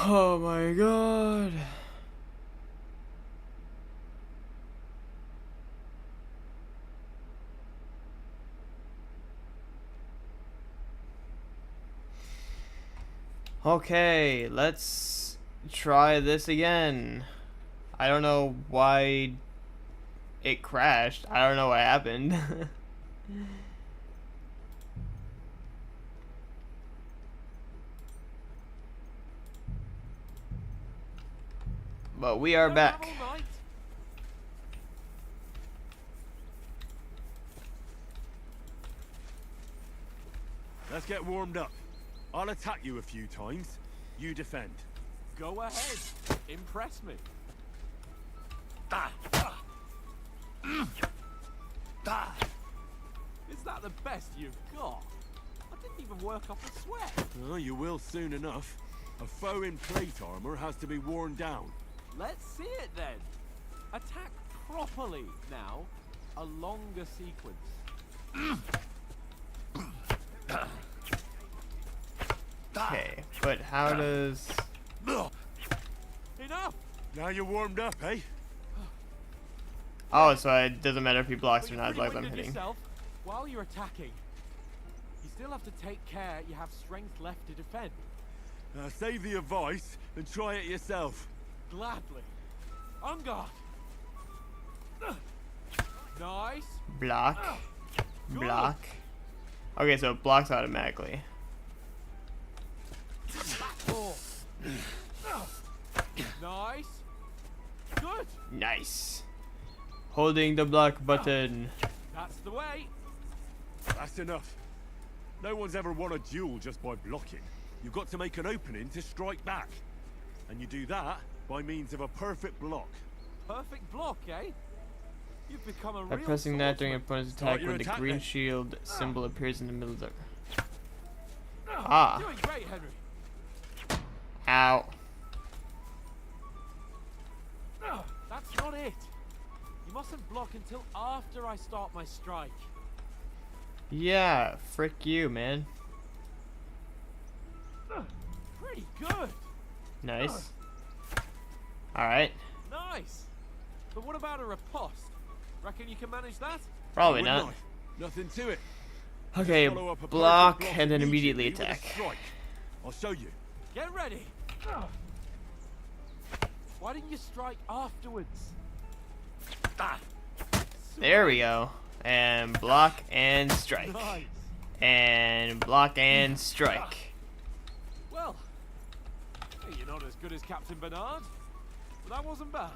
Oh my god. Okay, let's try this again. I don't know why it crashed. I don't know what happened. But we are back. Let's get warmed up. I'll attack you a few times. You defend. Go ahead. Impress me. Is that the best you've got? I didn't even work off a sweat. Oh, you will soon enough. A foe in plate armor has to be worn down. Let's see it then. Attack properly now. A longer sequence. Okay, but how does... Enough! Now you're warmed up, eh? Oh, so it doesn't matter if he blocks But or you not as long as I'm pre-winded hitting. yourself while you're attacking. You still have to take care you have strength left to defend. Save the advice and try it yourself. Gladly. On guard. Nice. Block. Block. Okay, so it blocks automatically. Oh. Nice. Good. Nice. Holding the block button. That's the way. That's enough. No one's ever won a duel just by blocking. You've got to make an opening to strike back. And you do that by means of a perfect block. Perfect block, eh? You've become a By real pressing that during swordsman. opponent's Start attack your when the attack green then. shield symbol appears in the middle of the... Ah. Doing great, Henry. Ow. That's not it. You mustn't block until after I start my strike. Yeah, frick you, man. Pretty good. Nice. Alright. Nice. But what about a riposte? Reckon you can manage that? Probably Wouldn't not. I? Nothing to it. Okay, Follow up a block perfect and then immediately with a attack. strike. I'll show you. Get ready. Why didn't you strike afterwards? There we go. And block and strike. Nice. And block and strike. Well, you're not as good as Captain Bernard, but that wasn't bad.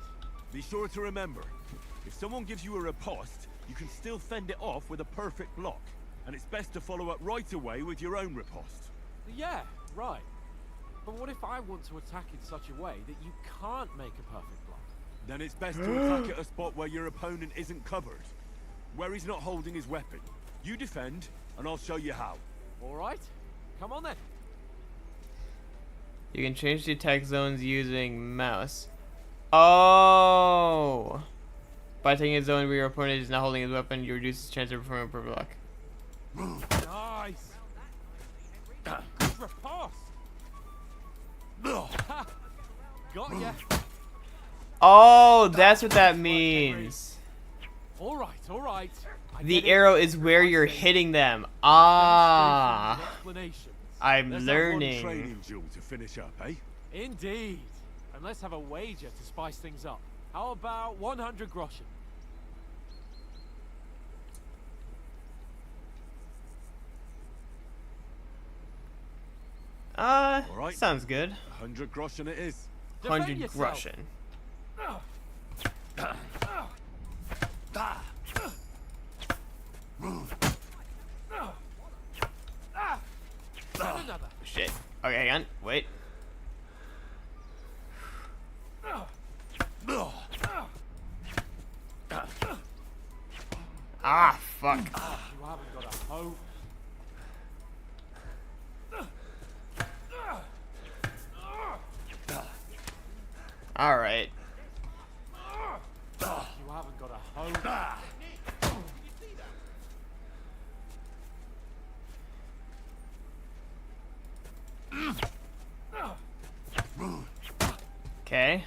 Be sure to remember, if someone gives you a riposte, you can still fend it off with a perfect block. And it's best to follow up right away with your own riposte. Yeah, right. But what if I want to attack in such a way that you can't make a perfect block? Then it's best to attack at a spot where your opponent isn't covered. Where he's not holding his weapon. You defend, and I'll show you how. All right, come on then. You can change the attack zones using mouse. Oh! By taking a zone where your opponent is not holding his weapon, you reduce his chance of performing a perfect block. Nice. Good riposte. Ha! Got ya. Oh, that's what that means. All right, all right. I The get it. arrow is where you're hitting them. Ah, Explanations. I'm Let's have one learning. training duel to finish up, eh? Indeed. And let's have a wager to spice things up. How about 100 groschen? Alright. Sounds good. 100 groschen it is. Defend 100 yourself. groschen. And another. Shit. Okay, hang on. Wait. Ah, fuck. You haven't got a hope. Alright. You haven't got a hope. Okay.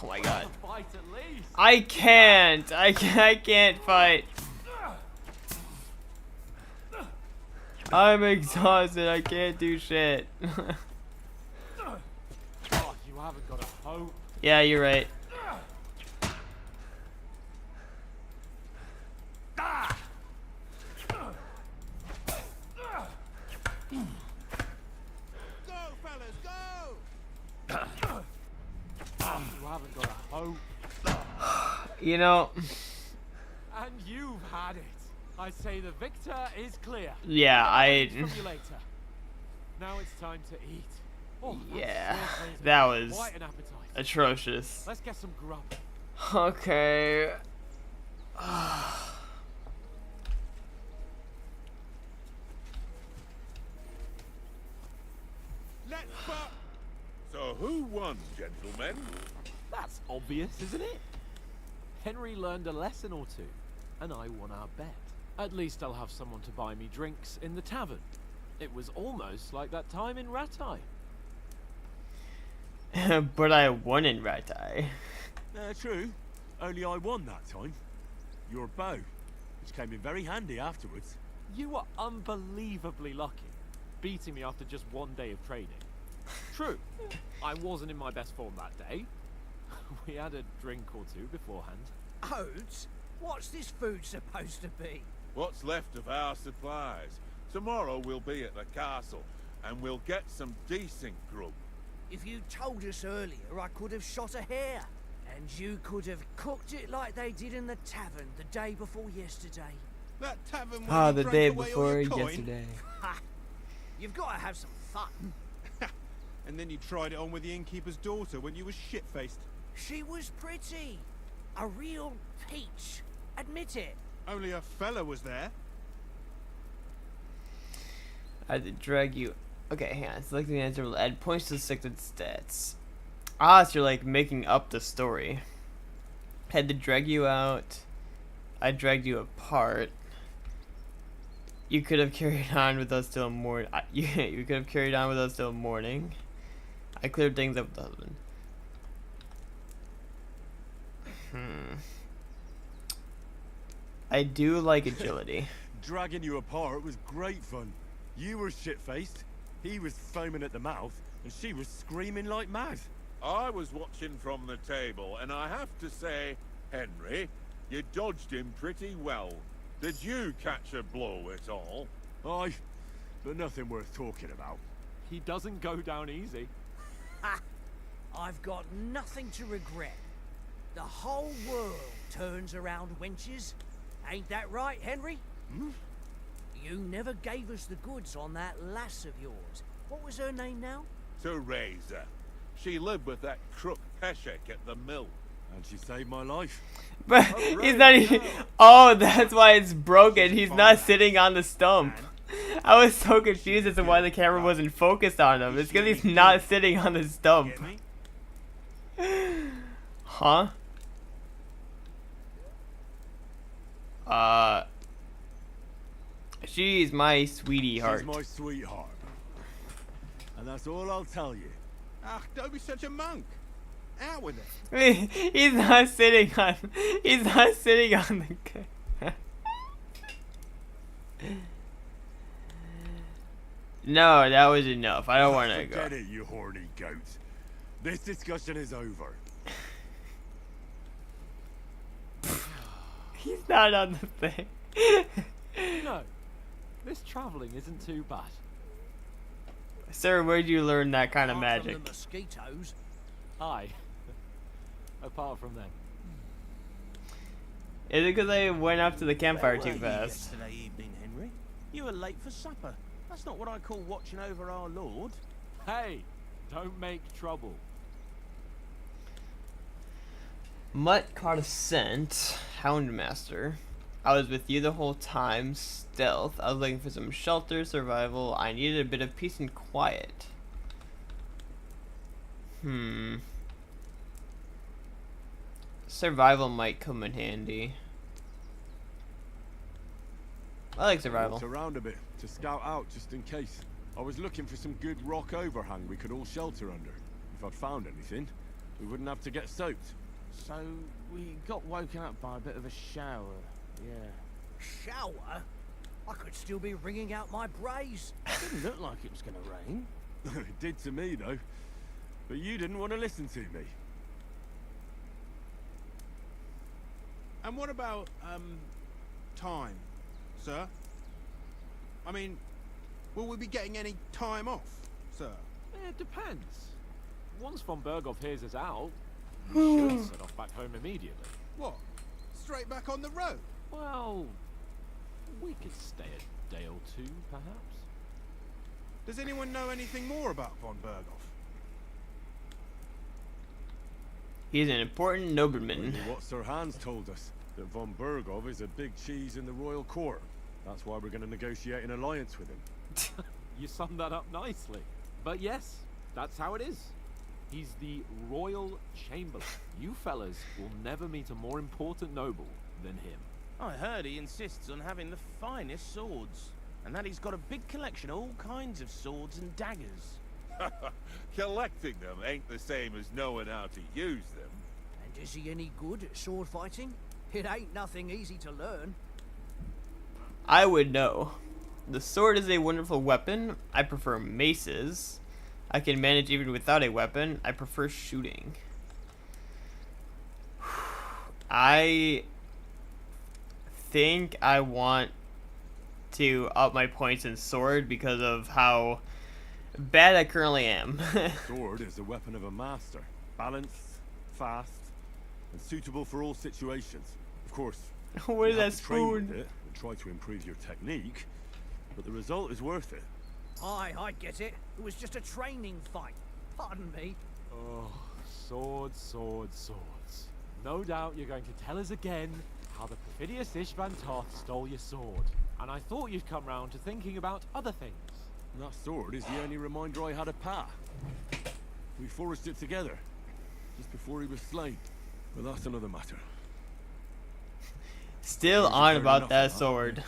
Oh my god. Fight at least. I can't. I can't fight. I'm exhausted. I can't do shit. Oh, you haven't got a hope. Yeah, you're right. Go, fellas, go! You haven't got a hope. You know, And you've had it. I say the victor is clear. yeah, From you later. Now it's time to eat. Oh, that yeah, sure sounds that like was quite an appetite. atrocious. Let's get some grub. Okay. Let's fuck! So who won, gentlemen? That's obvious, isn't it? Henry learned a lesson or two, and I won our bet. At least I'll have someone to buy me drinks in the tavern. It was almost like that time in REAAAAAALLYYY. But I won in Ratai. True. Only I won that time. Your bow, which came in very handy afterwards. You were unbelievably lucky, beating me after just one day of training. True, I wasn't in my best form that day. We had a drink or two beforehand. Oats? What's this food supposed to be? What's left of our supplies. Tomorrow we'll be at the castle, and we'll get some decent grub. If you told us earlier, I could have shot a hare. And you could have cooked it like they did in the tavern the day before yesterday. That tavern where Ah, you the drank day away all before your coin, yesterday. Ha! You've got to have some fun. And then you tried it on with the innkeeper's daughter when you were shit-faced. She was pretty. A real peach. Admit it. Only a fella was there. I had to drag you. Okay, hang on. Select the answer will add points to the selected stats. Ah, so you're like making up the story. Had to drag you out. I dragged you apart. You could have carried on with us till morning. You could have carried on with us till morning. I cleared things up with the husband. I do like agility. Dragging you apart was great fun. You were shit-faced, he was foaming at the mouth, and she was screaming like mad. I was watching from the table, and I have to say, Henry, you dodged him pretty well. Did you catch a blow at all? Aye, but nothing worth talking about. He doesn't go down easy. Ha! I've got nothing to regret. The whole world turns around wenches. Ain't that right, Henry? Hmm? You never gave us the goods on that lass of yours. What was her name now? Teresa. She lived with that crook Peshek at the mill. And she saved my life. But he's not even. Oh, that's why it's broken. He's not sitting on the stump. I was so confused as to why the camera wasn't focused on him. It's because he's not sitting on the stump. Get me? Huh? She's my sweetie heart. She's my sweetheart. And that's all I'll tell you. Ah, don't be such a monk. Out with it. He's not sitting on. He's not sitting on the. No, that was enough. I don't want to go. Forget it, you horny goat. This discussion is over. He's not on the thing. No, this traveling isn't too bad. Sir, where'd you learn that kind of Apart from magic? the mosquitoes. Aye. Apart from them. Is it because I went up to the campfire Where too were you fast? yesterday evening, Henry? You were late for supper. That's not what I call watching over our Lord. Hey, don't make trouble. Mutt caught a scent. Houndmaster. I was with you the whole time. Stealth. I was looking for some shelter, survival. I needed a bit of peace and quiet. Survival might come in handy. I like survival. Walked around a bit to scout out just in case. I was looking for some good rock overhang we could all shelter under. If I'd found anything, we wouldn't have to get soaked. So, we got woken up by a bit of a shower, yeah. Shower? I could still be wringing out my brace. Didn't look like it was gonna rain. It did to me, though. But you didn't want to listen to me. And what about, time, sir? I mean, will we be getting any time off, sir? It depends. Once von Berghoff hears us out, we should set off back home immediately. What? Straight back on the road? Well, we could stay a day or two, perhaps. Does anyone know anything more about von Berghoff? He's an important nobleman. Only what Sir Hans told us, that von Berghoff is a big cheese in the royal court. That's why we're going to negotiate an alliance with him. You summed that up nicely. But yes, that's how it is. He's the royal chamberlain. You fellas will never meet a more important noble than him. I heard he insists on having the finest swords, and that he's got a big collection of all kinds of swords and daggers. Collecting them ain't the same as knowing how to use them. And is he any good at sword fighting? It ain't nothing easy to learn. I would know. The sword is a wonderful weapon. I prefer maces. I can manage even without a weapon. I prefer shooting. I think I want to up my points in sword because of how bad I currently am. Sword is the weapon of a master. Balanced, fast, and suitable for all situations. Of course, What is you that have to train with spoon? it and try to improve your technique, but the result is worth it. Aye, I get it. It was just a training fight. Pardon me. Oh, swords, swords, swords. No doubt you're going to tell us again how the perfidious Ishvan Toth stole your sword. And I thought you'd come round to thinking about other things. And that sword is the only reminder I had of Pa. We forged it together, just before he was slain. But that's another matter. Still You've on heard about enough that of that. sword.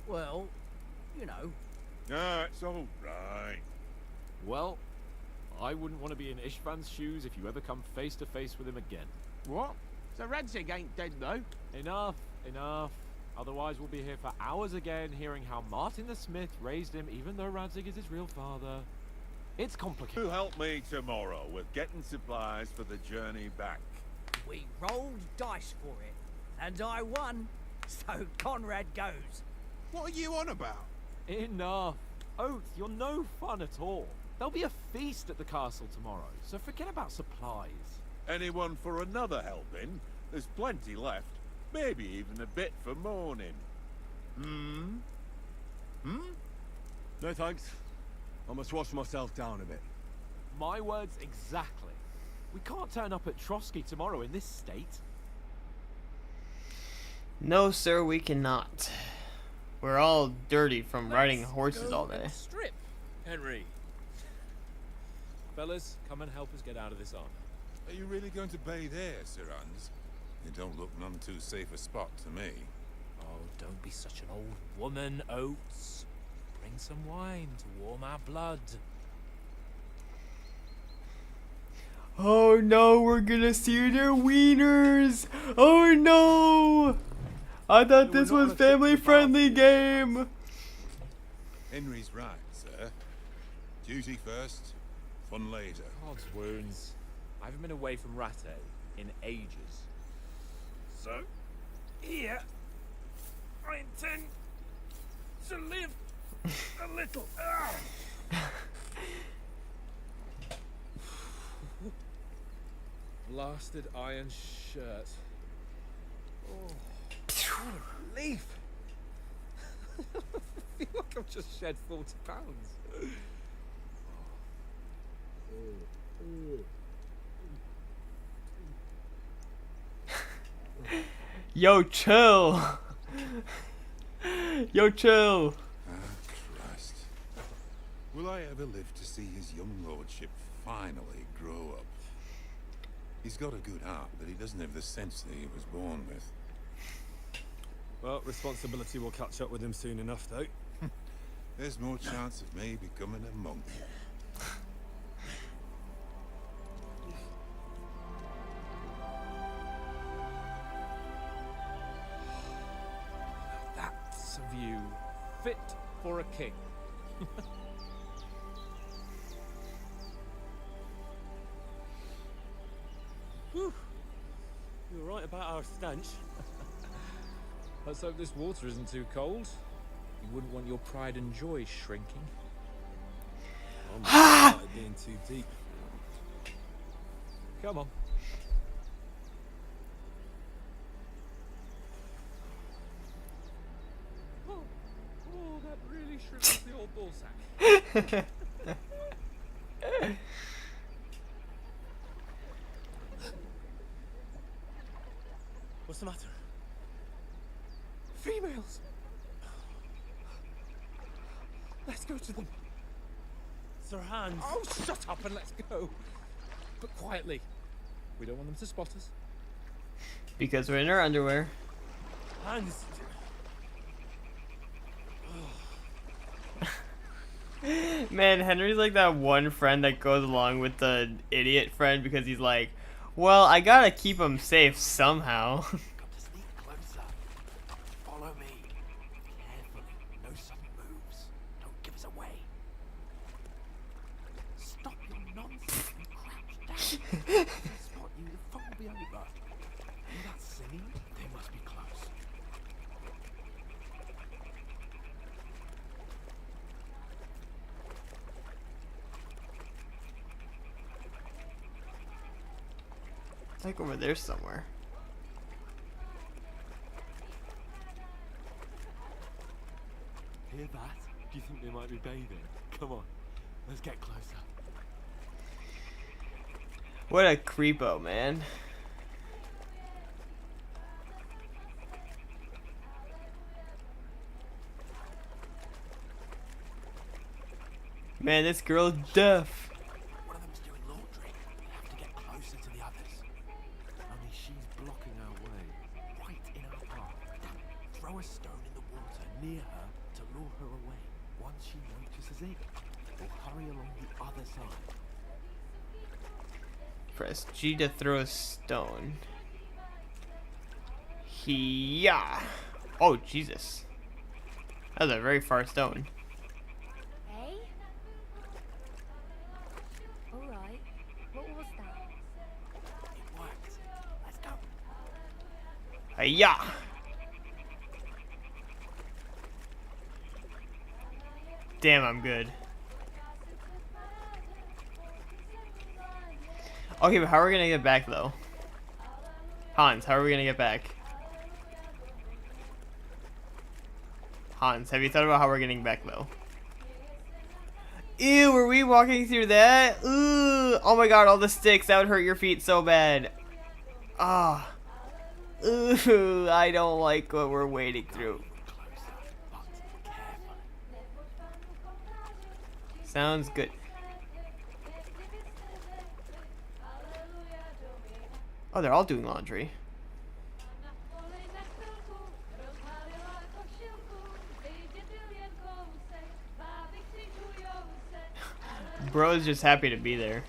Well, you know. Ah, it's all right. Well, I wouldn't want to be in Ishvan's shoes if you ever come face to face with him again. What? So Radzig ain't dead, though? Enough, enough. Otherwise we'll be here for hours again hearing how Martin the Smith raised him even though Radzig is his real father. It's complicated. You help me tomorrow with getting supplies for the journey back. We rolled dice for it, and I won. So Conrad goes. What are you on about? Enough. Oath, you're no fun at all. There'll be a feast at the castle tomorrow, so forget about supplies. Anyone for another helping? There's plenty left. Maybe even a bit for morning. No thanks. I must wash myself down a bit. My words exactly. We can't turn up at Trotsky tomorrow in this state. No, sir, we cannot. We're all dirty from riding horses all day. Strip, Henry. Fellas, come and help us get out of this armor. Are you really going to bathe here, Sir Hans? You don't look none too safe a spot to me. Oh, don't be such an old woman, Oates. Bring some wine to warm our blood. Oh no, we're gonna see their wieners! Oh no! I thought this was family-friendly game! Henry's right, sir. Duty first, fun later. God's wounds. I haven't been away from Rattay in ages. So, here, I intend to live a little. Blasted iron shirt. Oh, what a relief! I feel like I've just shed 40 pounds. Yo, chill! Yo, chill. Ah, Christ. Will I ever live to see his young lordship finally grow up? He's got a good heart, but he doesn't have the sense that he was born with. Well, responsibility will catch up with him soon enough, though. There's more chance of me becoming a monk. That's a view fit for a king. Whew. You're right about our stench. Let's hope this water isn't too cold. You wouldn't want your pride and joy shrinking. I'm not being too deep. Come on. Oh, that really shrivels the old ball sack. What's the matter? Females! Let's go to them. Sir Hans. Oh, shut up and let's go. But quietly. We don't want them to spot us. Because we're in our underwear. Hans. Man, Henry's like that one friend that goes along with the idiot friend because he's like, well, I gotta keep him safe somehow. Got to sneak closer. Follow me. Carefully. No sudden moves. Don't give us away. Stop your nonsense and crouch down. If they spot you, the fun will be over. Hear that singing? They must be close. It's like over there somewhere. Hear that? Do you think they might be bathing? Come on. Let's get closer. What a creepo, man. Man, this girl's deaf. One of them's doing laundry. We have to get closer to the others. Only she's blocking our way. Right in our path. Throw a stone in the water near her to lure her away. Once she notices it, we'll hurry along the other side. Press G to throw a stone. Yeah. Oh, Jesus. That was a very far stone. Hey? Alright. What was that? It worked. Let's go. Hiya! Damn, I'm good. Okay, but how are we gonna get back though? Hans, how are we gonna get back? Hans, have you thought about how we're getting back though? Ew, were we walking through that? Ooh, oh my god, all the sticks, that would hurt your feet so bad. Ah. Ooh, I don't like what we're wading through. Sounds good. Oh, they're all doing laundry. Bro's just happy to be there.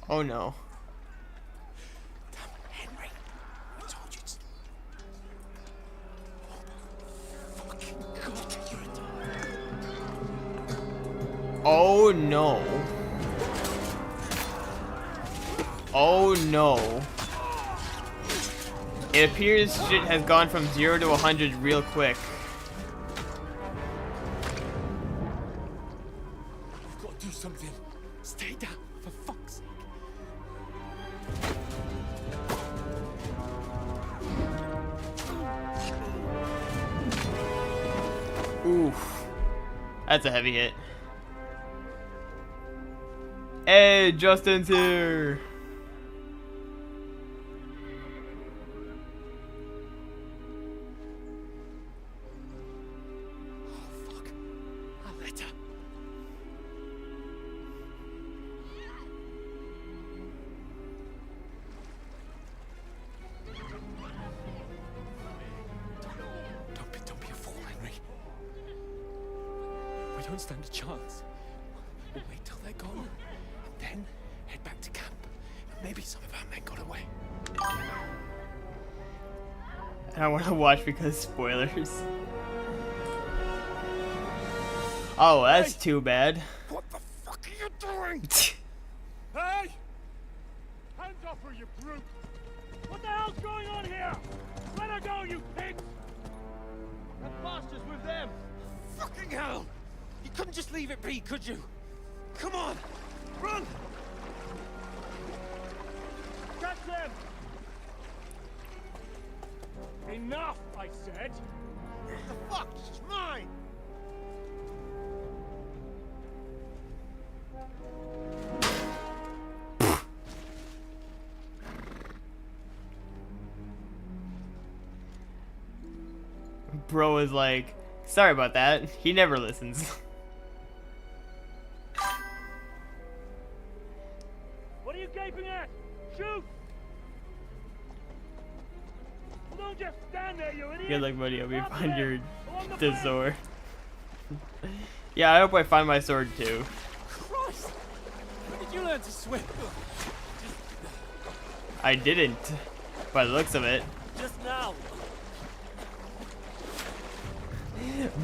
Oh no. Henry, I told you to... Oh no. Oh no. It appears shit has gone from 0 to 100 real quick. You've got to do something. Stay down, for fuck's sake. Oof. That's a heavy hit. Hey, Justin's here. Don't be a fool, Henry. We don't stand a chance. We'll wait till they're gone, and then head back to camp. Maybe some of our men got away. I don't want to watch because spoilers. Oh, that's too bad. What the fuck are you doing? Hey! Hands off her, you brute! What the hell's going on here? Let her go, you pigs! That bastard's with them. Fucking hell! You couldn't just leave it be, could you? Come on! Run! Catch them! Enough, I said! What the fuck? She's mine! Bro is like, sorry about that. He never listens. What are you gaping at? Shoot! Don't just stand there, you idiot! Good luck, buddy. Hope you Stop find there! your Along the the fence! sword. Yeah, I hope I find my sword too. Christ! When did you learn to swim? I didn't, by the looks of it. Just now.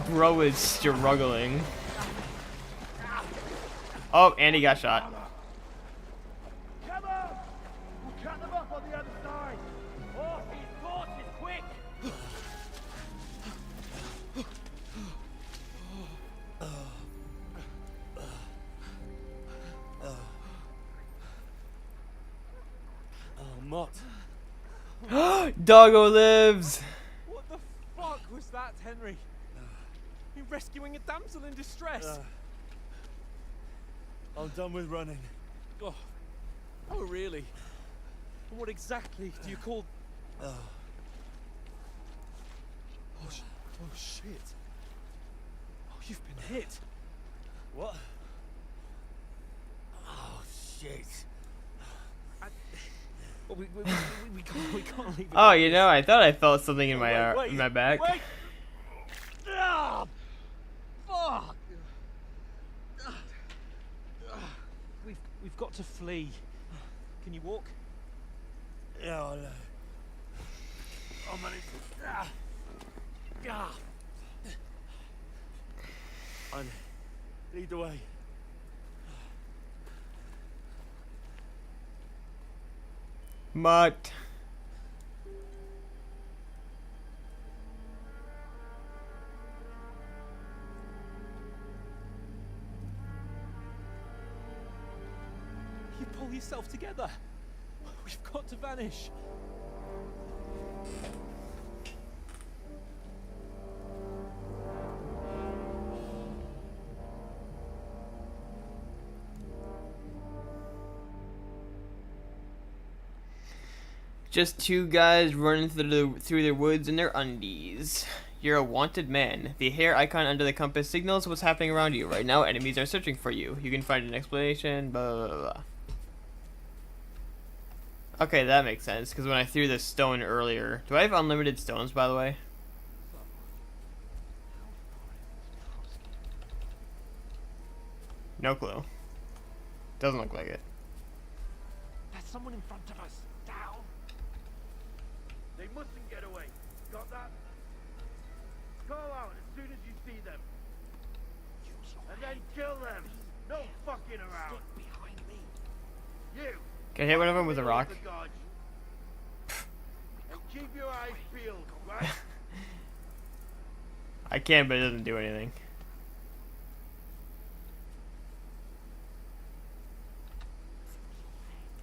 Bro is struggling. Oh, and he got shot. Come on! We'll cut them up on the other side! Off his horses, quick! Oh, Mott. Doggo lives. What the fuck was that, Henry? You rescuing a damsel in distress? I'm done with running. Oh, really? What exactly do you call... Oh, shit. Oh, you've been hit. What? Oh, shit. Well, we can't leave it. Oh, you know, I thought I felt something in my Wait, in my back. Wait. Ah, fuck. We've got to flee. Can you walk? Yeah, I know. Oh, man. Ah. I lead the way. Mutt. You pull yourself together. We've got to vanish. Just two guys running through the woods in their undies. You're a wanted man. The hair icon under the compass signals what's happening around you. Right now, enemies are searching for you. You can find an explanation, blah, blah, blah, blah. Okay, that makes sense, because when I threw the stone earlier... Do I have unlimited stones, by the way? No clue. Doesn't look like it. There's someone in front of us. Down. They mustn't get away. Got that? Call out as soon as you see them. And then kill them. No fucking around. Stick behind me. You. Can I hit one of them with a rock? And keep your eyes peeled, right? I can, but it doesn't do anything.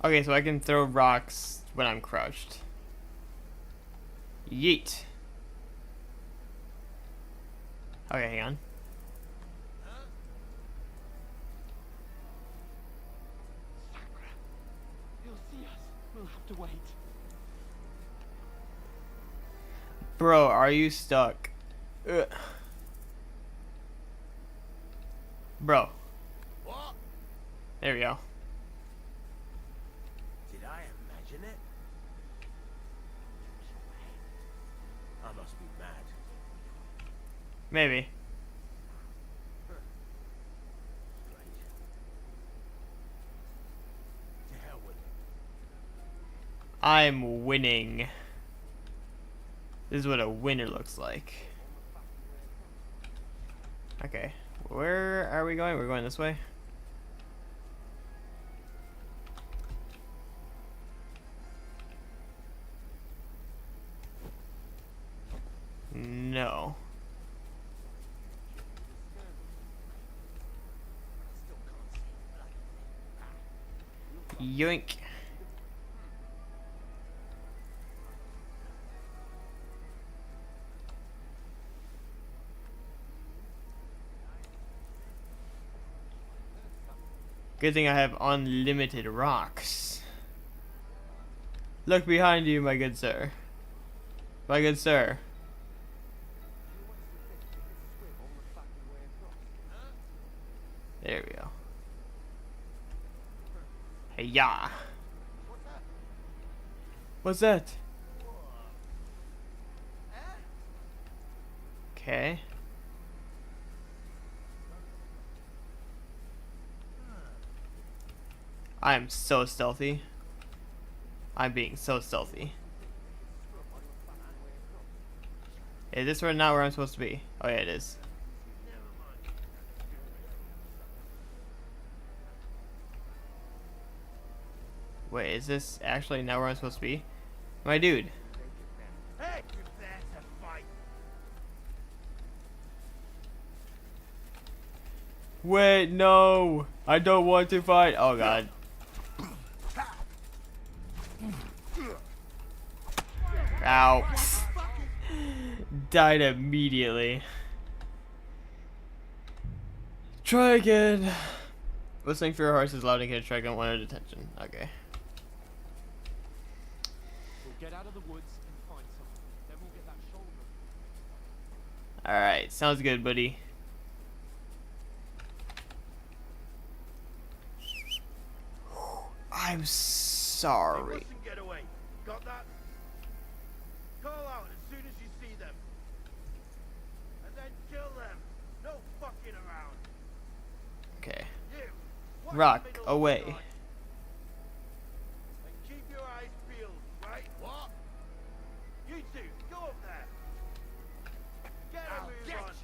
Okay, so I can throw rocks when I'm crouched. Yeet. Okay, hang on. Sakura. He'll see us. We'll have to wait. Bro, are you stuck? Ugh. Bro. What? There we go. Did I imagine it? I must be mad. Maybe. Strange. To hell with it. I'm winning. This is what a winner looks like. Okay. Where are we going? We're going this way? No. Yoink. Good thing I have unlimited rocks. Look behind you, my good sir. My good sir. There we go. Hey, ya. What's that? Okay. I am so stealthy. I'm being so stealthy. Is this not where I'm supposed to be? Oh yeah, it is. Wait, is this actually not where I'm supposed to be? My dude. Hey, you're there to fight. Wait, no. I don't want to fight. Oh god. Ow. Died immediately. Try again. Whistling for your horse is loud and can attract unwanted attention. Okay. We'll get out of the woods and find someone. Then we'll get that shoulder. Alright, sounds good, buddy. I'm They sorry. mustn't get away. Got that? Call out as soon as you see them. And then kill them. No fucking around. Okay. You. watch the Rock middle of the away. gun. And keep your eyes peeled, right? What? You two, go up there. Get a move on.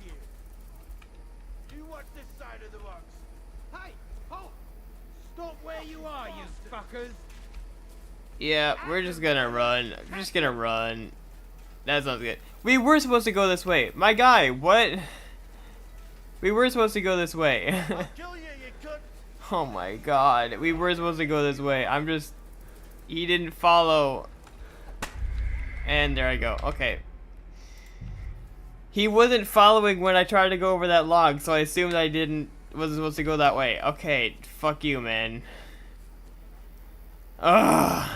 You watch this side of the rocks. Hey, halt! Stop where you are, you fuckers. Yeah, we're just gonna run. I'm just gonna run. That sounds good. We were supposed to go this way. My guy, what? We were supposed to go this way. I'll kill you, you cunt. Oh my god. We were supposed to go this way. I'm just... He didn't follow. And there I go. Okay. He wasn't following when I tried to go over that log, so I assumed I wasn't supposed to go that way. Okay, fuck you, man. Ugh.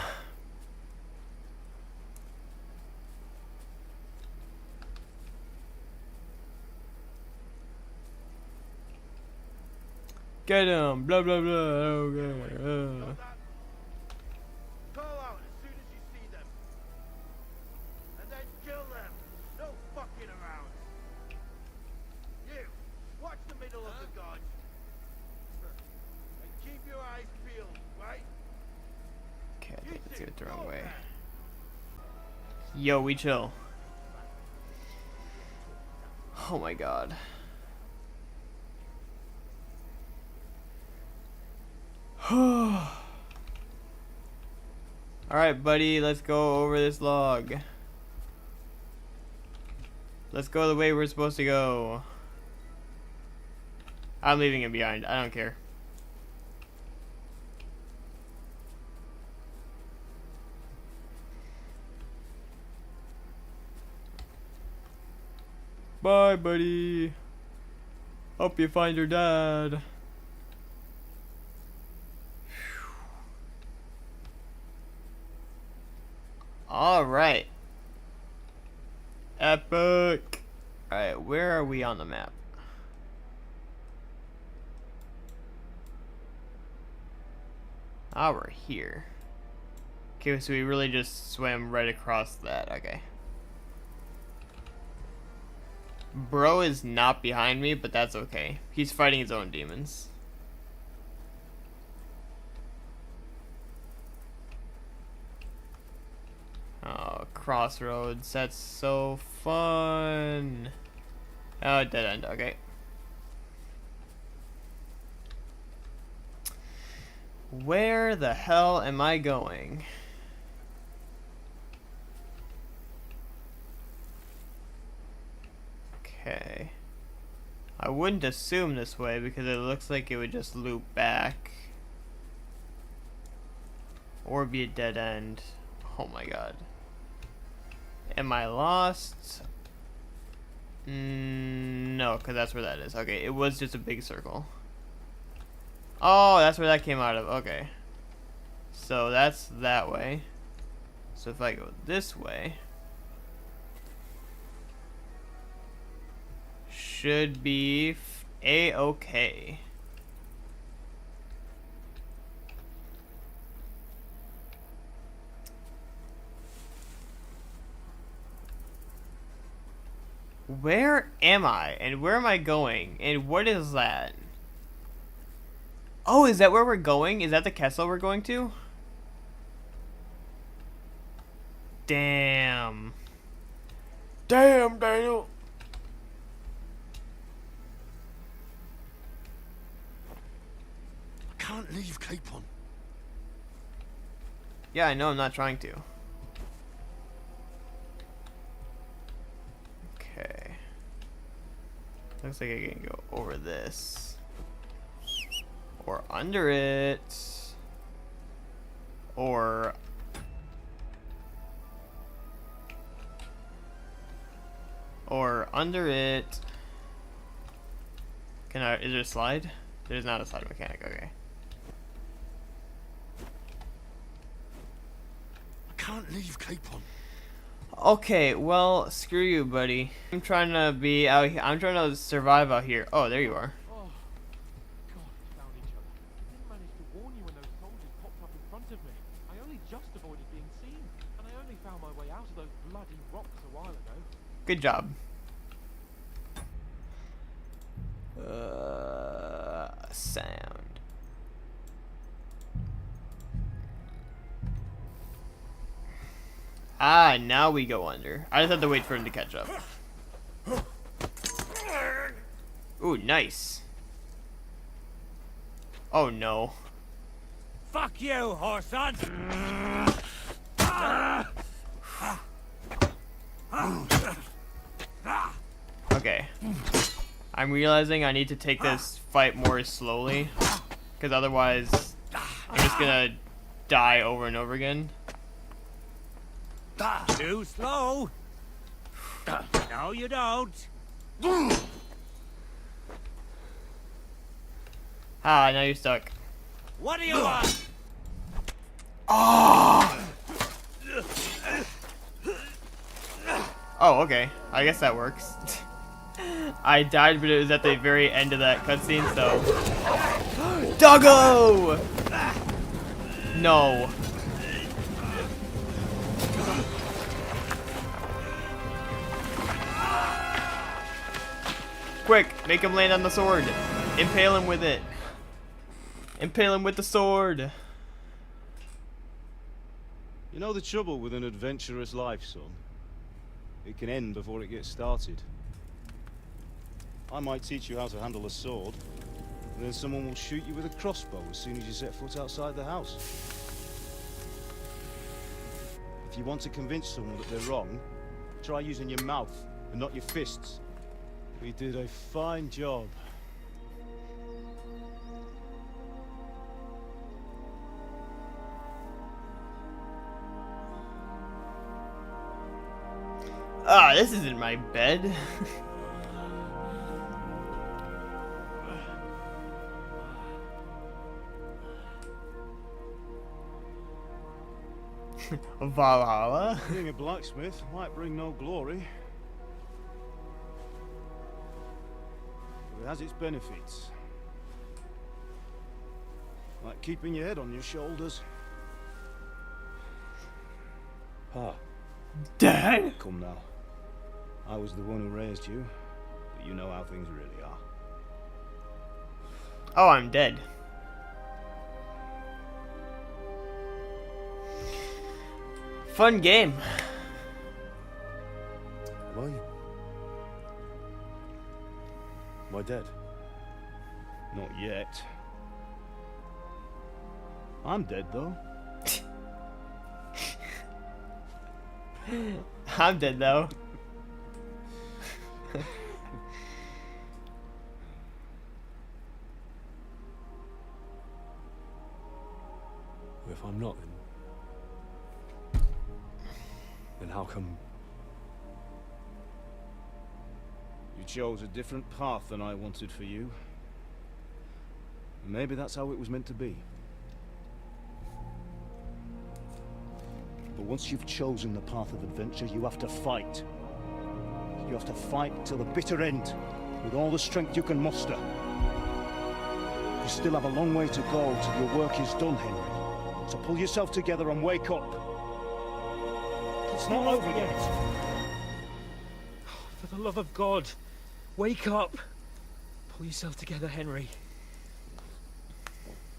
Get him! Blah blah blah. Okay. Call out as soon as you see them. And then kill them. No fucking around. You, watch the middle of the gorge. And keep your eyes peeled, right? Okay, I You think it's two, going the go wrong way. there. Yo, we chill. Oh my god. Alright, buddy, let's go over this log. Let's go the way we're supposed to go. I'm leaving him behind. I don't care. Bye, buddy. Hope you find your dad. Alright. Epic. Alright, where are we on the map? Ah, we're here. Okay, so we really just swam right across that. Okay. Bro is not behind me, but that's okay. He's fighting his own demons. Oh, crossroads. That's so fun. Oh, dead end. Okay. Where the hell am I going? Okay. I wouldn't assume this way because it looks like it would just loop back. Or be a dead end. Oh my god. Am I lost? No, because that's where that is. Okay, it was just a big circle. Oh, that's where that came out of. Okay. So that's that way. So if I go this way, should be A-okay. Where am I? And where am I going? And what is that? Oh, is that where we're going? Is that the castle we're going to? Damn. Damn, Daniel. I can't leave Capon. Yeah, I know, I'm not trying to. Okay. Looks like I can go over this. Or under it. Or... under it. Can I... Is there a slide? There's not a slide mechanic, okay. I can't leave Capon. Okay, well, screw you, buddy. I'm trying to be out here. I'm trying to survive out here. Oh, there you are. Oh, God, we found each other. I didn't manage to warn you when those soldiers popped up in front of me. I only just avoided being seen, and I only found my way out of those bloody rocks a while ago. Good job. Sound. Ah, now we go under. I just have to wait for him to catch up. Ooh, nice. Oh no. Fuck you, horson! Okay. I'm realizing I need to take this fight more slowly, because otherwise I'm just gonna die over and over again. Too slow. No, you don't. Ah, now you're stuck. What do you want? Oh, okay. I guess that works. I died, but it was at the very end of that cutscene, so... Doggo! No. Quick, make him land on the sword. Impale him with it. Impale him with the sword. You know the trouble with an adventurous life, son? It can end before it gets started. I might teach you how to handle a sword, and then someone will shoot you with a crossbow as soon as you set foot outside the house. If you want to convince someone that they're wrong, try using your mouth and not your fists. We did a fine job. Ah, this isn't my bed. Valhalla? Being a blacksmith might bring no glory, but it has its benefits. Like keeping your head on your shoulders. Pa. Dad? Come now. I was the one who raised you, but you know how things really are. Oh, I'm dead. Fun game. Am I dead? Not yet. I'm dead though. I'm dead though. If I'm not, then how come? You chose a different path than I wanted for you. Maybe that's how it was meant to be. But once you've chosen the path of adventure, you have to fight. You have to fight till the bitter end, with all the strength you can muster. You still have a long way to go till your work is done, Henry. So pull yourself together and wake up. It's not over yet. For the love of God, wake up. Pull yourself together, Henry.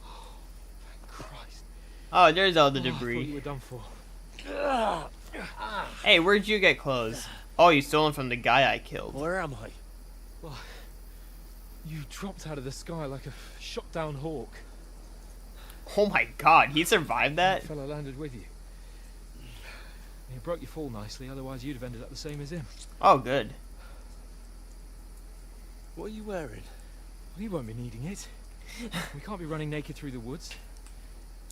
Oh, thank Christ. Oh, there's all the I thought debris. you were done for. Hey, where'd you get clothes? Oh, you stole them from the guy I killed. Where am I? Well, you dropped out of the sky like a shot down hawk. Oh my god, he survived that? That fella landed with you. You broke your fall nicely, otherwise you'd have ended up the same as him. Oh, good. What are you wearing? Well, you won't be needing it. We can't be running naked through the woods.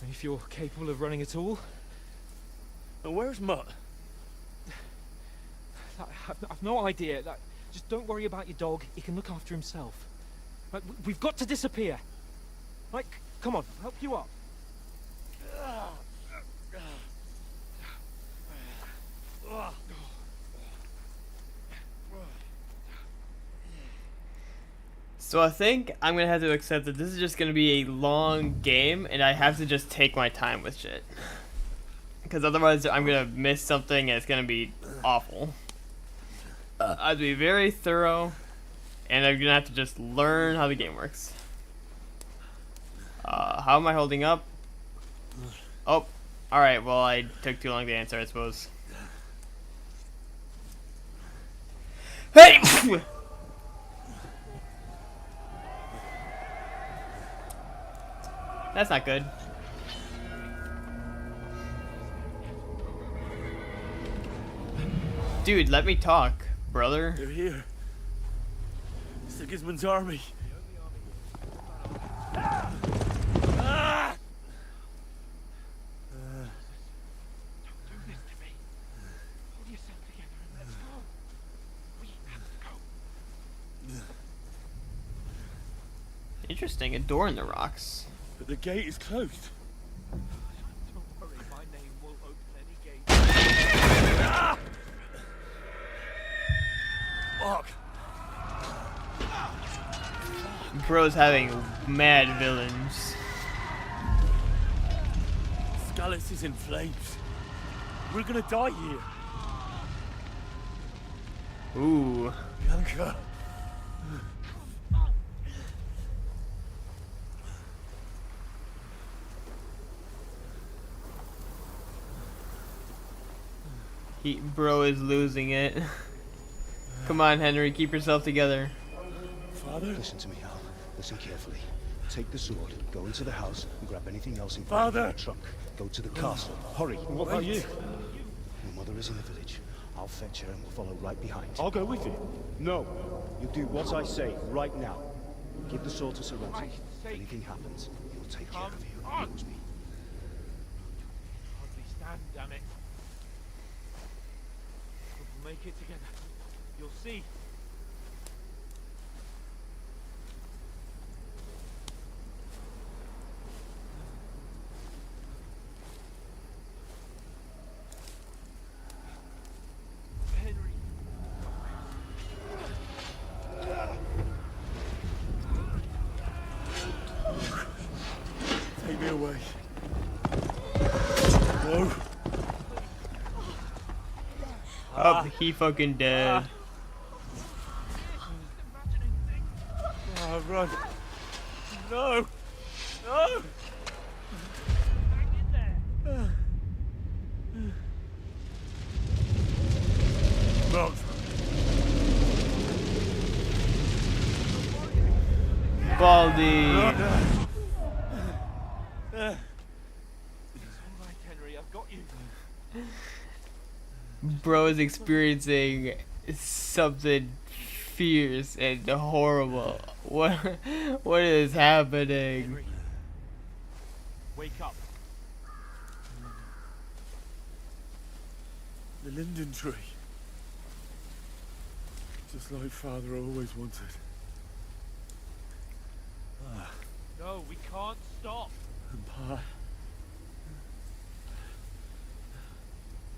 And if you're capable of running at all. And where's Mutt? I've no idea. Just don't worry about your dog. He can look after himself. Right, we've got to disappear. Like, come on, help you up. So I think I'm gonna have to accept that this is just gonna be a long game, and I have to just take my time with shit. Because otherwise I'm gonna miss something and it's gonna be awful. I have to be very thorough, and I'm gonna have to just learn how the game works. How am I holding up? Oh, alright, well I took too long to answer, I suppose. Hey! That's not good. Dude, let me talk, brother. They're here. Sigismund's army. Ah! Don't do this to me. Hold yourself together and let's go. We have to go. Interesting, a door in the rocks. But the gate is closed. Don't worry, my name will open any gate. Ah! Fuck. Bro's having mad villains. Scallis is in flames. We're gonna die here. Ooh. Bianca. Bro is losing it. Come on, Henry, keep yourself together. Father? Listen to me, Al. Listen carefully. Take the sword, go into the house, and grab anything else in Father! your trunk. Go to the castle. Hurry. What about you? Your mother is in the village. I'll fetch her and we'll follow right behind. I'll go with you. No. You do what I say right now. Give the sword to Sir Ramsay. If anything happens, he'll take care of you. He knows me. Hardly stand, damn it. We'll make it together. You'll see. away. No. Oh, he fucking dead. Oh, run. No. No. Mount. Baldy. Henry, I've got you. Bro is experiencing something fierce and horrible. What is happening? Henry, wake up. The linden tree. Just like Father always wanted. No, we can't stop. And Pa...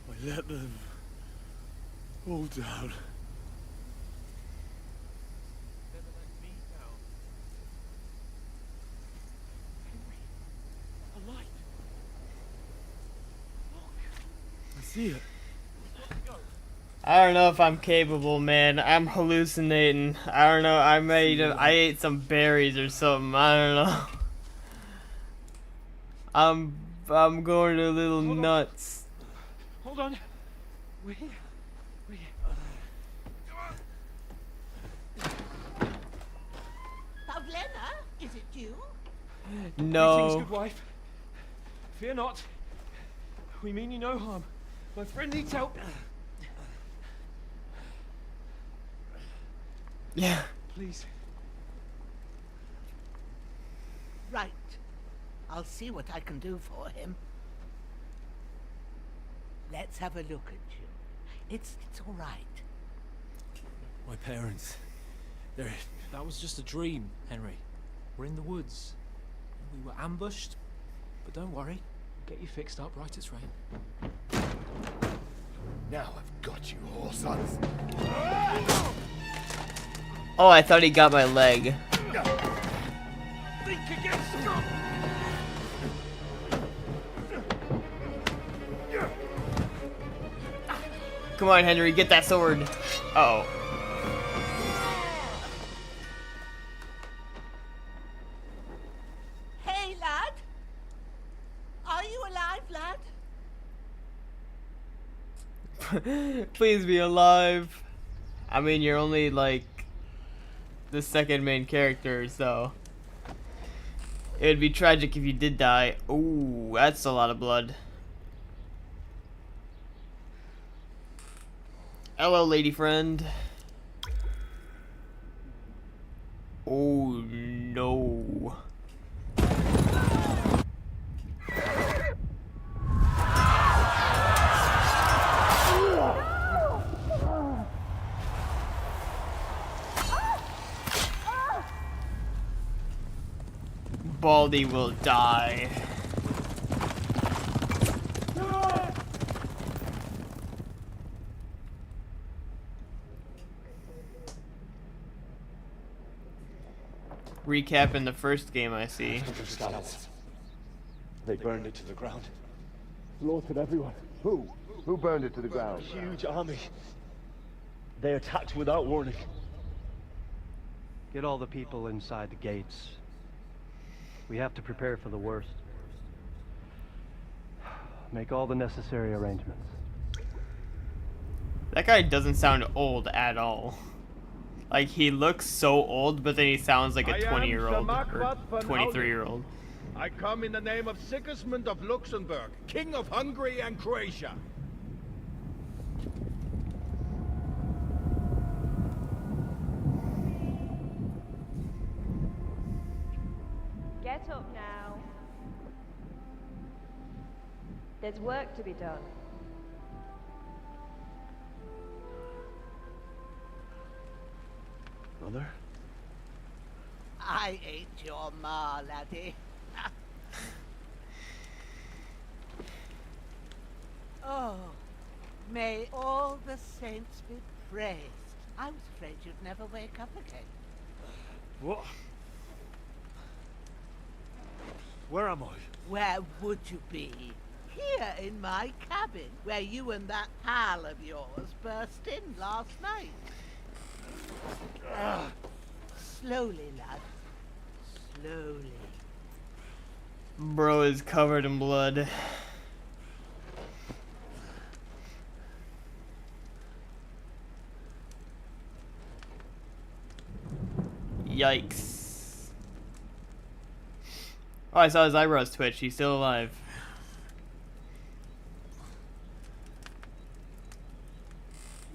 I let them all down. Never let me down. Henry, a light. Look. I see it. I don't know if I'm capable, man. I'm hallucinating. I don't know. I ate some berries or something. I don't know. I'm going a little nuts. Hold on. We're here. We're here. Pavlena, is it you? No. Greetings, good wife. Fear not. We mean you no harm. My friend needs help. Yeah. Please. Right. I'll see what I can do for him. Let's have a look at you. It's all right. My parents. They're... That was just a dream, Henry. We're in the woods. We were ambushed, but don't worry. We'll get you fixed up right as rain. Now I've got you, whore sons. Oh, I thought he got my leg. Think again, Scott! Come on, Henry, get that sword. Uh-oh. Hey, lad. Are you alive, lad? Please be alive. I mean, you're only like the second main character, so it would be tragic if you did die. Ooh, that's a lot of blood. Hello, lady friend. Oh no. Baldy will die. Recapping the first game, I see. They burned it to the ground. Slaughtered everyone. Who? Who burned it to the ground? A huge army. They attacked without warning. Get all the people inside the gates. We have to prepare for the worst. Make all the necessary arrangements. That guy doesn't sound old at all. Like, he looks so old, but then he sounds like a 20-year-old or 23-year-old. I come in the name of Sigismund of Luxembourg, King of Hungary and Croatia. Get up now. There's work to be done. Mother? I ain't your ma, laddie. Oh, may all the saints be praised. I was afraid you'd never wake up again. What? Where am I? Where would you be? Here in my cabin, where you and that pal of yours burst in last night. Ugh. Slowly, lad. Slowly. Bro is covered in blood. Yikes. Oh, I saw his eyebrows twitch. He's still alive.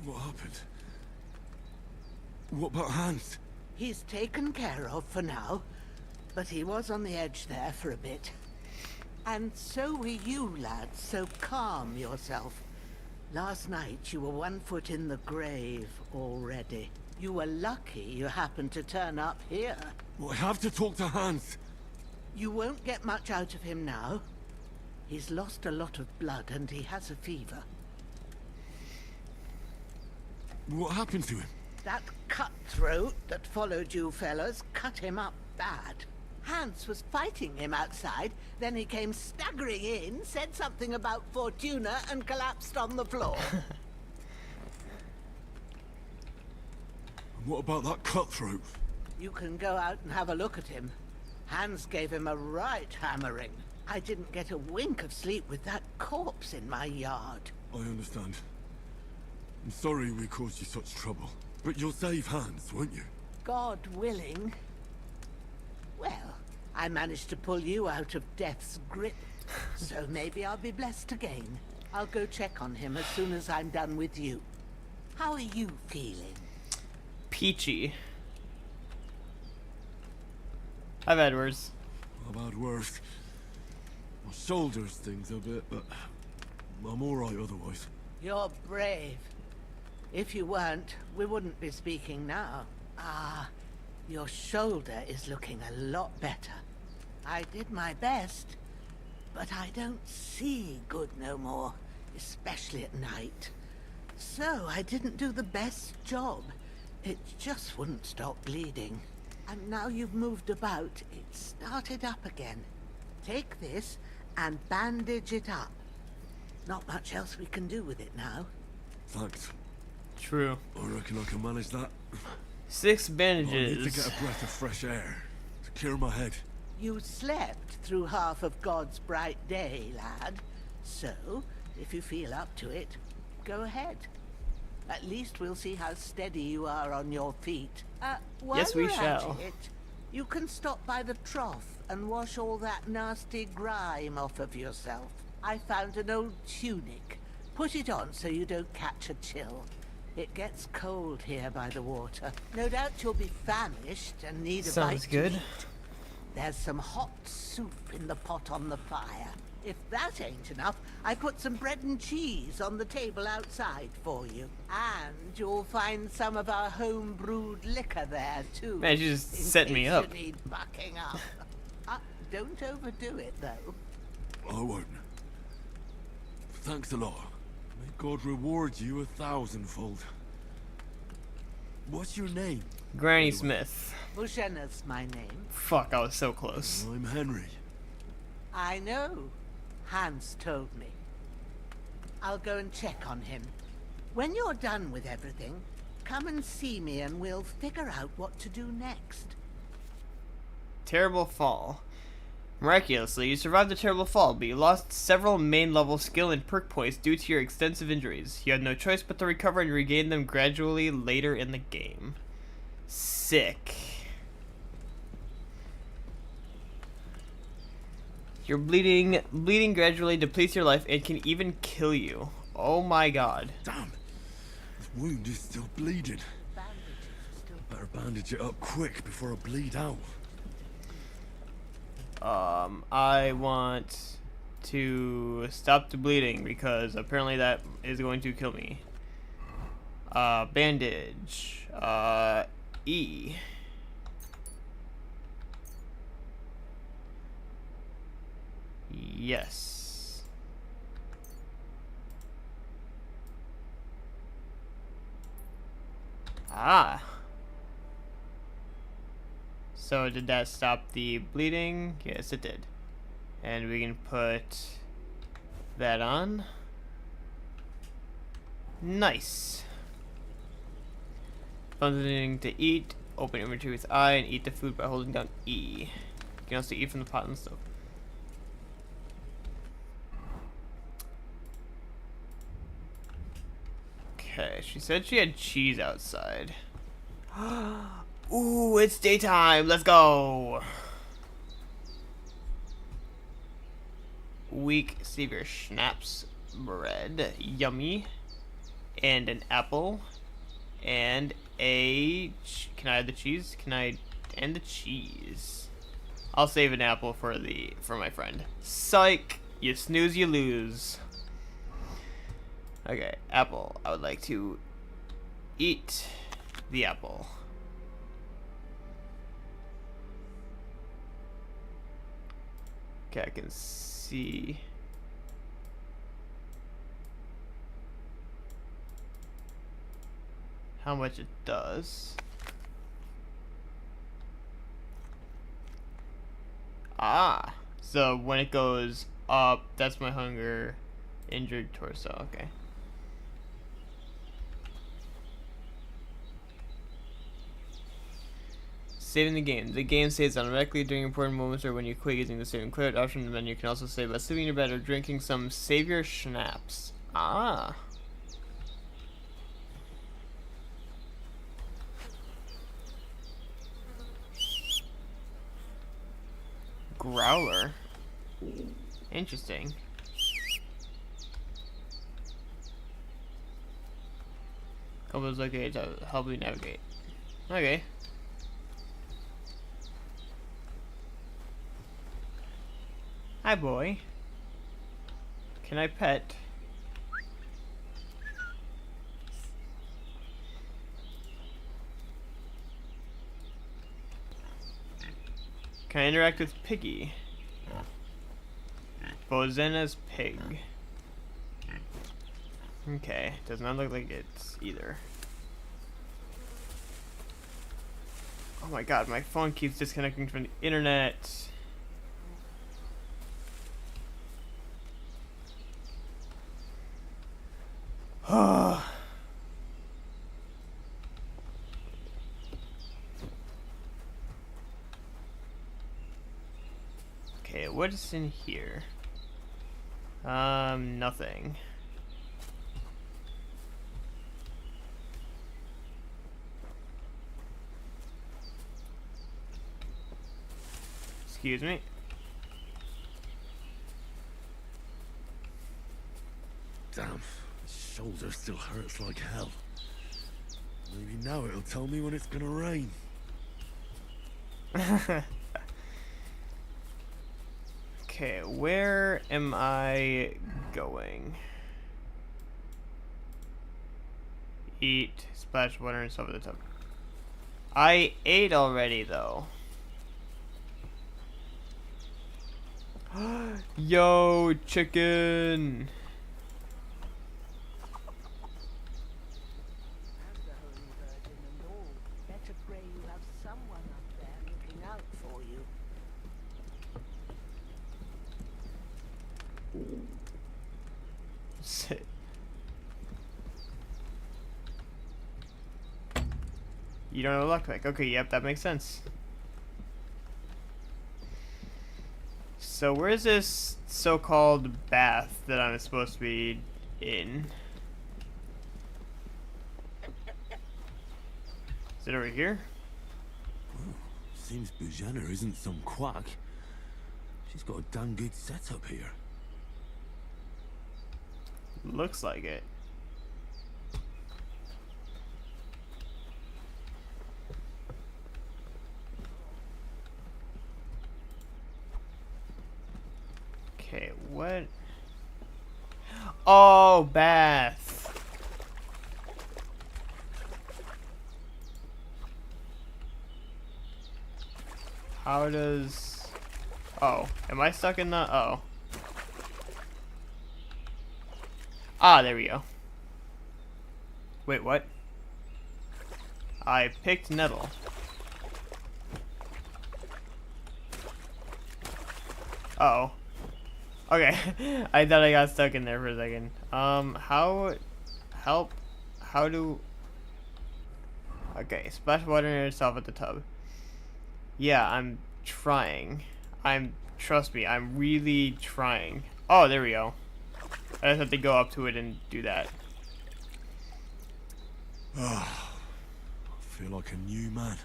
What happened? What about Hans? He's taken care of for now, but he was on the edge there for a bit. And so were you, lad, so calm yourself. Last night you were 1 foot in the grave already. You were lucky you happened to turn up here. Well, I have to talk to Hans. You won't get much out of him now. He's lost a lot of blood and he has a fever. What happened to him? That cutthroat that followed you fellas cut him up bad. Hans was fighting him outside, then he came staggering in, said something about Fortuna, and collapsed on the floor. What about that cutthroat? You can go out and have a look at him. Hans gave him a right hammering. I didn't get a wink of sleep with that corpse in my yard. I understand. I'm sorry we caused you such trouble. But you'll save Hans, won't you? God willing. Well, I managed to pull you out of death's grip, so maybe I'll be blessed again. I'll go check on him as soon as I'm done with you. How are you feeling? Peachy. I've had worse. I've had worse. My shoulder stings a bit, but I'm alright otherwise. You're brave. If you weren't, we wouldn't be speaking now. Ah, your shoulder is looking a lot better. I did my best, but I don't see good no more, especially at night. So I didn't do the best job. It just wouldn't stop bleeding. And now you've moved about, it started up again. Take this and bandage it up. Not much else we can do with it now. Thanks. True. I reckon I can manage that. 6 bandages. I need to get a breath of fresh air to clear my head. You slept through half of God's bright day, lad. So, if you feel up to it, go ahead. At least we'll see how steady you are on your feet. While Yes, we you're shall. at it, you can stop by the trough and wash all that nasty grime off of yourself. I found an old tunic. Put it on so you don't catch a chill. It gets cold here by the water. No doubt you'll be famished and need a bite Sounds good. to eat. There's some hot soup in the pot on the fire. If that ain't enough, I put some bread and cheese on the table outside for you. And you'll find some of our home-brewed liquor there, too. Man, you just in set me case up. You need bucking up. Don't overdo it, though. I won't. Thanks a lot. May God reward you 1,000-fold. What's your name? Granny Smith. Bushenna's my name. Fuck, I was so close. I'm Henry. I know. Hans told me. I'll go and check on him. When you're done with everything, come and see me and we'll figure out what to do next. Terrible fall. Miraculously, you survived the terrible fall, but you lost several main-level skill and perk points due to your extensive injuries. You had no choice but to recover and regain them gradually later in the game. Sick. Your bleeding gradually depletes your life and can even kill you. Oh my god. Damn. This wound is still bleeding. Better bandage it up quick before I bleed out. I want to stop the bleeding because apparently that is going to kill me. Bandage. E. Yes. Ah. So did that stop the bleeding? Yes, it did. And we can put that on. Nice. Something to eat. Open inventory with I and eat the food by holding down E. You can also eat from the pot on the stove. Okay, she said she had cheese outside. Ooh, it's daytime. Let's go. Weak Savior Schnapps bread. Yummy. And an apple. And a... Can I have the cheese? Can I... And the cheese. I'll save an apple for my friend. Psych! You snooze, you lose. Okay, apple. I would like to eat the apple. Okay, I can see... how much it does. Ah, so when it goes up, that's my hunger. Injured torso, okay. Saving the game. The game saves automatically during important moments or when you quit using the save and quit option in the menu. You can also save by sleeping in your bed or drinking some Savior Schnapps. Ah. Growler. Interesting. Combos located to help you navigate. Okay. Hi, boy. Can I pet? Can I interact with Piggy? Bozena's pig. Okay, does not look like it's either. Oh my god, my phone keeps disconnecting from the internet. Okay, what is in here? Nothing. Excuse me. Damn, my shoulder still hurts like hell. Maybe now it'll tell me when it's gonna rain. Okay, where am I going? Eat, splash water and stuff at the top. I ate already though. Yo, chicken! Better pray you have someone up there looking out for you. Sit. You don't know lockpick. Okay, yep, that makes sense. So where's this so-called bath that I'm supposed to be in? Is it over here? Seems Bujana isn't some quack. She's got a damn good setup here. Looks like it. Okay, what? Oh, bath. How does... Oh, am I stuck in the... Oh. Ah, there we go. Wait, what? I picked nettle. Uh-oh. Okay, I thought I got stuck in there for a second. How do... Okay, splash water in yourself at the tub. Yeah, I'm trying. Trust me, I'm really trying. Oh, there we go. I just have to go up to it and do that. Ah, I feel like a new man.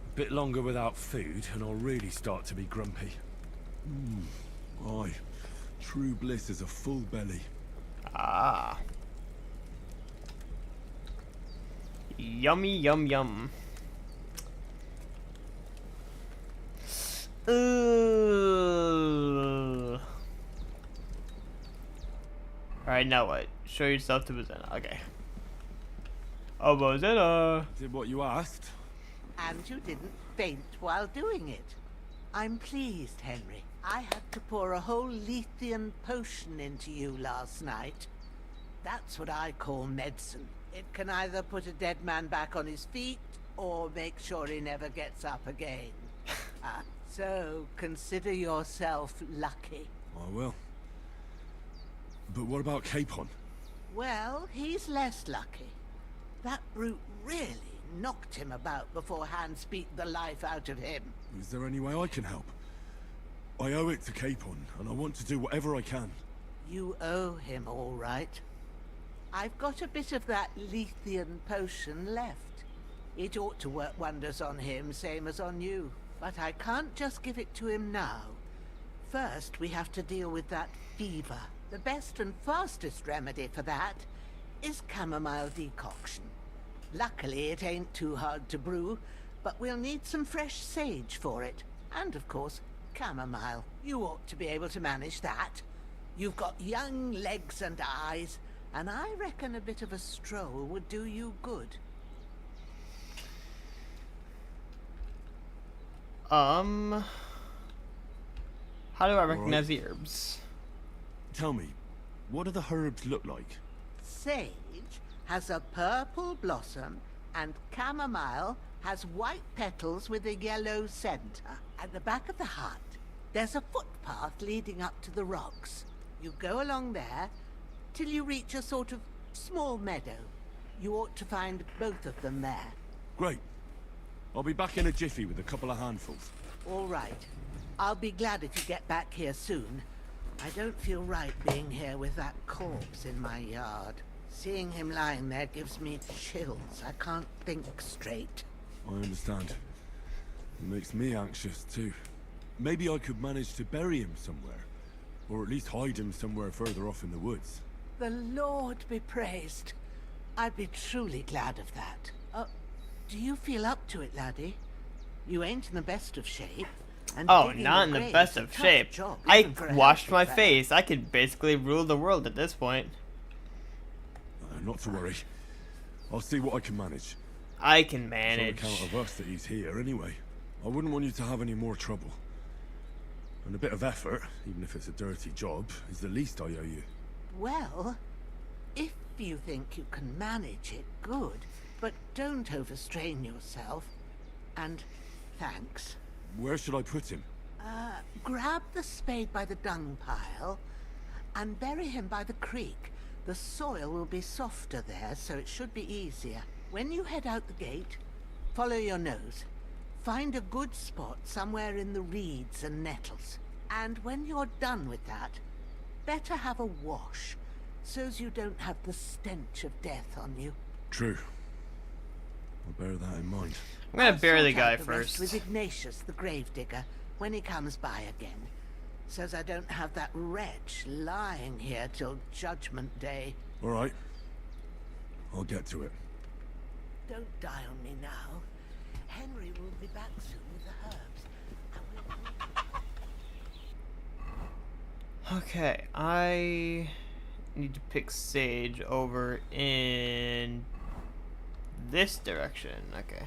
A bit longer without food, and I'll really start to be grumpy. Aye, true bliss is a full belly. Ah. Yummy, yum, yum. Ooh. Alright, now what? Show yourself to Bozena. Okay. Oh, Bozena. Did what you asked. And you didn't faint while doing it. I'm pleased, Henry. I had to pour a whole Lethean potion into you last night. That's what I call medicine. It can either put a dead man back on his feet, or make sure he never gets up again. So, consider yourself lucky. I will. But what about Capon? Well, he's less lucky. That brute really knocked him about before Hans beat the life out of him. Is there any way I can help? I owe it to Capon, and I want to do whatever I can. You owe him, all right. I've got a bit of that Lethean potion left. It ought to work wonders on him, same as on you. But I can't just give it to him now. First, we have to deal with that fever. The best and fastest remedy for that is chamomile decoction. Luckily, it ain't too hard to brew, but we'll need some fresh sage for it. And, of course, chamomile. You ought to be able to manage that. You've got young legs and eyes, and I reckon a bit of a stroll would do you good. How do I recognize the herbs? Tell me, what do the herbs look like? Sage has a purple blossom, and chamomile has white petals with a yellow center. At the back of the hut, there's a footpath leading up to the rocks. You go along there till you reach a sort of small meadow. You ought to find both of them there. Great. I'll be back in a jiffy with a couple of handfuls. All right. I'll be glad if you get back here soon. I don't feel right being here with that corpse in my yard. Seeing him lying there gives me chills. I can't think straight. I understand. It makes me anxious too. Maybe I could manage to bury him somewhere. Or at least hide him somewhere further off in the woods. The Lord be praised. I'd be truly glad of that. Do you feel up to it, laddie? You ain't in the best of shape. And oh, not in the best of shape. I washed my face. I could basically rule the world at this point. Not to worry. I'll see what I can manage. I can manage. It's on account of us that he's here anyway. I wouldn't want you to have any more trouble. And a bit of effort, even if it's a dirty job, is the least I owe you. Well, if you think you can manage it, good. But don't overstrain yourself. And thanks. Where should I put him? Grab the spade by the dung pile and bury him by the creek. The soil will be softer there, so it should be easier. When you head out the gate, follow your nose. Find a good spot somewhere in the reeds and nettles. And when you're done with that, better have a wash, so's you don't have the stench of death on you. True. I'll bear that in mind. I'm gonna bury the guy rest first. With Ignatius, the gravedigger, when he comes by again. Says I don't have that wretch lying here till Judgment Day. All right. I'll get to it. Don't die on me now. Henry will be back soon with the herbs. Okay, I need to pick sage over in this direction. Okay.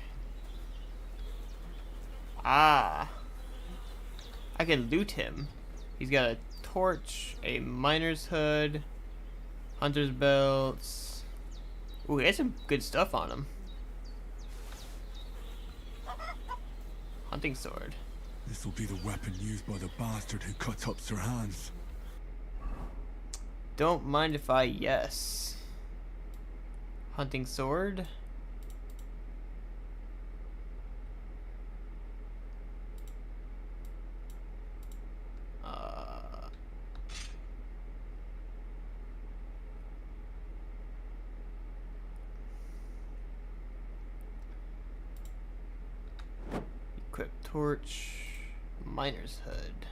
Ah. I can loot him. He's got a torch, a miner's hood, hunter's belts. Ooh, he has some good stuff on him. Hunting sword. This'll be the weapon used by the bastard who cut up Sir Hans. Don't mind if I yes. Hunting sword. Equip torch. Miner's hood.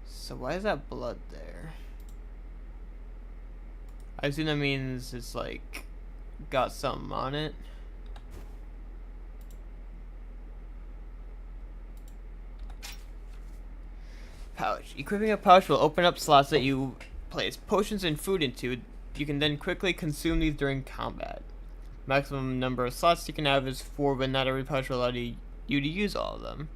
So why is that blood there? I assume that means it's like got something on it. Pouch. Equipping a pouch will open up slots that you place potions and food into. You can then quickly consume these during combat. Maximum number of slots you can have is 4, but not every pouch will allow you to use all of them.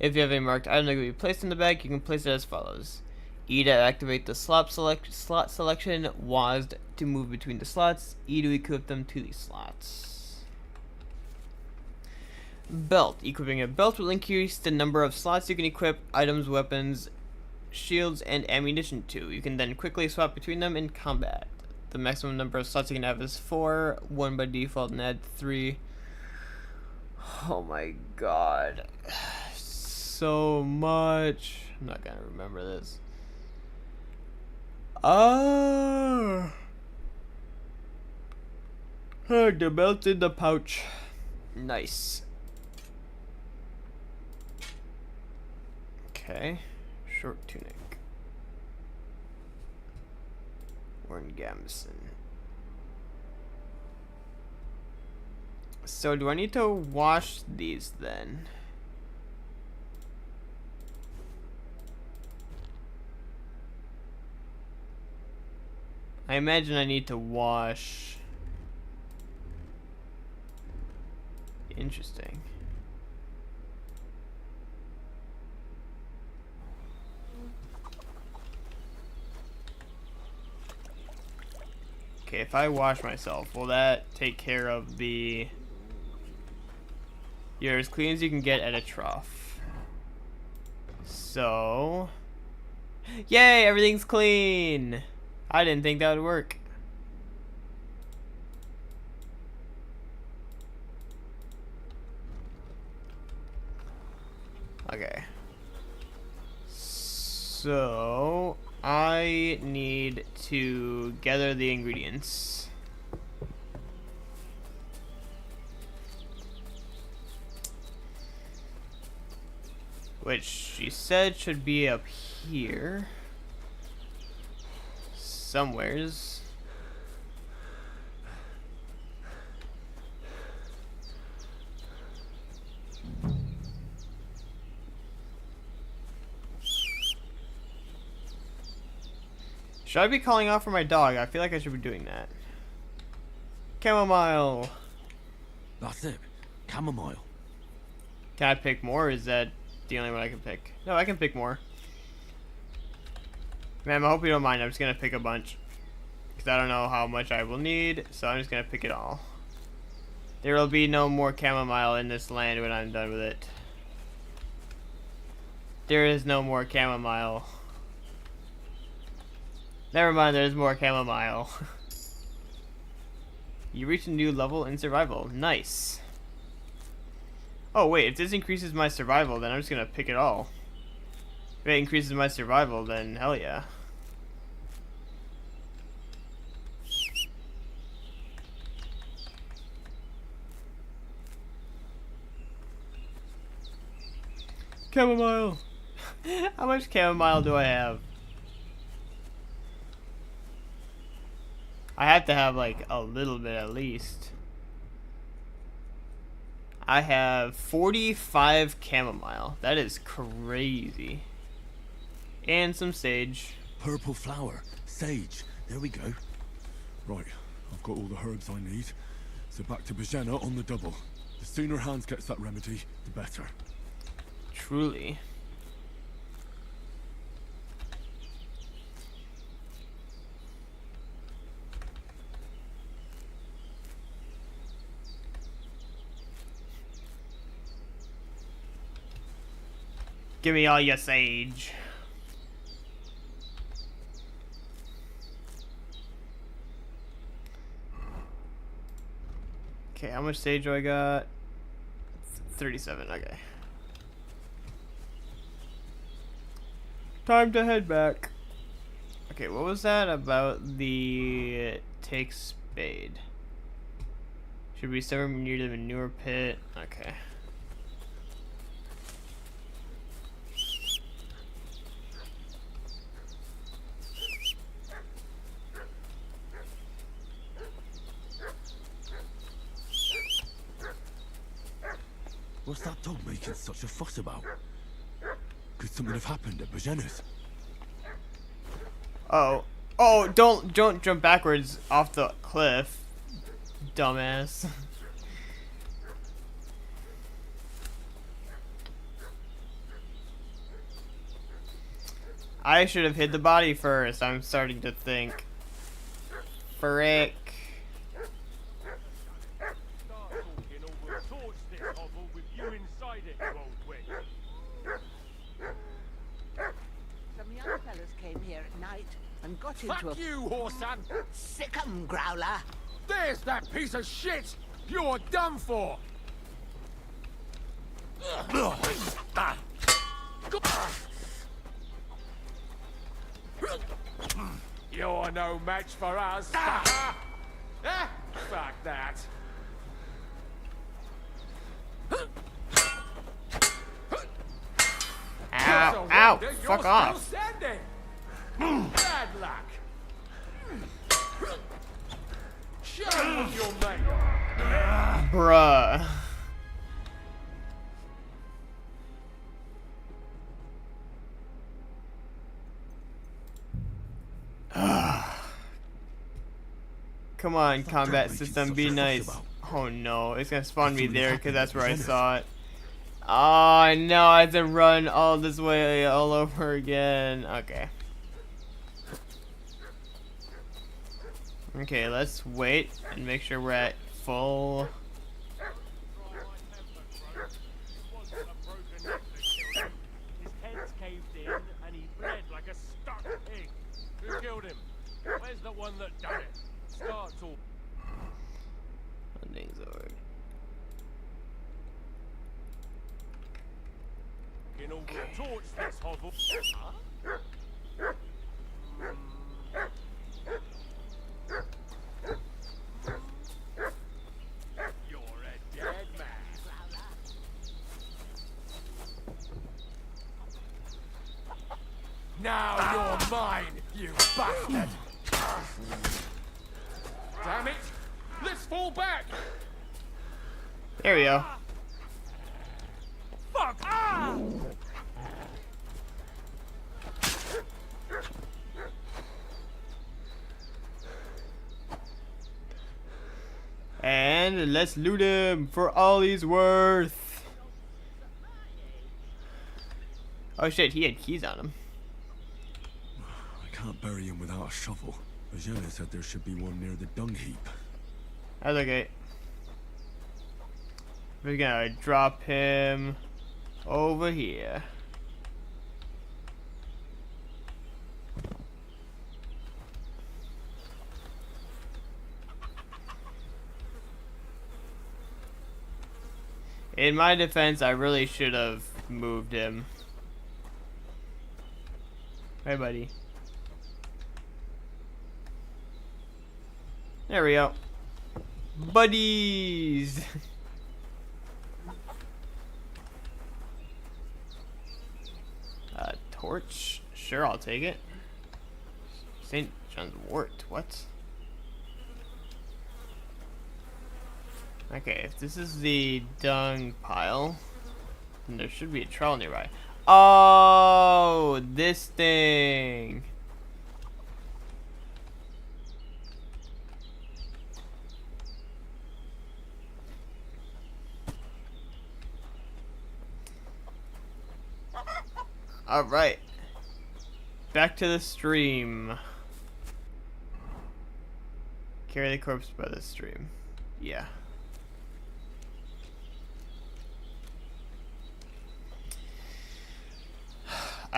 If you have a marked item that can be placed in the bag, you can place it as follows. E to activate the slot selection, WASD to move between the slots, E to equip them to the slots. Belt. Equipping a belt will increase the number of slots you can equip items, weapons, shields, and ammunition to. You can then quickly swap between them in combat. The maximum number of slots you can have is 4, 1 by default, and add 3. Oh my god. So much. I'm not gonna remember this. Oh, the belt in the pouch. Nice. Okay. Short tunic. Warren Gamson. So do I need to wash these then? I imagine I need to wash. Interesting. Okay, if I wash myself, will that take care of the... You're as clean as you can get at a trough. So... Yay, everything's clean! I didn't think that would work. Okay. So I need to gather the ingredients. Which she said should be up here. Somewheres. Should I be calling out for my dog? I feel like I should be doing that. Chamomile. That's it. Chamomile. Can I pick more, or is that the only one I can pick? No, I can pick more. Ma'am, I hope you don't mind. I'm just going to pick a bunch. Because I don't know how much I will need, so I'm just going to pick it all. There will be no more chamomile in this land when I'm done with it. There is no more chamomile. Never mind, there's more chamomile. You reach a new level in survival. Nice. Oh wait, if this increases my survival, then I'm just going to pick it all. If it increases my survival, then hell yeah. Chamomile. How much chamomile do I have? I have to have like a little bit at least. I have 45 chamomile. That is crazy. And some sage. Purple flower, sage. There we go. Right, I've got all the herbs I need. So back to Bajena on the double. The sooner Hans gets that remedy, the better. Truly. Give me all your sage. Okay, how much sage do I got? 37, okay. Time to head back. Okay, what was that about the take spade? Should we somewhere near the manure pit? Okay. What's that dog making such a fuss about? Could something have happened at Bajena's? Oh. Oh, don't jump backwards off the cliff, dumbass. I should have hit the body first, I'm starting to think. Frick. Some young fellas came here at night and got into a... Fuck you, Horsan! Sick 'em, Growler! There's that piece of shit! You're done for! You're no match for us, sucker! Fuck that! Ow, ow, fuck off. Bad luck! Show 'em what you're made of! Bruh. Come on, combat system, be nice. Oh no, it's gonna spawn me there because that's where I saw it. Oh no, I have to run all this way all over again. Okay. Okay, let's wait and make sure we're at full. His head's caved in and he bled like a stuck pig. Who killed him? Where's the one that done it? Start talking. Things over. In order to torch this hovel. You're a dead man. Now you're mine, you bastard! Damn it! Let's fall back! There we go. Fuck! Ah! And let's loot him for all he's worth. Oh shit, he had keys on him. I can't bury him without a shovel. Bajena said there should be one near the dung heap. That's okay. We're gonna drop him over here. In my defense, I really should have moved him. Hey, buddy. There we go. Buddies! Torch? Sure, I'll take it. St. John's wort. What? Okay, if this is the dung pile, then there should be a trowel nearby. Oh, this thing. All right, back to the stream. Carry the corpse by the stream. Yeah.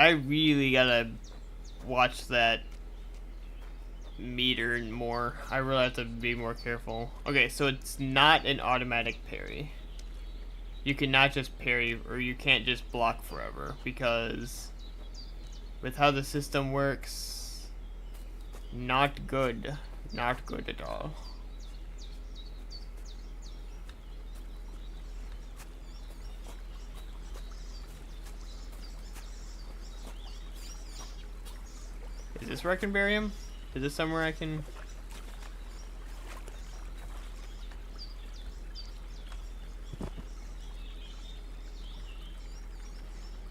I really gotta watch that meter more. I really have to be more careful. Okay, so it's not an automatic parry. You cannot just parry, or you can't just block forever, because with how the system works, not good. Not good at all. Is this where I can bury him? Is this somewhere I can...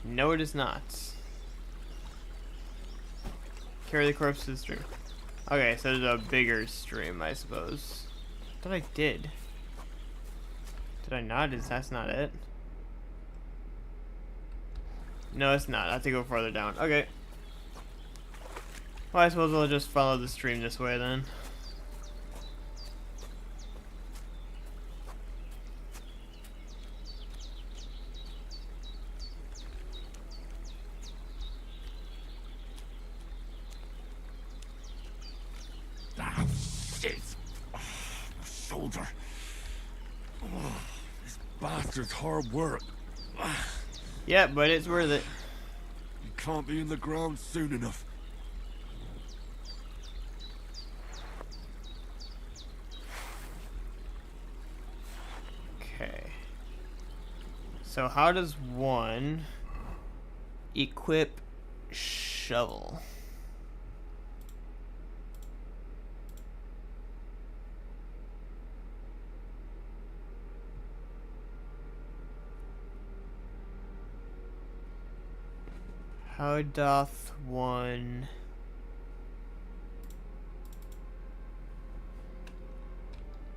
No, it is not. Carry the corpse to the stream. Okay, so there's a bigger stream, I suppose. I thought I did. Did I not? That's not it? No, it's not. I have to go farther down. Okay. Well, I suppose we'll just follow the stream this way then. Ah, shit! Oh, my shoulder. Oh, this bastard's hard work. Yeah, but it's worth it. You can't be in the ground soon enough. Okay. So how does one equip shovel? How doth one...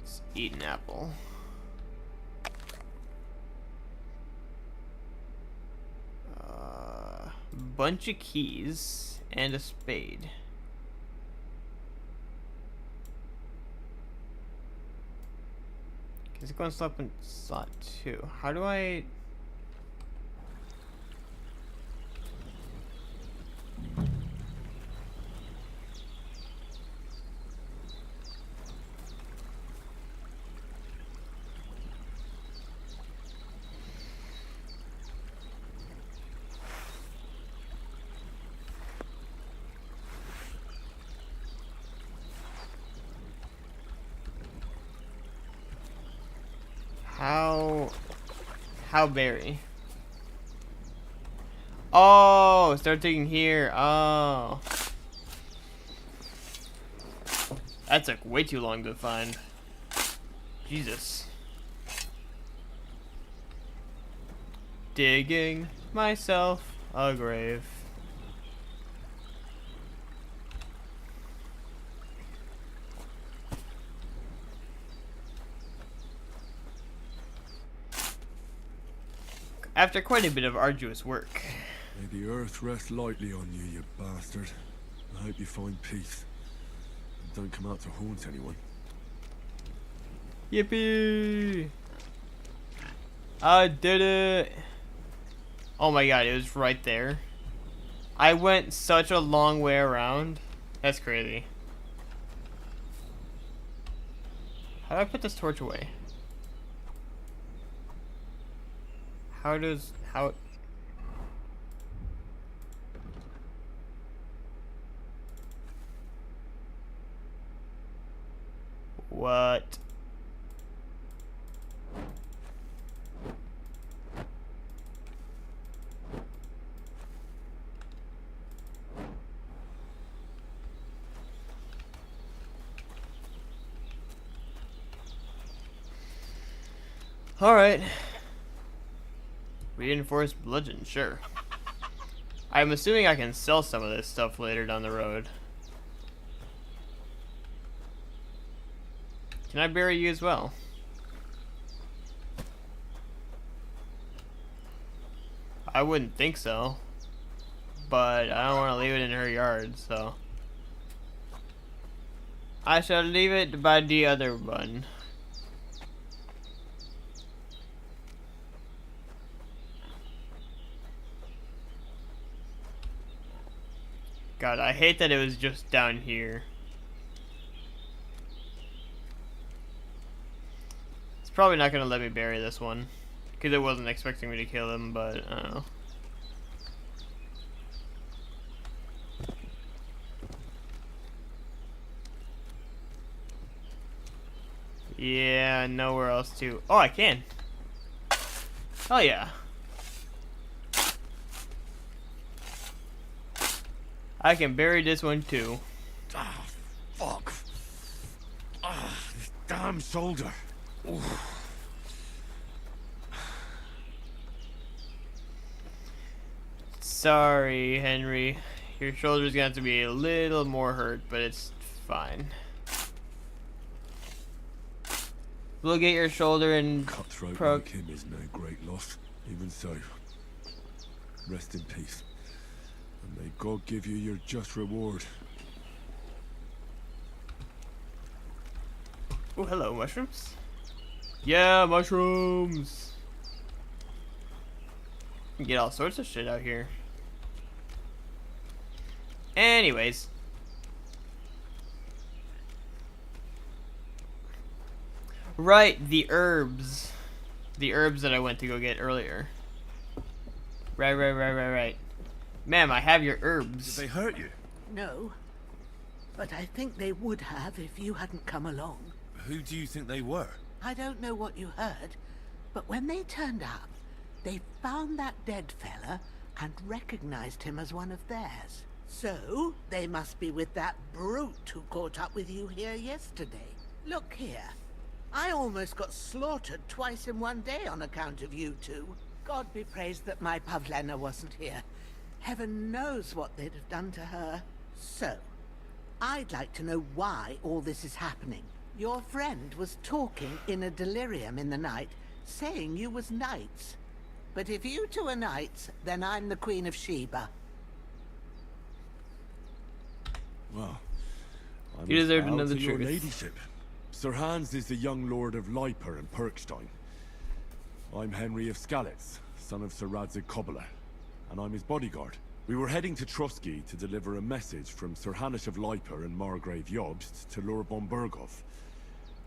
Let's eat an apple. Bunch of keys and a spade. Is it going to slot in slot 2? How do I... How berry? Oh, start digging here. Oh. That took way too long to find. Jesus. Digging myself a grave. After quite a bit of arduous work. May the earth rest lightly on you, you bastard. I hope you find peace. And don't come out to haunt anyone. Yippee! I did it! Oh my god, it was right there. I went such a long way around. That's crazy. How do I put this torch away? How... What? All right. Reinforced bludgeon, sure. I'm assuming I can sell some of this stuff later down the road. Can I bury you as well? I wouldn't think so. But I don't want to leave it in her yard, so. I shall leave it by the other one. God, I hate that it was just down here. It's probably not gonna let me bury this one. Because it wasn't expecting me to kill him, but I don't know. Yeah, nowhere else to. Oh, I can. Oh yeah. I can bury this one too. Ah, fuck. Ah, this damn shoulder. Oof. Sorry, Henry. Your shoulder's gonna have to be a little more hurt, but it's fine. We'll get your shoulder and Cutthroat like him is no great loss. Even so, rest in peace. And may God give you your just reward. Oh, hello, mushrooms. Yeah, mushrooms. You can get all sorts of shit out here. Anyways. Right, the herbs. The herbs that I went to go get earlier. Right. Ma'am, I have your herbs. Did they hurt you? No, but I think they would have if you hadn't come along. Who do you think they were? I don't know what you heard, but when they turned up, they found that dead fella and recognized him as one of theirs. So, they must be with that brute who caught up with you here yesterday. Look here. I almost got slaughtered twice in one day on account of you two. God be praised that my Pavlena wasn't here. Heaven knows what they'd have done to her. So, I'd like to know why all this is happening. Your friend was talking in a delirium in the night, saying you was knights. But if you two are knights, then I'm the Queen of Sheba. Well, You deserve to know the your truth. ladyship. Sir Hans is the young lord of Leiper and Perkstein. I'm Henry of Skalitz, son of Sir Radzig Kobyla, and I'm his bodyguard. We were heading to Trotsky to deliver a message from Sir Hanish of Leiper and Margrave Jobst to Lord von Berghoff.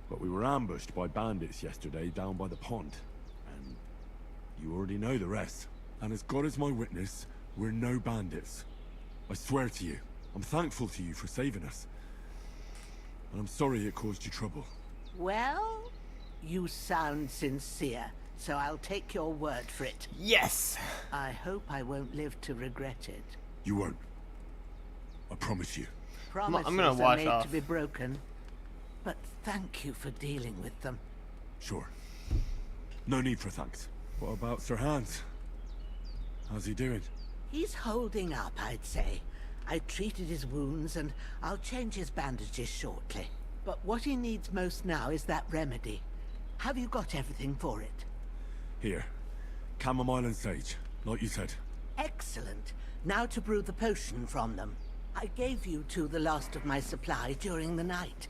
But we were ambushed by bandits yesterday down by the pond. And you already know the rest. And as God is my witness, we're no bandits. I swear to you, I'm thankful to you for saving us. And I'm sorry it caused you trouble. Well, you sound sincere, so I'll take your word for it. Yes! I hope I won't live to regret it. You won't. I promise you. Promises I'm gonna are wash made off. to be broken, but thank you for dealing with them. Sure. No need for thanks. What about Sir Hans? How's he doing? He's holding up, I'd say. I treated his wounds, and I'll change his bandages shortly. But what he needs most now is that remedy. Have you got everything for it? Here. Chamomile and sage, like you said. Excellent. Now to brew the potion from them. I gave you two the last of my supply during the night.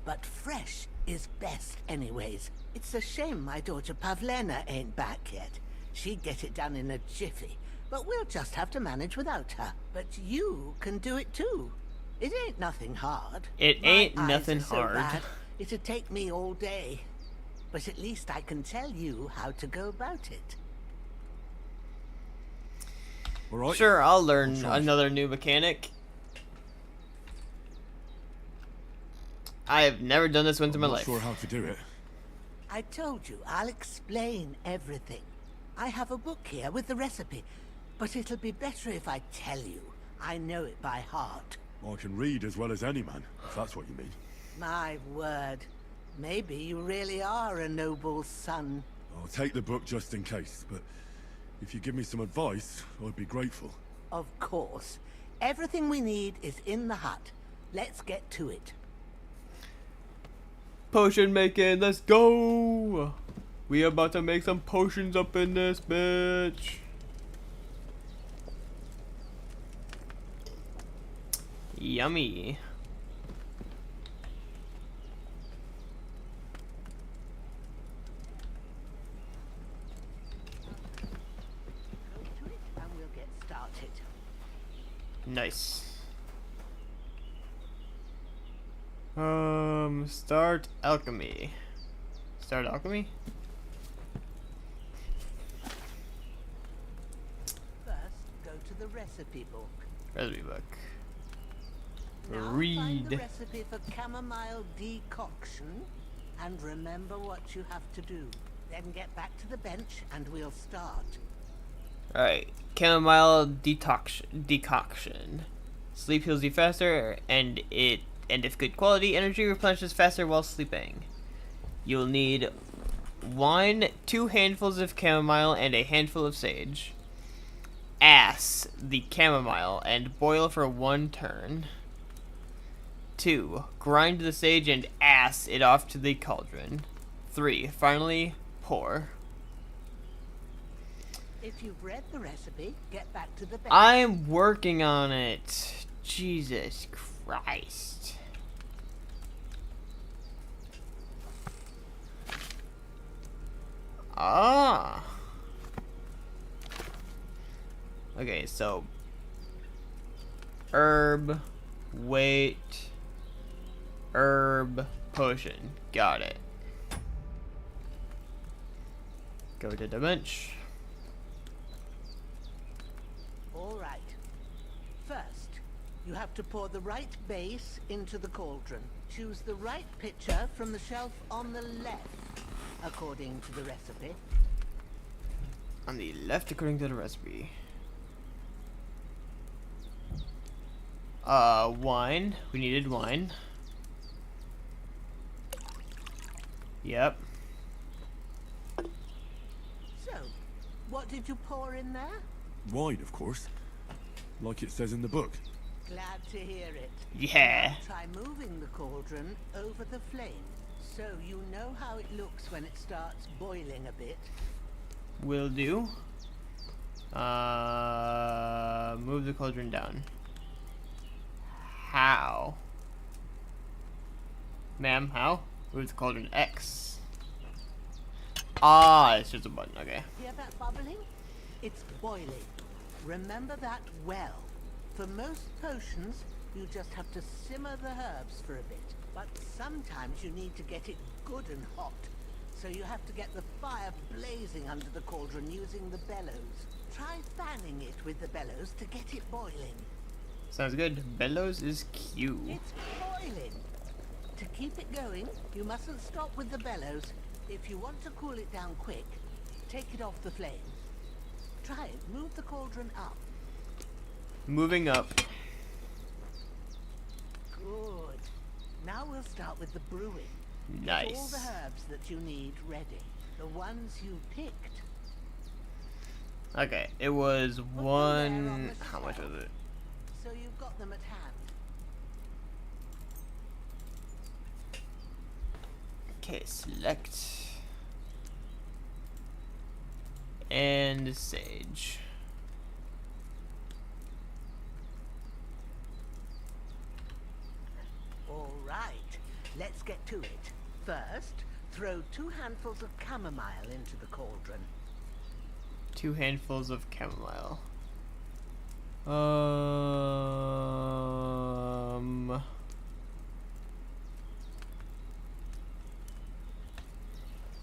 But fresh is best anyways. It's a shame my daughter Pavlena ain't back yet. She'd get it done in a jiffy. But we'll just have to manage without her. But you can do it too. It ain't nothing hard. It ain't My eyes nothing are so hard. bad, it'd take me all day. But at least I can tell you how to go about it. All right. Sure, I'll learn Sounds- another new mechanic. I have never done this once in my I'm not life. sure how to do it. I told you, I'll explain everything. I have a book here with the recipe, but it'll be better if I tell you. I know it by heart. I can read as well as any man, if that's what you mean. My word. Maybe you really are a noble son. I'll take the book just in case, but if you give me some advice, I'd be grateful. Of course. Everything we need is in the hut. Let's get to it. Potion making, let's go! We about to make some potions up in this bitch. Yummy. Go to it and we'll get started. Nice. Start alchemy. Start alchemy? First, go to the recipe book. Recipe book. Now find the recipe for chamomile decoction, and remember what you have to do. Then get back to the bench, and we'll start. Alright, chamomile decoction. Sleep heals you faster, and if good quality, energy replenishes faster while sleeping. You'll need wine, 2 handfuls of chamomile, and a handful of sage. Ass the chamomile and boil for 1 turn. 2. Grind the sage and ass it off to the cauldron. 3. Finally, pour. If you've read the recipe, get back to the bench. I'm working on it. Jesus Christ. Ah. Okay, so herb, weight, herb, potion. Got it. Go to the bench. All right. First, you have to pour the right base into the cauldron. Choose the right pitcher from the shelf on the left, according to the recipe. On the left, according to the recipe. Wine. We needed wine. Yep. So, what did you pour in there? Wine, of course. Like it says in the book. Glad to hear it. Yeah. Now try moving the cauldron over the flame, so you know how it looks when it starts boiling a bit. Will do. Move the cauldron down. How? Ma'am, how? Move the cauldron X. Ah, it's just a button, okay. Hear that bubbling? It's boiling. Remember that well. For most potions, you just have to simmer the herbs for a bit. But sometimes you need to get it good and hot. So you have to get the fire blazing under the cauldron using the bellows. Try fanning it with the bellows to get it boiling. Sounds good. Bellows is Q. It's boiling. To keep it going, you mustn't stop with the bellows. If you want to cool it down quick, take it off the flames. Try it. Move the cauldron up. Moving up. Good. Now we'll start with the brewing. Nice. Get all the herbs that you need ready. The ones you picked. Okay, it was one. How much was it? So you've got them at hand. Okay, select. And sage. All right, let's get to it. First, throw 2 handfuls of chamomile into the cauldron. 2 handfuls of chamomile.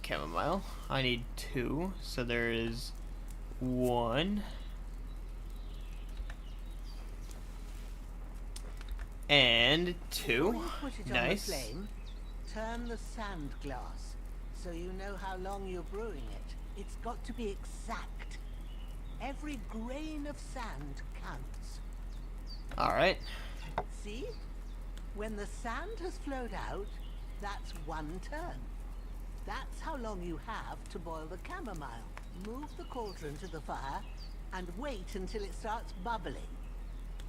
Chamomile. I need 2, so there is 1. And 2. Before you put it Nice. on the flame, turn the sand glass so you know how long you're brewing it. It's got to be exact. Every grain of sand counts. Alright. See? When the sand has flowed out, that's 1 turn. That's how long you have to boil the chamomile. Move the cauldron to the fire and wait until it starts bubbling.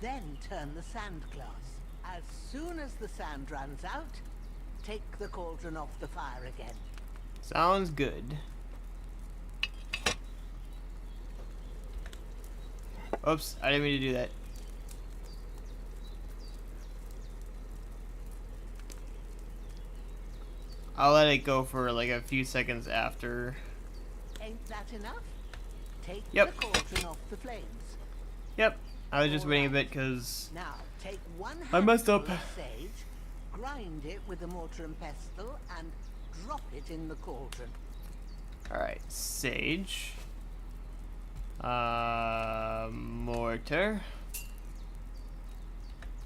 Then turn the sand glass. As soon as the sand runs out, take the cauldron off the fire again. Sounds good. Oops, I didn't mean to do that. I'll let it go for like a few seconds after. Ain't that enough? Take Yep. the cauldron off the flames. Yep, I was just waiting a bit because Now take 1 I messed up. handful of sage, grind it with a mortar and pestle and drop it in the cauldron. Alright, sage. Mortar.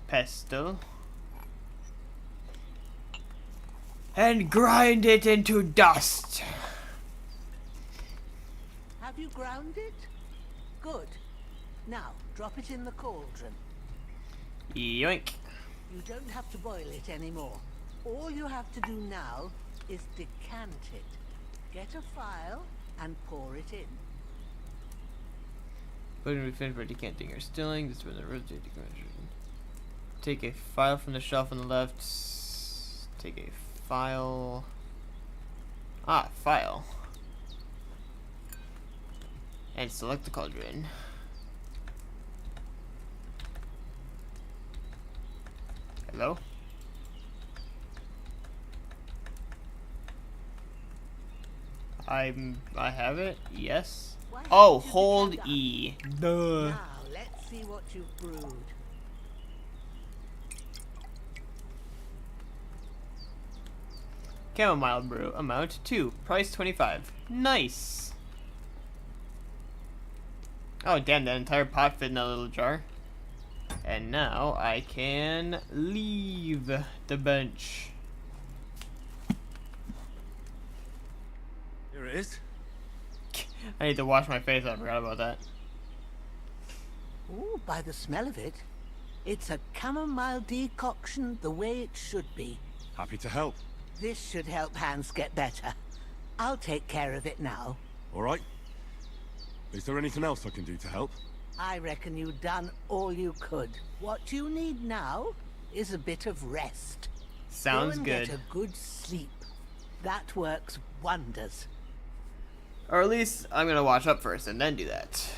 Pestle. And grind it into dust. Have you ground it? Good. Now, drop it in the cauldron. Yoink. You don't have to boil it anymore. All you have to do now is decant it. Get a file and pour it in. But when we finish by decanting or stilling, this is when the rotate decantation. Take a file from the shelf on the left. Take a file. File. And select the cauldron. Hello? I have it? Yes. Oh, hold E. Duh. Now, let's see what you've brewed. Chamomile brew. Amount 2. Price 25. Nice. Oh, damn, that entire pot fit in that little jar. And now I can leave the bench. Here it is. I need to wash my face. I forgot about that. Ooh, by the smell of it, it's a chamomile decoction the way it should be. Happy to help. This should help Hans get better. I'll take care of it now. All right. Is there anything else I can do to help? I reckon you've done all you could. What you need now is a bit of rest. Sounds Go and good. Get a good sleep. That works wonders. Or at least I'm gonna wash up first and then do that.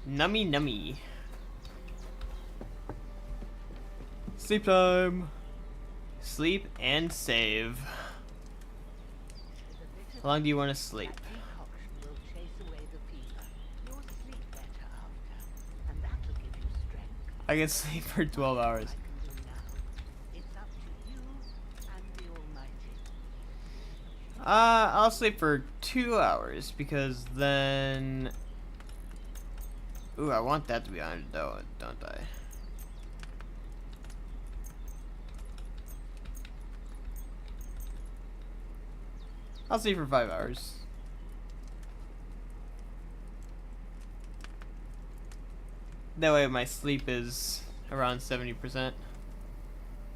Nummy nummy. Sleep time. Sleep and save. How long do you want to sleep? I can sleep for 12 hours. I'll sleep for 2 hours because then. Ooh, I want that to be on though, don't I? I'll sleep for 5 hours. That way my sleep is around 70%.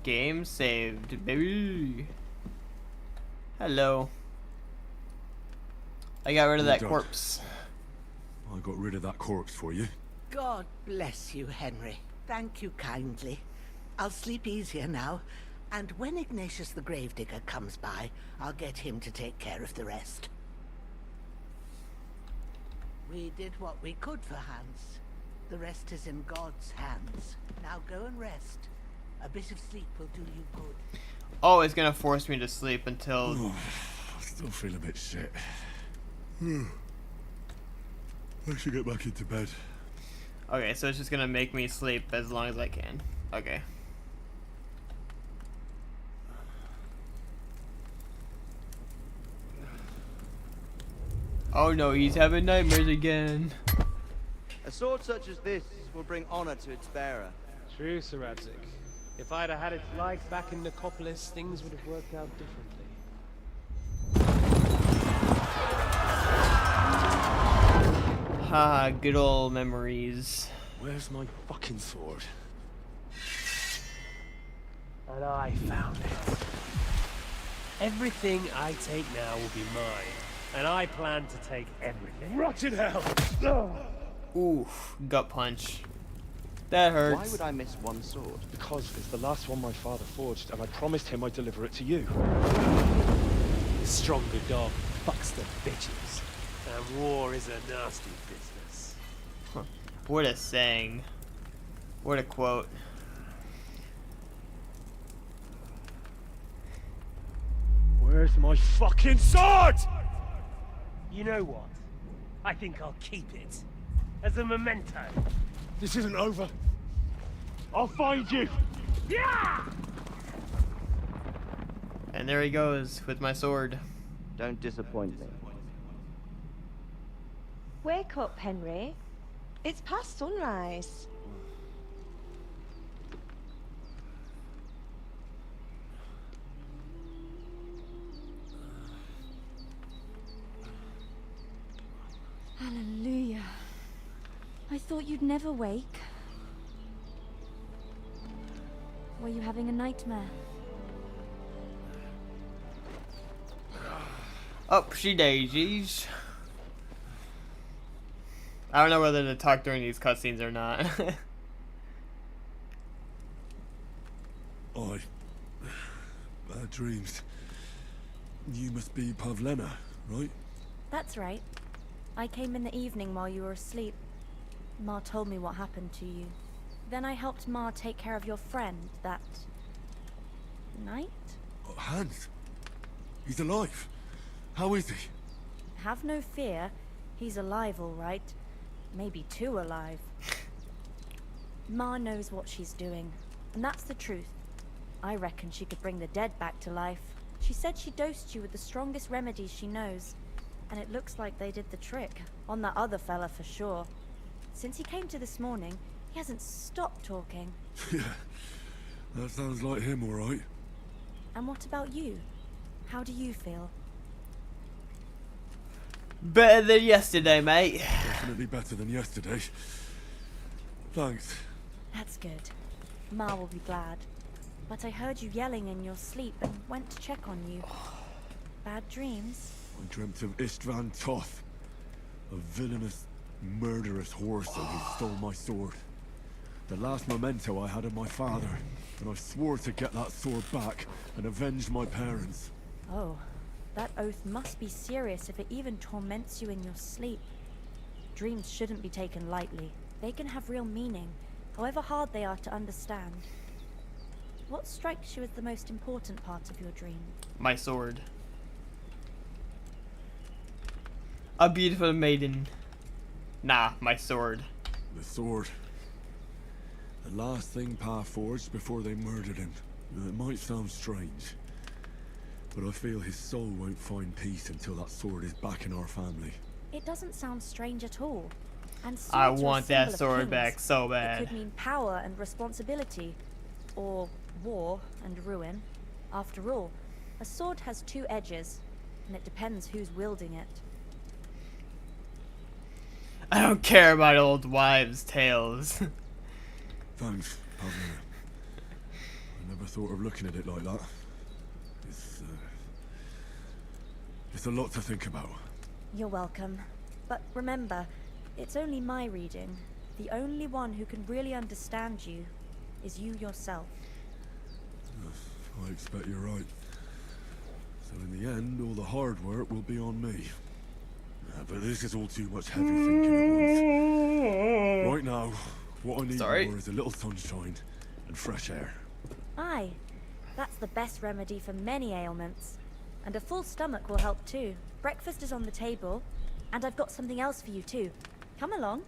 Game saved, baby. Hello. I got rid of that corpse. I got rid of that corpse for you. God bless you, Henry. Thank you kindly. I'll sleep easier now, and when Ignatius the Gravedigger comes by, I'll get him to take care of the rest. We did what we could for Hans. The rest is in God's hands. Now go and rest. A bit of sleep will do you good. Oh, it's gonna force me to sleep until... I still feel a bit shit. I should get back into bed. Okay, so it's just gonna make me sleep as long as I can. Okay. Oh no, he's having nightmares again. A sword such as this will bring honor to its bearer. True, Sir Radzik. If I'd have had its like back in Nicopolis, things would have worked out differently. Haha, good old memories. Where's my fucking sword? And I found it. Everything I take now will be mine. And I plan to take everything. Rotten hell! Oof, gut punch. That hurts. Why would I miss one sword? Because it's the last one my father forged, and I promised him I'd deliver it to you. The stronger dog fucks the bitches. And war is a nasty business. Huh. What a saying. What a quote. Where's my fucking sword? You know what? I think I'll keep it. as a memento. This isn't over. I'll find you. Yeah! And there he goes with my sword. Don't disappoint me. Wake up, Henry. It's past sunrise. Hallelujah. I thought you'd never wake. Were you having a nightmare? Upsy daisies. I don't know whether to talk during these cutscenes or not. Bad dreams. You must be Pavlena, right? That's right. I came in the evening while you were asleep. Ma told me what happened to you. Then I helped Ma take care of your friend that night? Oh, Hans. He's alive. How is he? Have no fear. He's alive, all right. Maybe too alive. Ma knows what she's doing, and that's the truth. I reckon she could bring the dead back to life. She said she dosed you with the strongest remedies she knows, and it looks like they did the trick. On that other fella for sure. Since he came to this morning, he hasn't stopped talking. Yeah, that sounds like him, all right. And what about you? How do you feel? Better than yesterday, mate. Definitely better than yesterday. Thanks. That's good. Ma will be glad. But I heard you yelling in your sleep and went to check on you. Bad dreams? I dreamt of Istvan Toth, a villainous, murderous horse who stole my sword. The last memento I had of my father, and I swore to get that sword back and avenge my parents. Oh, that oath must be serious if it even torments you in your sleep. Dreams shouldn't be taken lightly. They can have real meaning, however hard they are to understand. What strikes you as the most important part of your dream? My sword. A beautiful maiden. Nah, my sword. The sword. The last thing Pa forged before they murdered him. It might sound strange, but I feel his soul won't find peace until that sword is back in our family. It doesn't sound strange at all. And I swords are a want that symbol of sword kings. back so It bad. could mean power and responsibility, or war and ruin. After all, a sword has two edges, and it depends who's wielding it. I don't care about old wives' tales. Thanks, Pavlina. I never thought of looking at it like that. It's a lot to think about. You're welcome. But remember, it's only my reading. The only one who can really understand you is you yourself. I expect you're right. So in the end, all the hard work will be on me. But this is all too much heavy thinking at once. Right now, what I need more is a little sunshine and fresh air. Aye, that's the best remedy for many ailments. And a full stomach will help too. Breakfast is on the table, and I've got something else for you too. Come along,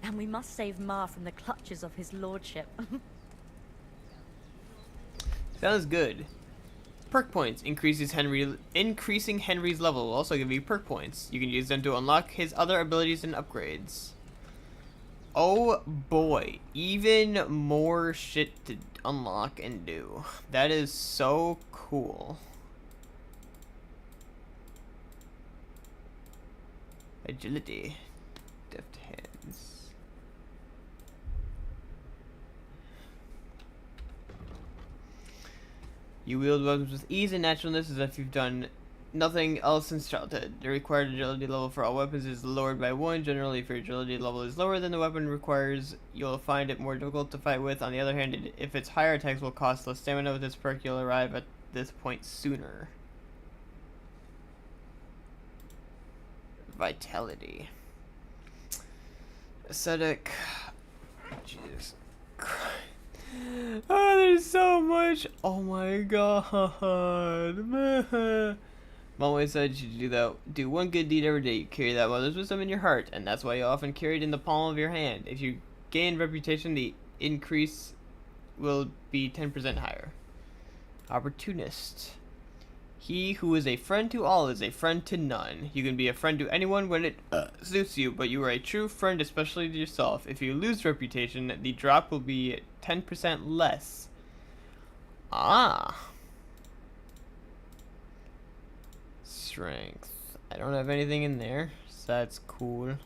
and we must save Ma from the clutches of his lordship. Sounds good. Perk points increasing Henry's level will also give you perk points. You can use them to unlock his other abilities and upgrades. Oh boy, even more shit to unlock and do. That is so cool. Agility, deft hands. You wield weapons with ease and naturalness as if you've done nothing else since childhood. The required agility level for all weapons is lowered by 1. Generally, if your agility level is lower than the weapon requires, you'll find it more difficult to fight with. On the other hand, if its higher attacks will cost less stamina with this perk, you'll arrive at this point sooner. Vitality. Ascetic. Jesus Christ. Oh, there's so much. Oh my god. Mom always said you should do one good deed every day. You carry that mother's wisdom in your heart, and that's why you often carry it in the palm of your hand. If you gain reputation, the increase will be 10% higher. Opportunist. He who is a friend to all is a friend to none. You can be a friend to anyone when it suits you, but you are a true friend, especially to yourself. If you lose reputation, the drop will be 10% less. Ah. Strength. I don't have anything in there, so that's cool.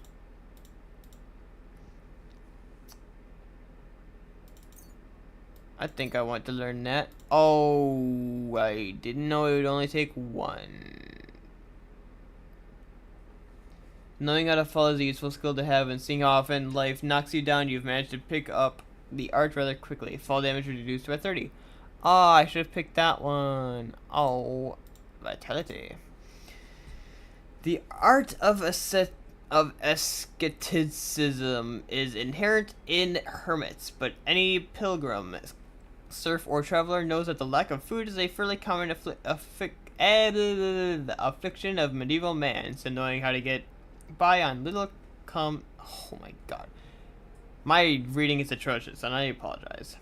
I think I want to learn that. Oh, I didn't know it would only take one. Knowing how to fall is a useful skill to have, and seeing how often life knocks you down, you've managed to pick up the art rather quickly. Fall damage reduced by 30. Oh, I should have picked that one. Oh, vitality. The art of asceticism is inherent in hermits, but any pilgrim, serf, or traveler knows that the lack of food is a fairly common affliction of medieval man. So knowing how to get by on little oh my god. My reading is atrocious, and I apologize.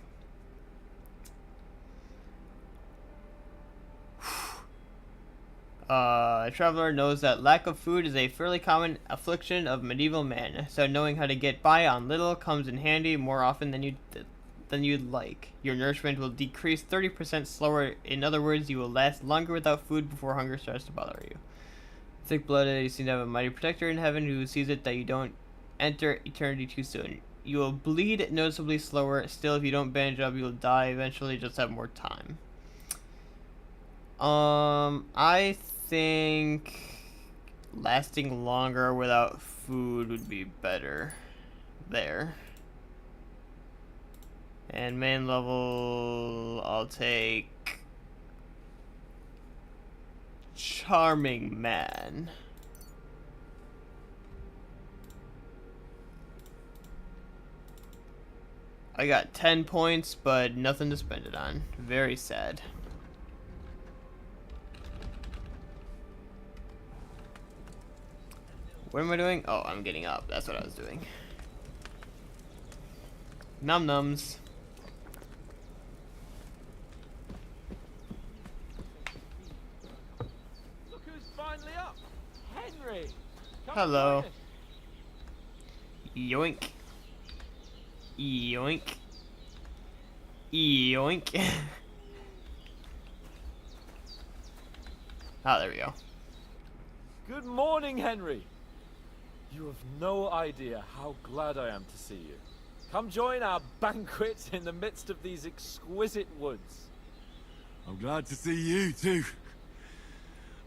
A traveler knows that lack of food is a fairly common affliction of medieval man, so knowing how to get by on little comes in handy more often than you'd like. Your nourishment will decrease 30% slower. In other words, you will last longer without food before hunger starts to bother you. Thick-blooded, you seem to have a mighty protector in heaven who sees it that you don't enter eternity too soon. You will bleed noticeably slower. Still, if you don't bandage up, you will die eventually. Just have more time. I think lasting longer without food would be better there. And main level, I'll take Charming Man. I got 10 points, but nothing to spend it on. Very sad. What am I doing? Oh, I'm getting up. That's what I was doing. Num nums. Look who's finally up. Henry. Come Hello. join us. Yoink. Yoink. Yoink. Oh, there we go. Good morning, Henry. You have no idea how glad I am to see you. Come join our banquet in the midst of these exquisite woods. I'm glad to see you too.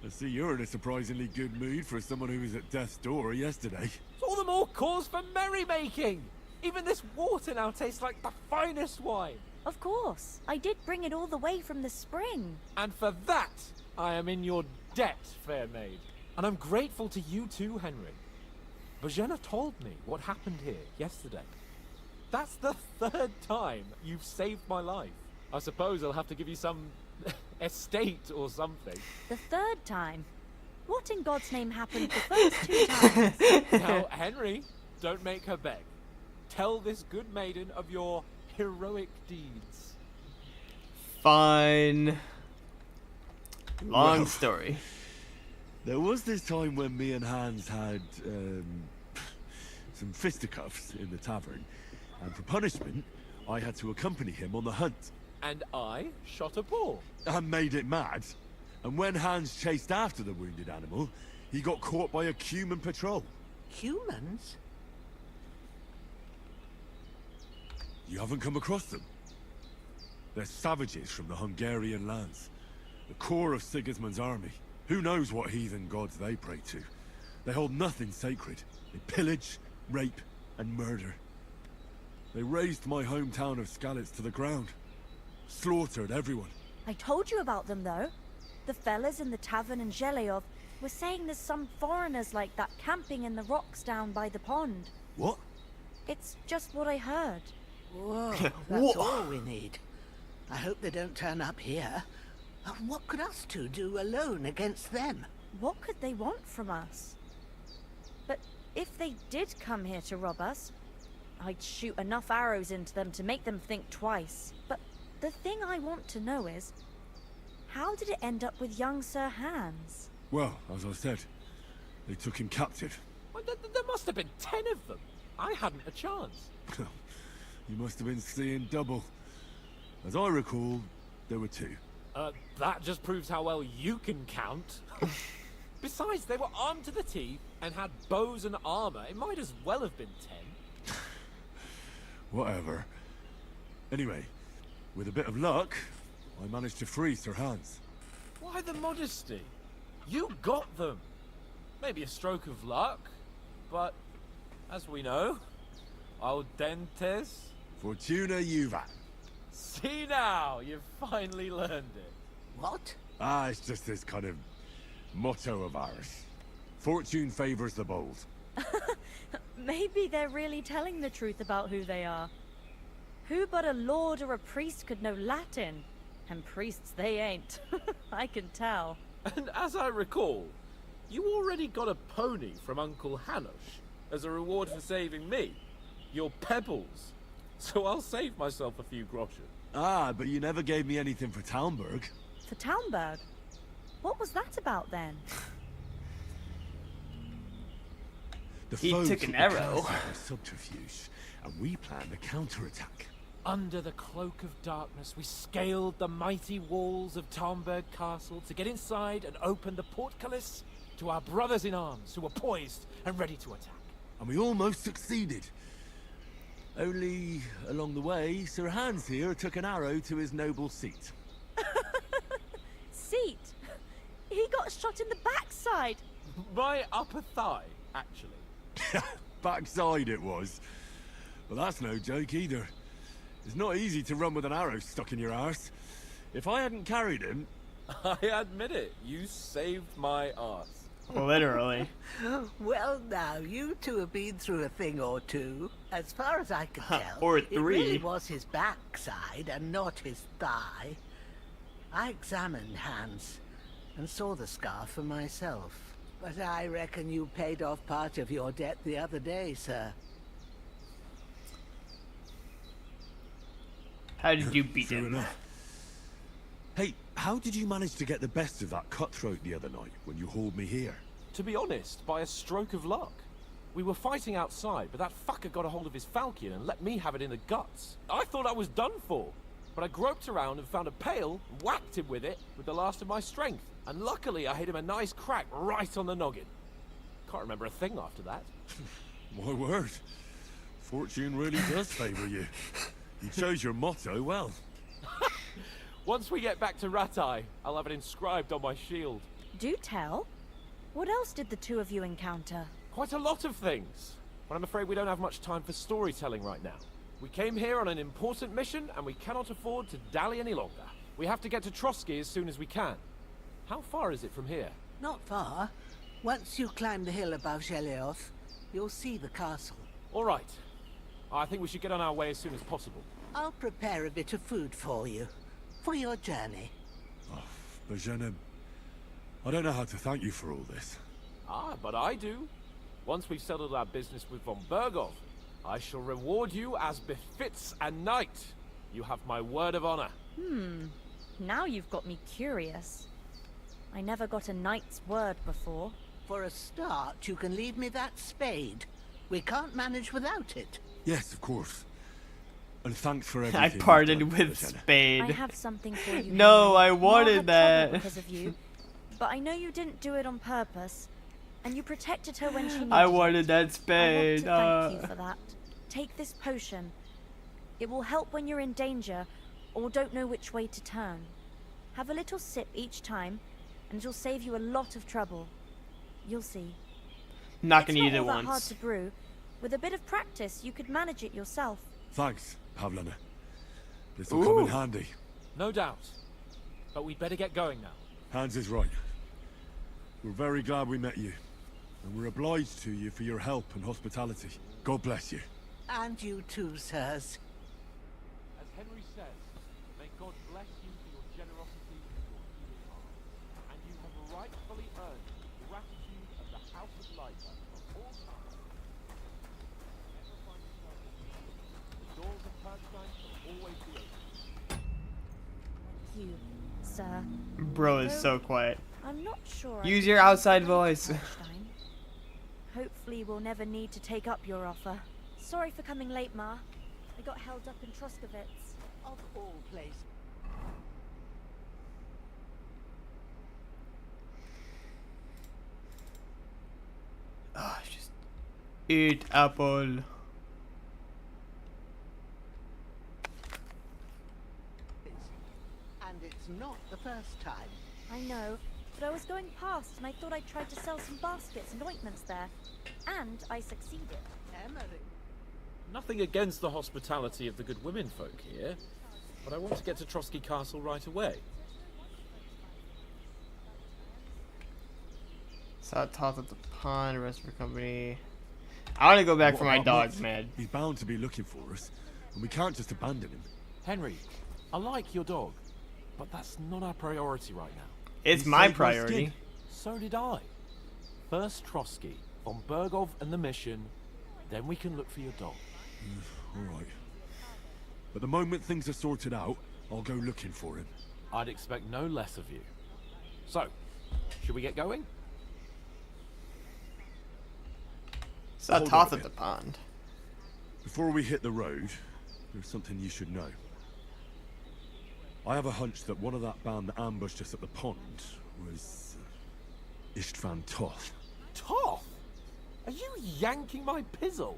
I see you're in a surprisingly good mood for someone who was at death's door yesterday. It's all the more cause for merrymaking. Even this water now tastes like the finest wine. Of course. I did bring it all the way from the spring. And for that, I am in your debt, fair maid. And I'm grateful to you too, Henry. Bojena told me what happened here yesterday. That's the 3rd time you've saved my life. I suppose I'll have to give you some estate or something. The 3rd time? What in God's name happened the first 2 times? Now, Henry, don't make her beg. Tell this good maiden of your heroic deeds. Fine. Long Well, story. There was this time when me and Hans had some fisticuffs in the tavern, and for punishment, I had to accompany him on the hunt. And I shot a boar. And made it mad. And when Hans chased after the wounded animal, he got caught by a human patrol. Humans? You haven't come across them? They're savages from the Hungarian lands. The core of Sigismund's army. Who knows what heathen gods they pray to? They hold nothing sacred. They pillage, rape, and murder. They razed my hometown of Skalitz to the ground. Slaughtered everyone. I told you about them, though. The fellas in the tavern in Zheleov were saying there's some foreigners like that camping in the rocks down by the pond. What? It's just what I heard. Whoa, that's all we need. I hope they don't turn up here. What could us two do alone against them? What could they want from us? But if they did come here to rob us, I'd shoot enough arrows into them to make them think twice. But the thing I want to know is, how did it end up with young Sir Hans? Well, as I said, they took him captive. Well, there must have been 10 of them. I hadn't a chance. You must have been seeing double. As I recall, there were 2. That just proves how well you can count. Besides, they were armed to the teeth and had bows and armor. It might as well have been 10. Whatever. Anyway, with a bit of luck, I managed to free Sir Hans. Why the modesty? You got them. Maybe a stroke of luck, but as we know, audentes Fortuna juvat. See now, you've finally learned it. What? It's just this kind of motto of ours. Fortune favors the bold. Maybe they're really telling the truth about who they are. Who but a lord or a priest could know Latin? And priests they ain't. I can tell. And as I recall, you already got a pony from Uncle Hanosh as a reward for saving me. Your pebbles. So I'll save myself a few groschen. But you never gave me anything for Talmberg. For Talmberg? What was that about then? He took an arrow. Subterfuge, and we planned a counterattack. Under the cloak of darkness, we scaled the mighty walls of Talmberg Castle to get inside and open the portcullis to our brothers in arms who were poised and ready to attack. And we almost succeeded. Only, along the way, Sir Hans here took an arrow to his noble seat. Seat? He got shot in the backside. My upper thigh, actually. Backside it was. Well, that's no joke either. It's not easy to run with an arrow stuck in your arse. If I hadn't carried him... I admit it, you saved my arse. Literally. Well, now, you two have been through a thing or two. As far as I can tell, Or it 3. really was his backside and not his thigh. I examined Hans and saw the scar for myself. But I reckon you paid off part of your debt the other day, sir. How did you beat Fair him? enough. Hey, how did you manage to get the best of that cutthroat the other night when you hauled me here? To be honest, by a stroke of luck. We were fighting outside, but that fucker got a hold of his falchion and let me have it in the guts. I thought I was done for, but I groped around and found a pail, whacked him with it with the last of my strength. And luckily I hit him a nice crack right on the noggin. Can't remember a thing after that. My word. Fortune really does favor you. You chose your motto well. Once we get back to REAAAAALLYYY, I'll have it inscribed on my shield. Do tell. What else did the two of you encounter? Quite a lot of things, but I'm afraid we don't have much time for storytelling right now. We came here on an important mission, and we cannot afford to dally any longer. We have to get to Trotsky as soon as we can. How far is it from here? Not far. Once you climb the hill above Gelioth, you'll see the castle. All right. I think we should get on our way as soon as possible. I'll prepare a bit of food for you, for your journey. Oh, Bajana, I don't know how to thank you for all this. But I do. Once we've settled our business with von Bergov, I shall reward you as befits a knight. You have my word of honor. Now you've got me curious. I never got a knight's word before. For a start, you can leave me that spade. We can't manage without it. Yes, of course. And thanks for everything. I parted with Spade. I have something for you. No, Henry. I wanted Ma had trouble that. because of you, but I know you didn't do it on purpose, and you protected her when she needed I wanted it. that Spade. I want to thank you for that. Take this potion. It will help when you're in danger or don't know which way to turn. Have a little sip each time, and it'll save you a lot of trouble. You'll see. Not gonna It's eat it not all that hard once. to brew. With a bit of practice, you could manage it yourself. Thanks, Pavlana. This will come in handy. No doubt. But we'd better get going now. Hans is right. We're very glad we met you. And we're obliged to you for your help and hospitality. God bless you. And you too, sirs. As Henry says, may God bless you for your generosity and your healing heart. And you have rightfully earned lighter of all time. Never find yourself at peace. The doors of Perkstein shall always be open. Thank you, sir. Bro is Though so quiet. I'm not sure. I Use can your trust outside you, voice. Perkstein. Hopefully we'll never need to take up your offer. Sorry for coming late, Ma. I got held up in Troskovitz. Of all places. Oh, just eat apple. And it's not the first time. I know, but I was going past and I thought I'd try to sell some baskets and ointments there. And I succeeded. Emery. Nothing against the hospitality of the good women folk here, but I want to get to Trotsky Castle right away. Saw Toth at the pond, rest of her company. I want to go back What for my about dog, Mutz? man. He's bound to be looking for us, and we can't just abandon him. Henry, I like your dog, but that's not our priority right now. It's You my saved my priority. skin. So did I. First Trotsky, von Bergov and the mission, then we can look for your dog. All right. But the moment things are sorted out, I'll go looking for him. I'd expect no less of you. So, should we get going? Saw Hold on Toth a at the bit. pond. Before we hit the road, there's something you should know. I have a hunch that one of that band that ambushed us at the pond was Istvan Toth. Toth? Are you yanking my pizzle?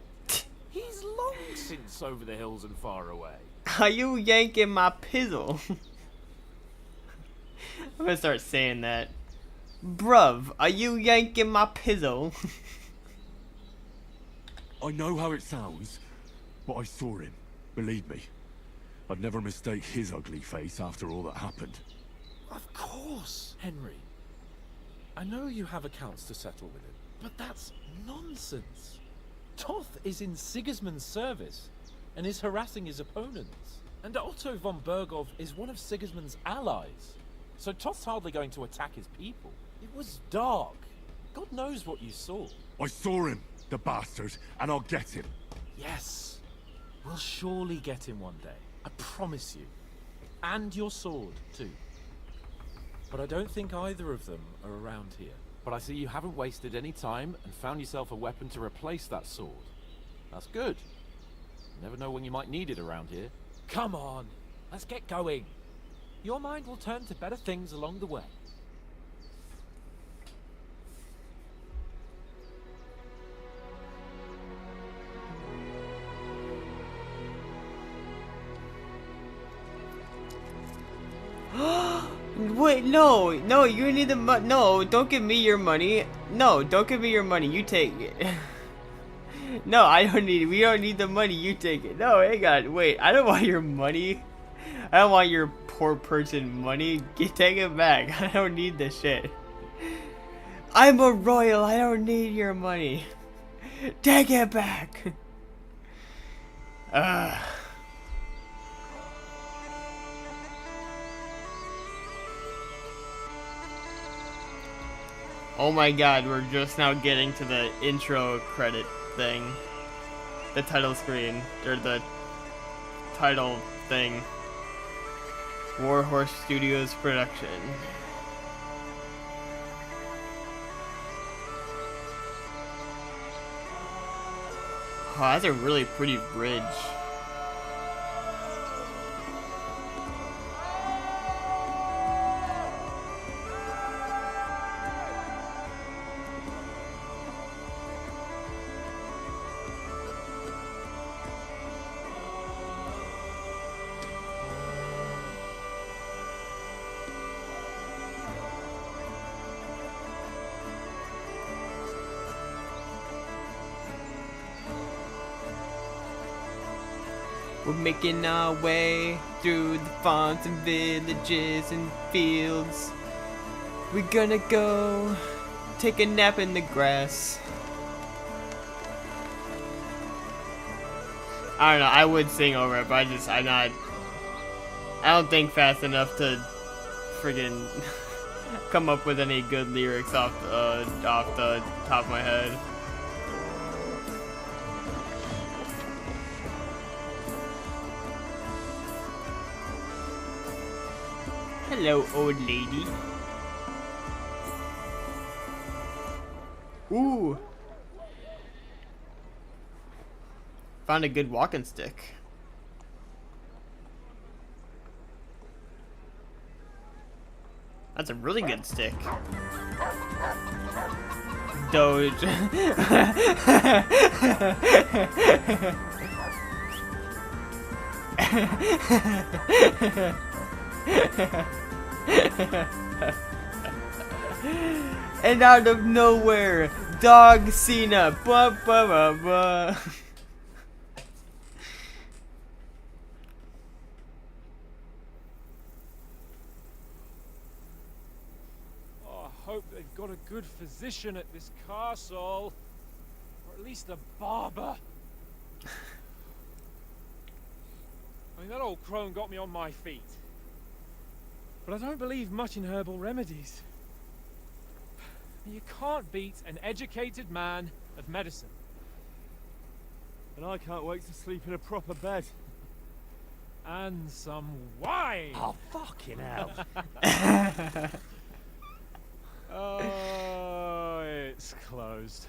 He's long since over the hills and far away. Are you yanking my pizzle? I'm gonna start saying that. Bruv, are you yanking my pizzle? I know how it sounds, but I saw him. Believe me. I'd never mistake his ugly face after all that happened. Of course, Henry. I know you have accounts to settle with him, but that's nonsense. Toth is in Sigismund's service and is harassing his opponents. And Otto von Bergov is one of Sigismund's allies. So Toth's hardly going to attack his people. It was dark. God knows what you saw. I saw him, the bastard, and I'll get him. Yes. We'll surely get him one day. I promise you. And your sword, too. But I don't think either of them are around here. But I see you haven't wasted any time and found yourself a weapon to replace that sword. That's good. You never know when you might need it around here. Come on, let's get going. Your mind will turn to better things along the way. Wait, no, you need the no, don't give me your money. No, don't give me your money, you take it. No, we don't need the money, you take it. No, hang on, wait, I don't want your money. I don't want your poor person money. Take it back, I don't need this shit. I'm a royal, I don't need your money. Take it back. Oh my god, we're just now getting to the intro credit thing. The title screen, or the title thing. Warhorse Studios production. Oh, that's a really pretty bridge. We're making our way through the farms and villages and fields. We're gonna go take a nap in the grass. I don't know, I would sing over it, but I don't think fast enough to friggin' come up with any good lyrics off the top of my head. Hello, old lady. Ooh. Found a good walking stick. That's a really good stick. Doge. And out of nowhere, Dog Cena. Ba ba ba ba. I hope they've got a good physician at this castle. Or at least a barber. I mean, that old crone got me on my feet. But I don't believe much in herbal remedies. You can't beat an educated man of medicine. And I can't wait to sleep in a proper bed. And some wine! Oh, fucking hell. Oh, it's closed.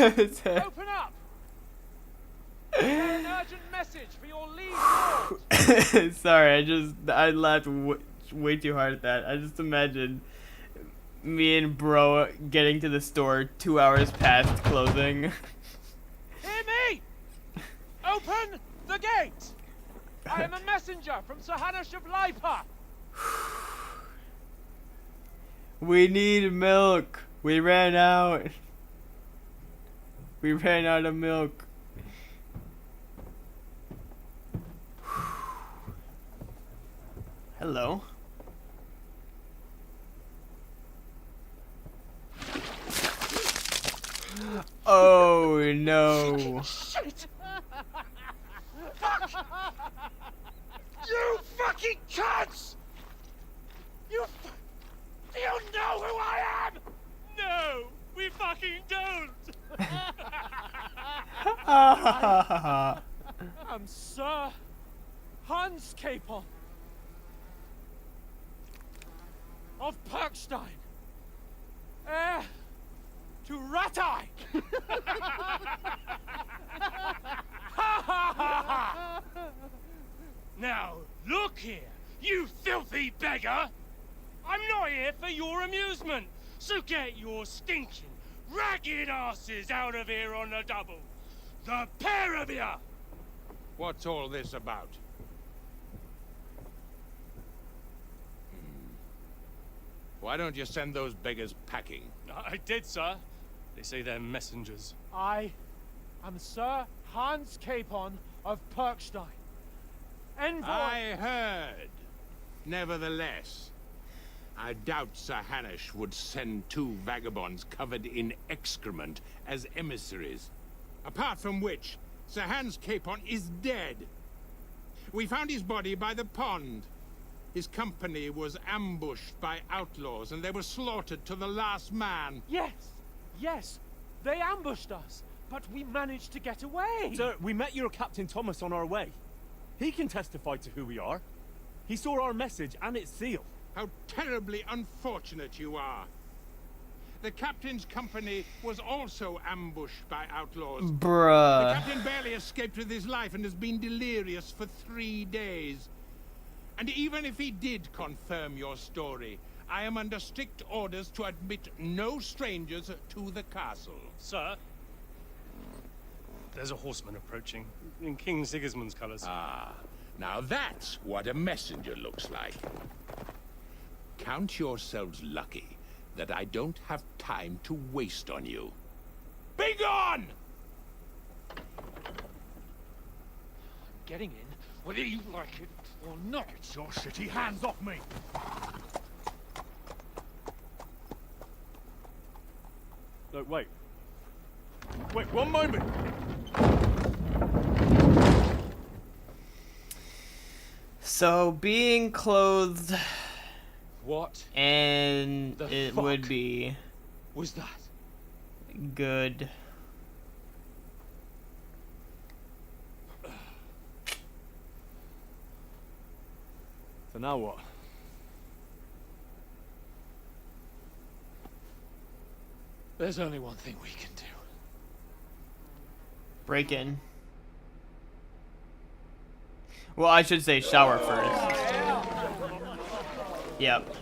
Open up! An urgent message for your liege lord! Sorry, I laughed way too hard at that. I just imagined me and bro getting to the store 2 hours past closing. Hear me! Open the gate! I am a messenger from Sir Hanush of Lypa! We need milk. We ran out. We ran out of milk. Hello. Oh no. Shit! Fuck! You fucking cunts! Do you know who I am? No, we fucking don't! I'm Sir Hans Capon of Perkstein, heir to Ratai. Now, look here, you filthy beggar! I'm not here for your amusement, so get your stinking, ragged asses out of here on the double. The pair of you! What's all this about? Why don't you send those beggars packing? I did, sir. They say they're messengers. I am Sir Hans Capon of Perkstein, envoy. I heard. Nevertheless, I doubt Sir Hanush would send two vagabonds covered in excrement as emissaries. Apart from which, Sir Hans Capon is dead. We found his body by the pond. His company was ambushed by outlaws, and they were slaughtered to the last man. Yes, yes, they ambushed us, but we managed to get away. Sir, we met your Captain Thomas on our way. He can testify to who we are. He saw our message and its seal. How terribly unfortunate you are. The captain's company was also ambushed by outlaws. Bruh. The captain barely escaped with his life and has been delirious for 3 days. And even if he did confirm your story, I am under strict orders to admit no strangers to the castle. Sir, there's a horseman approaching, in King Sigismund's colours. Ah, now that's what a messenger looks like. Count yourselves lucky that I don't have time to waste on you. Be gone! getting in, whether you like it or not. Get your shitty hands off me! No, wait. Wait, one moment! So, being clothed... What? And The it fuck would be... was that? good. So now what? There's only one thing we can do. Break in. Well, I should say shower first. Yep.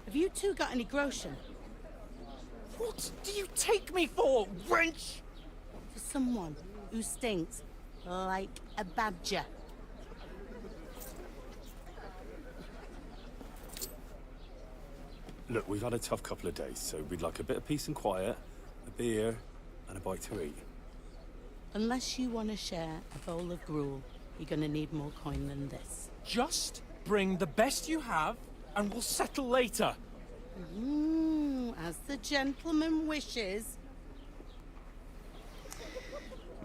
Have you two got any groschen? What do you take me for, wench? For someone who stinks like a badger. Look, we've had a tough couple of days, so we'd like a bit of peace and quiet, a beer, and a bite to eat. Unless you want to share a bowl of gruel, you're gonna need more coin than this. Just bring the best you have, and we'll settle later. As the gentleman wishes.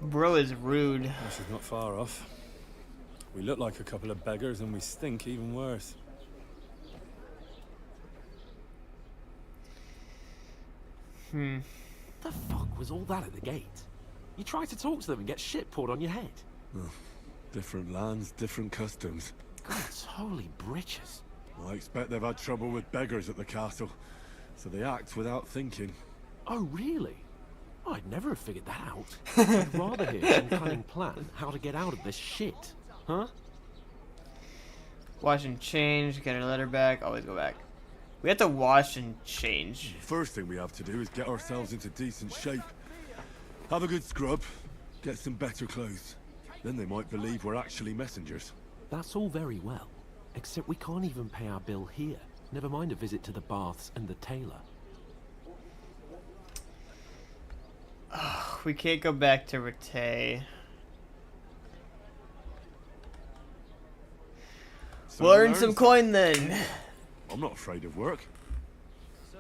Bro is rude. This is not far off. We look like a couple of beggars, and we stink even worse. The fuck was all that at the gate? You try to talk to them and get shit poured on your head. Oh, different lands, different customs. God's holy britches. I expect they've had trouble with beggars at the castle, so they act without thinking. Oh, really? I'd never have figured that out. I'd rather hear some cunning plan how to get out of this shit. Huh? Wash and change, get our letter back, always go back. We have to wash and change. First thing we have to do is get ourselves into decent shape. Have a good scrub, get some better clothes. Then they might believe we're actually messengers. That's all very well, except we can't even pay our bill here. Never mind a visit to the baths and the tailor. We can't go back to Rattay. We'll earn some coin then. I'm not afraid of work.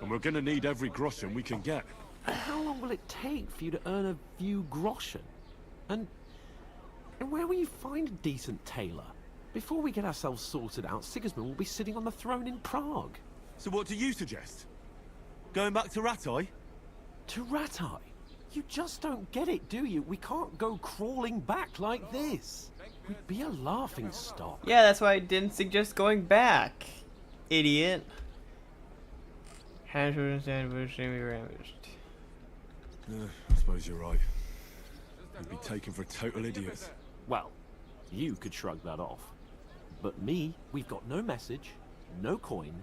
And we're gonna need every groschen we can get. How long will it take for you to earn a few groschen? And where will you find a decent tailor? Before we get ourselves sorted out, Sigismund will be sitting on the throne in Prague. So what do you suggest? Going back to Rattay? To Rattay? You just don't get it, do you? We can't go crawling back like this. We'd be a laughing stock. Yeah, that's why I didn't suggest going back. Idiot. Hands wouldn't stand, we were ambushed. Yeah, I suppose you're right. We'd be taken for total idiots. Well, you could shrug that off. But me, we've got no message, no coin,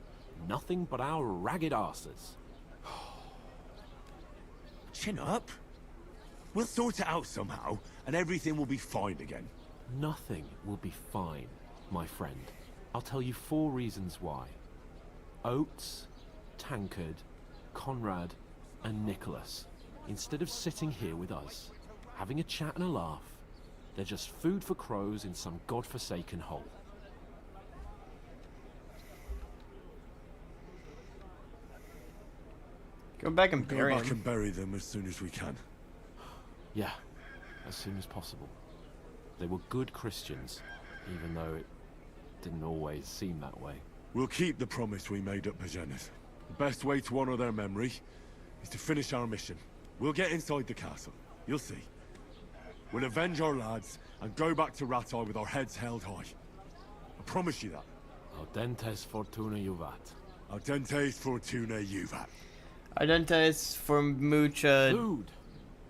nothing but our ragged arses. Chin up. We'll sort it out somehow, and everything will be fine again. Nothing will be fine, my friend. I'll tell you 4 reasons why. Oates, Tankard, Conrad, and Nicholas, instead of sitting here with us, having a chat and a laugh, they're just food for crows in some godforsaken hole. Go back and Go bury back him. and bury them as soon as we can. Yeah, as soon as possible. They were good Christians, even though it didn't always seem that way. We'll keep the promise we made at Pagenis. The best way to honor their memory is to finish our mission. We'll get inside the castle. You'll see. We'll avenge our lads and go back to Rattay with our heads held high. I promise you that. Audentes fortuna juvat. Audentes fortuna juvat. Audentes for mucha Food.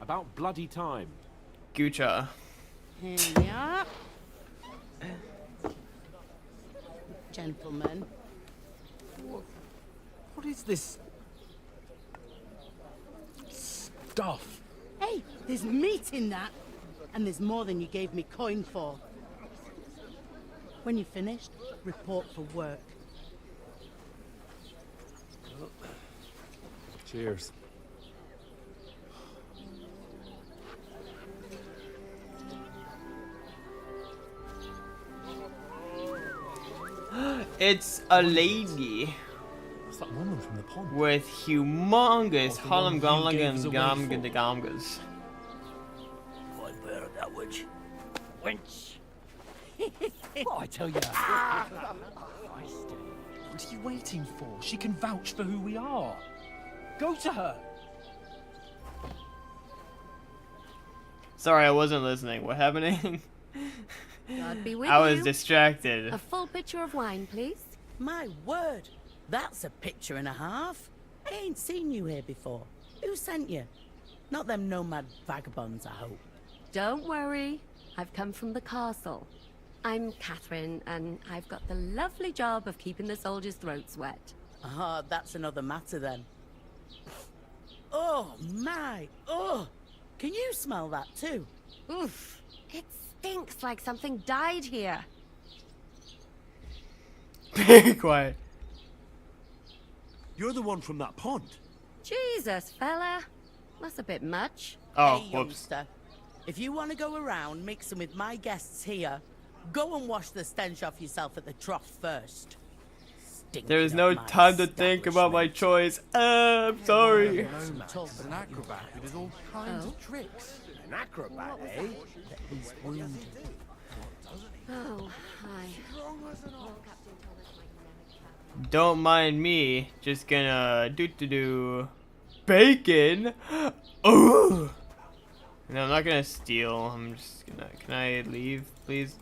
About bloody time. gucha. Yeah. Gentlemen. What is this stuff? Hey, there's meat in that. And there's more than you gave me coin for. When you're finished, report for work. Cheers. It's a lady It's that woman from the pond. with humongous Oh, the one you gave us away gamgas. One bear of that witch. Wench. What I tell you? What are you waiting for? She can vouch for who we are. Go to her. Sorry, I wasn't listening. What happening? God be with I was you. distracted. A full pitcher of wine, please. My word, that's a picture and a half. I ain't seen you here before. Who sent you? Not them nomad vagabonds, I hope. Don't worry. I've come from the castle. I'm Catherine, and I've got the lovely job of keeping the soldiers' throats wet. Ah, that's another matter then. Oh, my. Oh, can you smell that too? Oof. It stinks like something died here. Be quiet. You're the one from that pond. Jesus, fella. That's a bit much. Oh, Hey, youngster. If you want to go around mixing with my guests here, go and wash the stench off yourself at the trough first. There's no time to think about my choice. I'm sorry. An acrobat who does all kinds of tricks. An acrobat, eh? He's wounded. Oh, hi. Don't mind me. Just gonna do bacon. Ooh. No, I'm not gonna steal. I'm just gonna. Can I leave, please?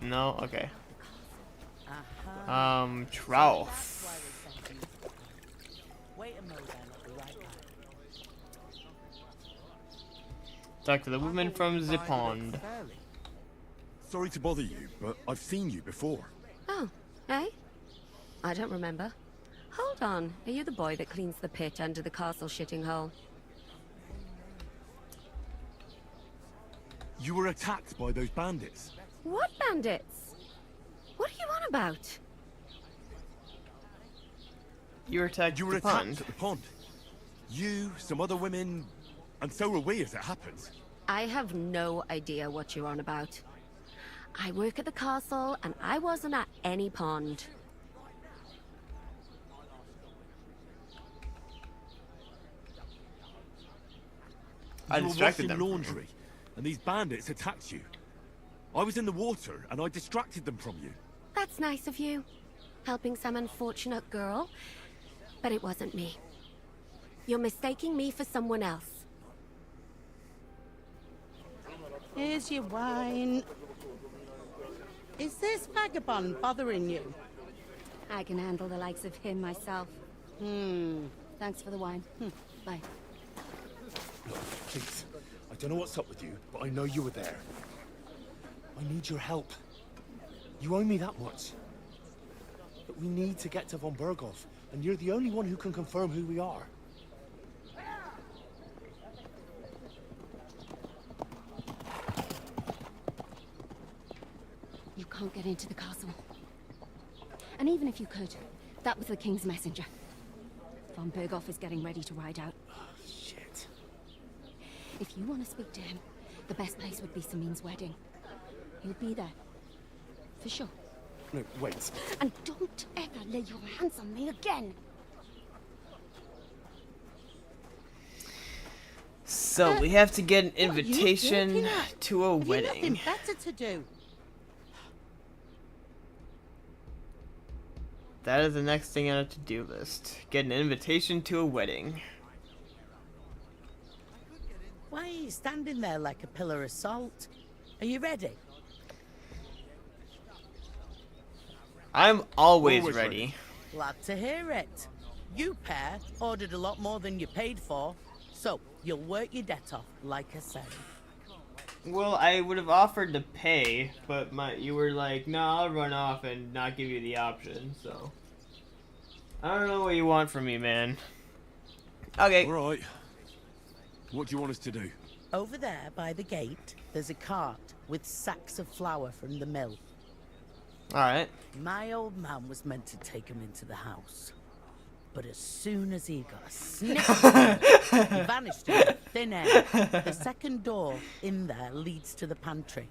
No. Okay. Trough. Wait a moment, I'll be right back. Talk to the woman from the pond. Sorry to bother you, but I've seen you before. Oh, eh? I don't remember. Hold on. Are you the boy that cleans the pit under the castle shitting hole? You were attacked by those bandits. What bandits? What are you on about? You were attacked You were at the attacked pond. at the pond. You, some other women, and so were we as it happens. I have no idea what you're on about. I work at the castle, and I wasn't at any pond. I You were distracted washing them. laundry, and these bandits attacked you. I was in the water, and I distracted them from you. That's nice of you. Helping some unfortunate girl. But it wasn't me. You're mistaking me for someone else. Here's your wine. Is this vagabond bothering you? I can handle the likes of him myself. Thanks for the wine. Bye. Please, I don't know what's up with you, but I know you were there. I need your help. You owe me that much. But we need to get to von Berghoff, and you're the only one who can confirm who we are. You can't get into the castle. And even if you could, that was the King's messenger. Von Berghoff is getting ready to ride out. Shit. If you want to speak to him, the best place would be Samin's wedding. He'll be there. For sure. No, wait. And don't ever lay your hands on me again! So we have to get an What are you invitation looking at? to a Have you wedding. nothing better to do? That is the next thing on our to-do list. Get an invitation to a wedding. Why are you standing there like a pillar of salt? Are you ready? I'm always ready. Glad to hear it. You pair ordered a lot more than you paid for, so you'll work your debt off, like I said. Well, I would have offered to pay, but you were like, no, I'll run off and not give you the option, so. I don't know what you want from me, man. Okay. All right. What do you want us to do? Over there by the gate, there's a cart with sacks of flour from the mill. Alright. My old man was meant to take him into the house. But as soon as he got a sniff of him, he vanished into thin air. The second door in there leads to the pantry.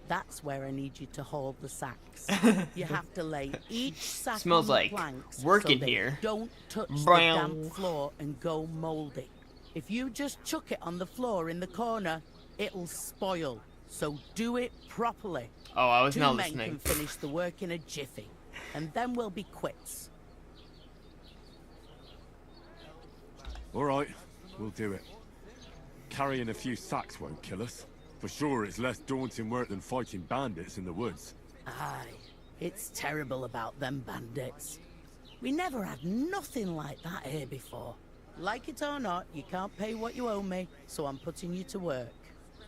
That's where I need you to haul the sacks. You have to lay each sack Smells on the like planks working so they here. don't touch Brown. the damp floor and go mouldy. If you just chuck it on the floor in the corner, it'll spoil. So do it properly. Oh, I was not Two men listening. can finish the work in a jiffy, and then we'll be quits. All right, we'll do it. Carrying a few sacks won't kill us. For sure, it's less daunting work than fighting bandits in the woods. Aye, it's terrible about them bandits. We never had nothing like that here before. Like it or not, you can't pay what you owe me, so I'm putting you to work.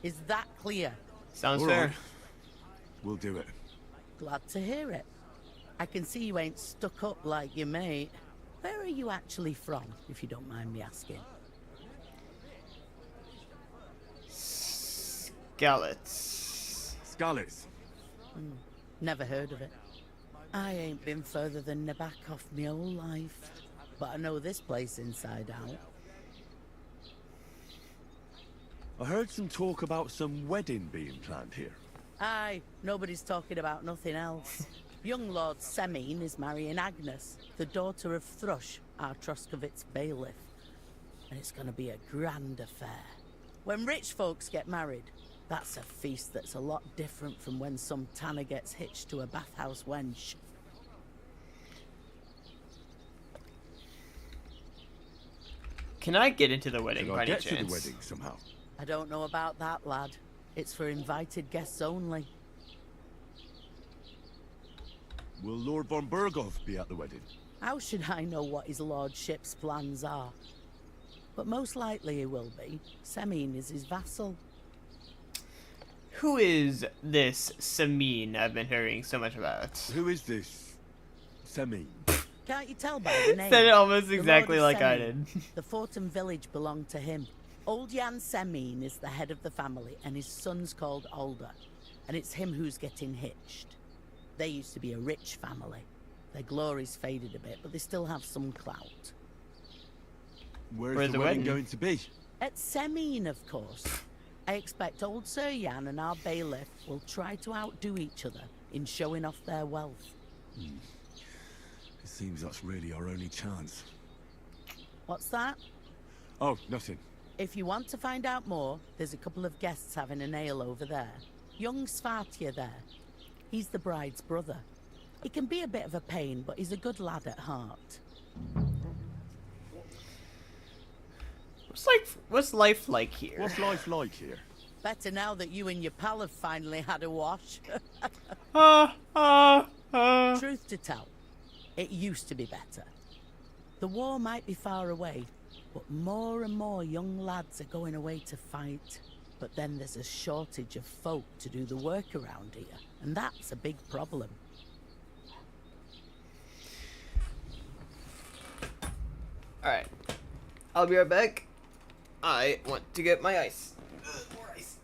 Is that clear? Sounds All fair. right. We'll do it. Glad to hear it. I can see you ain't stuck up like your mate. Where are you actually from, if you don't mind me asking? Skallets. Skallets? Never heard of it. I ain't been further than Nabakov my whole life, but I know this place inside out. I heard some talk about some wedding being planned here. Aye, nobody's talking about nothing else. Young Lord Semine is marrying Agnes, the daughter of Thrush, our Troskovitz bailiff. And it's gonna be a grand affair. When rich folks get married, that's a feast that's a lot different from when some tanner gets hitched to a bathhouse wench. Can I get into the wedding Can by I any get to the chance? wedding somehow? I don't know about that, lad. It's for invited guests only. Will Lord von Berghoff be at the wedding? How should I know what his lordship's plans are? But most likely he will be. Semine is his vassal. Who is this Semine I've been hearing so much about? Who is this Semine? Can't you tell by the name? Said it almost The Lord exactly of like I Semine. did. The Fortin village belonged to him. Old Jan Semine is the head of the family, and his son's called Alder. And it's him who's getting hitched. They used to be a rich family. Their glory's faded a bit, but they still have some clout. Where's the wedding going to be? At Semine, of course. I expect old Sir Jan and our bailiff will try to outdo each other in showing off their wealth. It seems that's really our only chance. What's that? Oh, nothing. If you want to find out more, there's a couple of guests having an ale over there. Young Svartje there. He's the bride's brother. He can be a bit of a pain, but he's a good lad at heart. What's life like here? What's life like here? Better now that you and your pal have finally had a wash. Truth to tell, it used to be better. The war might be far away, but more and more young lads are going away to fight. But then there's a shortage of folk to do the work around here, and that's a big problem. Alright. I'll be right back. I want to get my ice. More ice.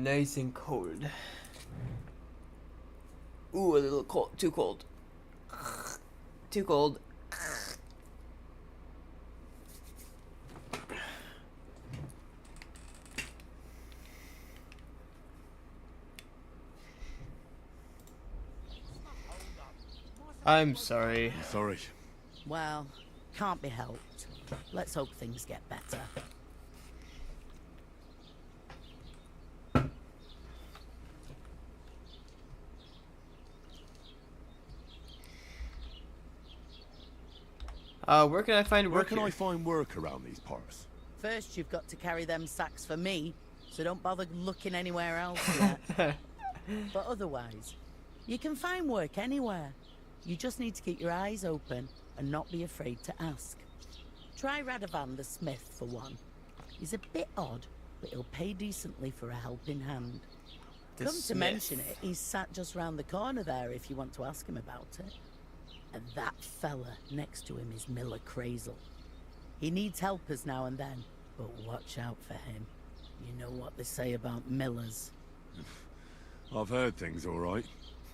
Nice and cold. Ooh, a little cold. Too cold. Too cold. I'm sorry. I'm sorry. Well, can't be helped. Let's hope things get better. Where can I find work? Where can here? I find work around these parts? First, you've got to carry them sacks for me, so don't bother looking anywhere else yet. But otherwise, you can find work anywhere. You just need to keep your eyes open and not be afraid to ask. Try Radovan the smith for one. He's a bit odd, but he'll pay decently for a helping hand. The Come to smith. mention it, he's sat just round the corner there if you want to ask him about it. And that fella next to him is Miller Crazel. He needs helpers now and then, but watch out for him. You know what they say about Millers. I've heard things, all right.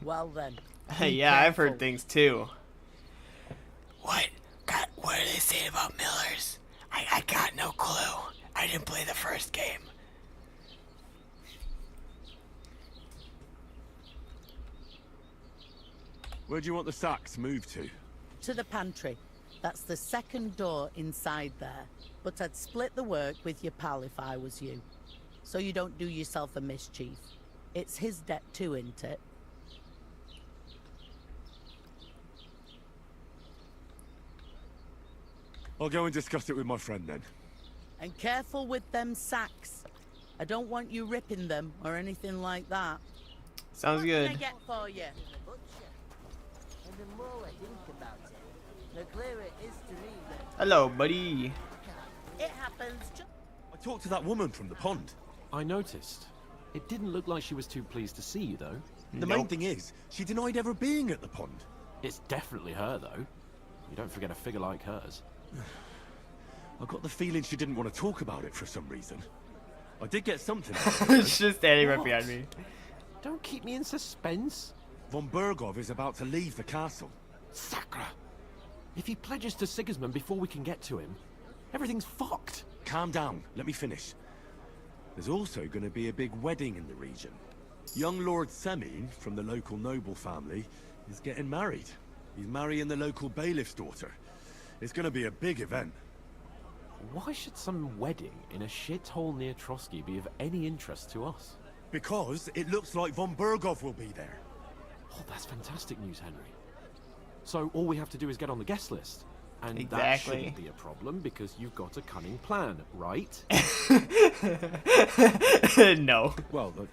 Well then. Yeah, I've heard things too. What do they say about Millers? I got no clue. I didn't play the first game. Where do you want the sacks moved to? To the pantry. That's the second door inside there. But I'd split the work with your pal if I was you. So you don't do yourself a mischief. It's his debt too, isn't it? I'll go and discuss it with my friend then. And careful with them sacks. I don't want you ripping them or anything like that. Sounds What good. can I get for you? And the more I think about it, the clearer it is to me that Hello, buddy. It happens just... I talked to that woman from the pond. I noticed. It didn't look like she was too pleased to see you, though. The main thing is, she denied ever being at the pond. It's definitely her, though. You don't forget a figure like hers. I got the feeling she didn't want to talk about it for some reason. I did get something. She's just standing right behind me. Don't keep me in suspense. Von Bergov is about to leave the castle. Sacra! If he pledges to Sigismund before we can get to him, everything's fucked. Calm down. Let me finish. There's also going to be a big wedding in the region. Young Lord Semin, from the local noble family, is getting married. He's marrying the local bailiff's daughter. It's going to be a big event. Why should some wedding in a shithole near Trotsky be of any interest to us? Because it looks like Von Bergov will be there. Oh, that's fantastic news, Henry. So all we have to do is get on the guest list. And that Exactly. shouldn't be a problem because you've got a cunning plan, right? No. Well, I don't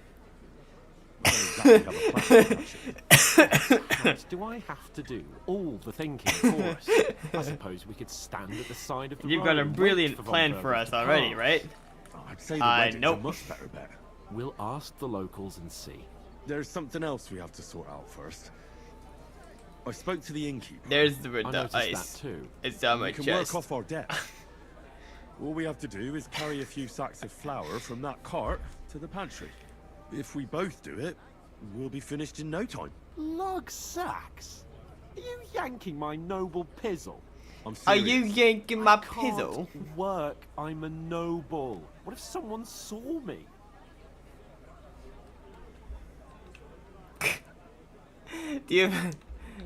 exactly have a plan. What do I have to do all the thinking for us? I suppose we could stand at the side of the You've road got a and wait brilliant for Von plan for Bergov us to already, come. right? I'd say the wedding's nope. a much better bet. We'll ask the locals and see. There's something else we have to sort out first. I spoke to the innkeeper. There's the noticed ice. that too. It's on my We can chest. work off our debt. All we have to do is carry a few sacks of flour from that cart to the pantry. If we both do it, we'll be finished in no time. Lug sacks? Are you yanking my noble pizzle? I'm Are serious. you yanking my I can't pizzle? work. I'm a noble. What if someone saw me? Do you?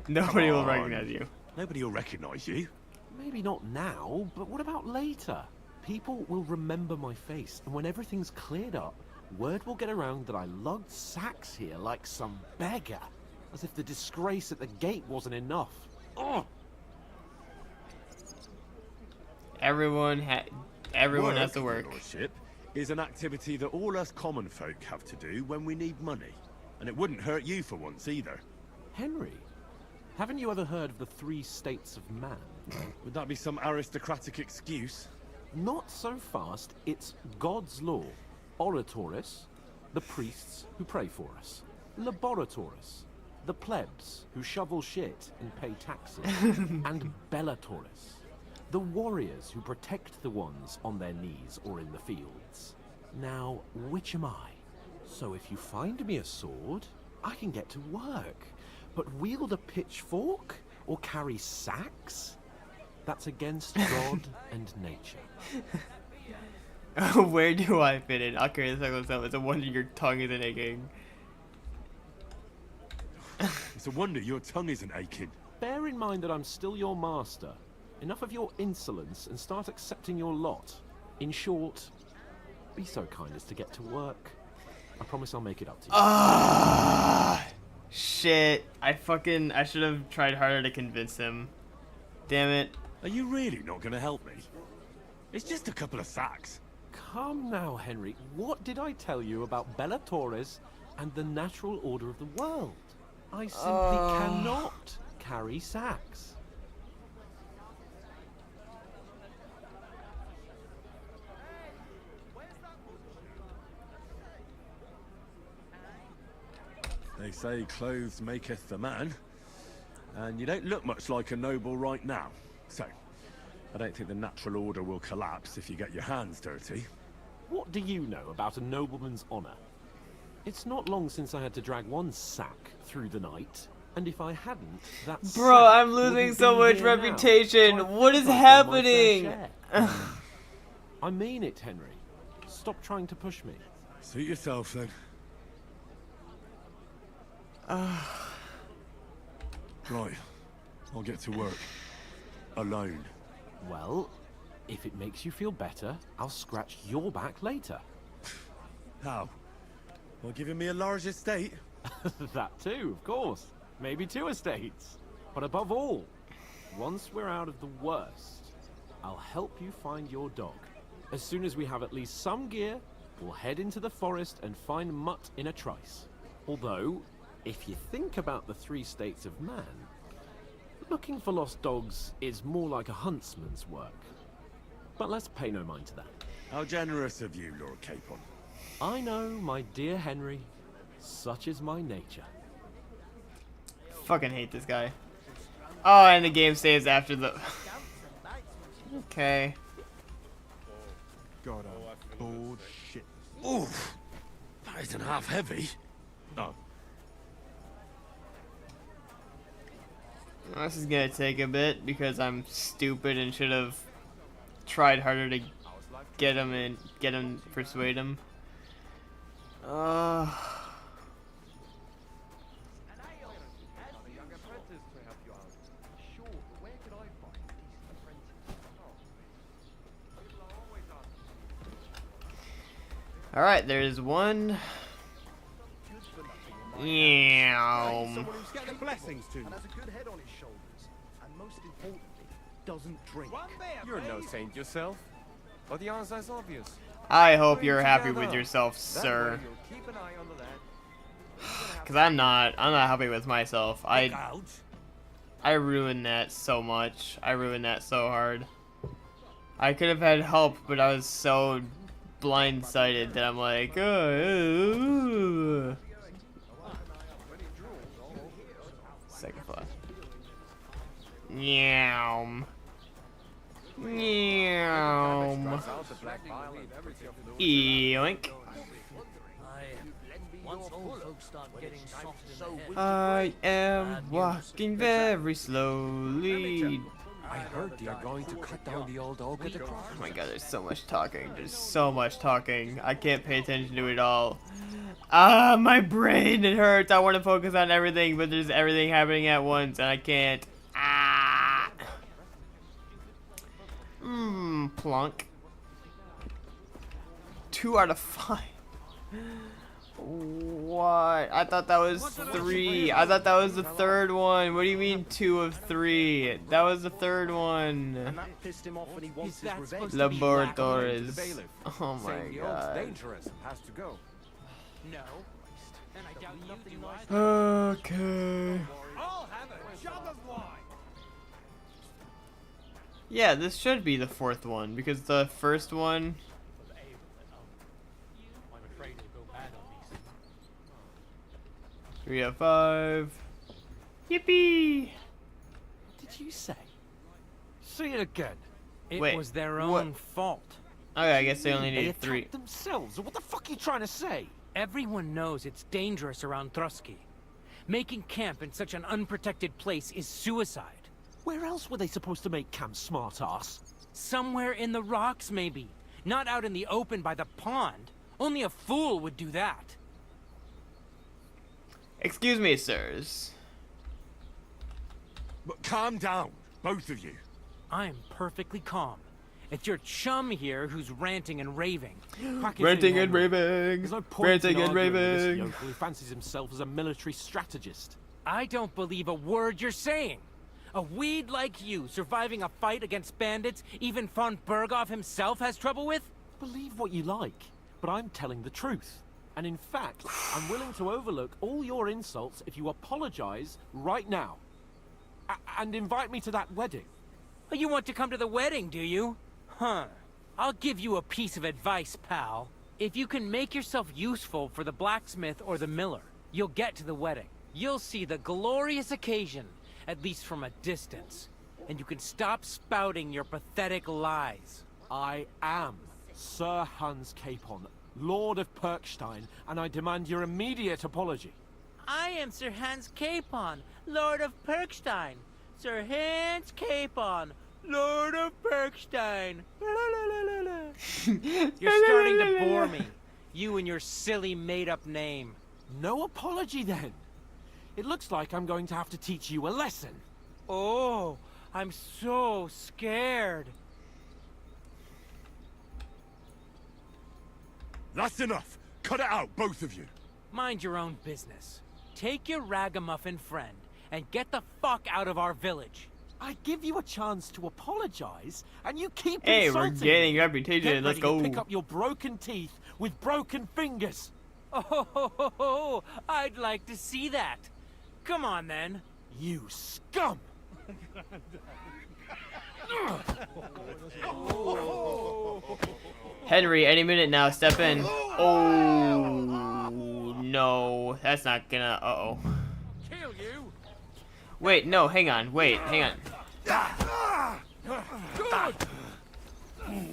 Nobody Come will on. recognize you. Nobody will recognize you. Maybe not now, but what about later? People will remember my face, and when everything's cleared up, word will get around that I lugged sacks here like some beggar. As if the disgrace at the gate wasn't enough. Oh! Everyone has to work. Your Lordship, is an activity that all us common folk have to do when we need money. And it wouldn't hurt you for once either. Henry, haven't you ever heard of the 3 states of man? Would that be some aristocratic excuse? Not so fast. It's God's law. Oratoris, the priests who pray for us. Laboratoris, the plebs who shovel shit and pay taxes. And Bellatoris, the warriors who protect the ones on their knees or in the fields. Now, which am I? So if you find me a sword, I can get to work. But wield a pitchfork or carry sacks? That's against God and nature. Where do I fit in? I'll carry the cycle itself. It's a wonder your tongue isn't aching. It's a wonder your tongue isn't aching. Bear in mind that I'm still your master. Enough of your insolence and start accepting your lot. In short, be so kind as to get to work. I promise I'll make it up to you. Ah, shit. I should have tried harder to convince him. Damn it. Are you really not going to help me? It's just a couple of sacks. Come now, Henry. What did I tell you about Bella Torres and the natural order of the world? I simply cannot carry sacks. They say clothes maketh the man, and you don't look much like a noble right now. So, I don't think the natural order will collapse if you get your hands dirty. What do you know about a nobleman's honor? It's not long since I had to drag one sack through the night, and if I hadn't, that Bro, I'm losing so much reputation. So what is happening? I mean it, Henry. Stop trying to push me. Suit yourself, then. Right, I'll get to work. Alone. Well, if it makes you feel better, I'll scratch your back later. How? Well, giving me a large estate? That too, of course. Maybe 2 estates. But above all, once we're out of the worst, I'll help you find your dog. As soon as we have at least some gear, we'll head into the forest and find Mutt in a trice. Although, if you think about the 3 states of man, looking for lost dogs is more like a huntsman's work. But let's pay no mind to that. How generous of you, Lord Capon. I know, my dear Henry. Such is my nature. Fucking hate this guy. Oh, and the game saves after the... Okay. God, I'm bored shit. Oof. That isn't half heavy. Oh. This is gonna take a bit because I'm stupid and should have tried harder to get him persuade him. Alright, there's one. Yeah. Someone who's getting blessings to and has a good head on his shoulders, and most importantly, doesn't drink. You're no saint yourself, but the answer is obvious. I hope you're happy with yourself, sir. Cause I'm not happy with myself. I ruined that so much. I ruined that so hard. I could have had help, but I was so blindsided that I'm like, second class. Meow. Meow. Yoink. I am walking very slowly. I heard they are going to cut down the old oak at the cross. Oh my god, there's so much talking. There's so much talking. I can't pay attention to it all. Ah, my brain, it hurts. I want to focus on everything, but there's everything happening at once, and I can't. Ah. Plunk. 2 out of 5. What? I thought that was 3. I thought that was the 3rd one. What do you mean 2 of 3? That was the 3rd one. And that pissed him off when he wants his revenge. Laboratories. Oh my god. Dangerous and has to go. No. And I doubt nothing nice. Okay. I'll have a jug of wine. Yeah, this should be the 4th one because the 1st one. 3 out of 5. Yippee! What did you say? Say it again. It Wait, was their what? own fault. Okay, I guess they only They needed 3. attacked themselves. What the fuck are you trying to say? Everyone knows it's dangerous around Trusky. Making camp in such an unprotected place is suicide. Where else were they supposed to make camp, smartass? Somewhere in the rocks, maybe. Not out in the open by the pond. Only a fool would do that. Excuse me, sirs. But calm down, both of you. I'm perfectly calm. It's your chum here who's ranting and raving. Ranting and raving. There's no point Ranting in and arguing with this raving. yokel who fancies himself as a military strategist. I don't believe a word you're saying. A weed like you surviving a fight against bandits even von Berghoff himself has trouble with? Believe what you like, but I'm telling the truth. And in fact, I'm willing to overlook all your insults if you apologize right now. And invite me to that wedding. Oh, you want to come to the wedding, do you? Huh. I'll give you a piece of advice, pal. If you can make yourself useful for the blacksmith or the miller, you'll get to the wedding. You'll see the glorious occasion, at least from a distance. And you can stop spouting your pathetic lies. I am Sir Hans Capon, Lord of Perkstein, and I demand your immediate apology. I am Sir Hans Capon, Lord of Perkstein. Sir Hans Capon, Lord of Perkstein. You're starting to bore me. You and your silly made-up name. No apology, then. It looks like I'm going to have to teach you a lesson. Oh, I'm so scared. That's enough. Cut it out, both of you. Mind your own business. Take your ragamuffin friend and get the fuck out of our village. I give you a chance to apologize, and you keep Hey, insulting we're gaining me. reputation. Get Let's ready go. to pick up your broken teeth with broken fingers. Oh, I'd like to see that. Come on, then. You scum! Henry, any minute now, step in. Oh, no. That's not gonna... Uh-oh. Kill you. Wait, no, hang on. Wait, hang on. Good.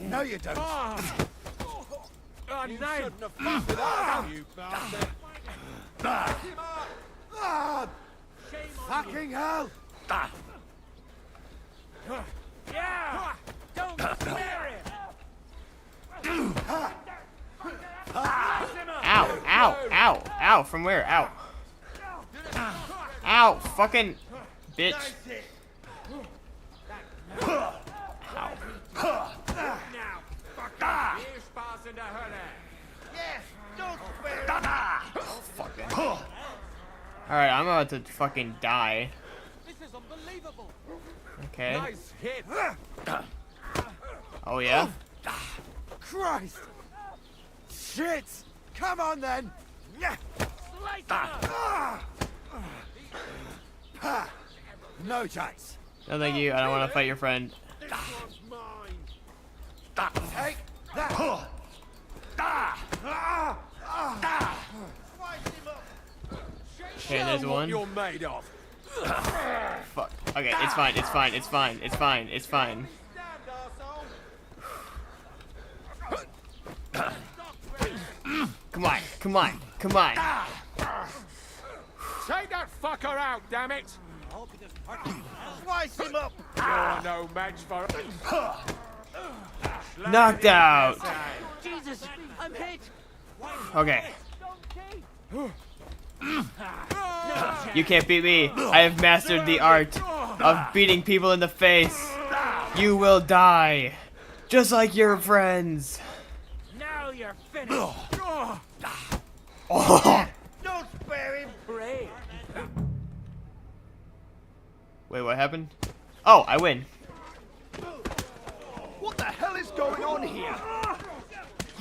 No, you don't. You shouldn't have fucked with us, you bastard. Fucking hell! Yeah! Don't swear it! Ow, ow, ow, ow. From where? Ow. Ow, fucking bitch. Ow. Fucking. Alright, I'm about to fucking die. This is unbelievable. Okay. Nice hit. Oh, yeah? Christ! Shit! Come on then! No chance. No, thank you. I don't want to fight your friend. This one's mine. Take that! Okay, there's one. You're made of. Fuck. Okay, it's fine, it's fine, it's fine, it's fine, it's fine. Come on, come on, come on. Take that fucker out, damn it! Slice him up! You're no match for Knocked out. Jesus, I'm hit. Okay. You can't beat me. I have mastered the art of beating people in the face. You will die. Just like your friends. Now you're finished. Oh. Don't spare him! Brave. Wait, what happened? Oh, I win. What the hell is going on here?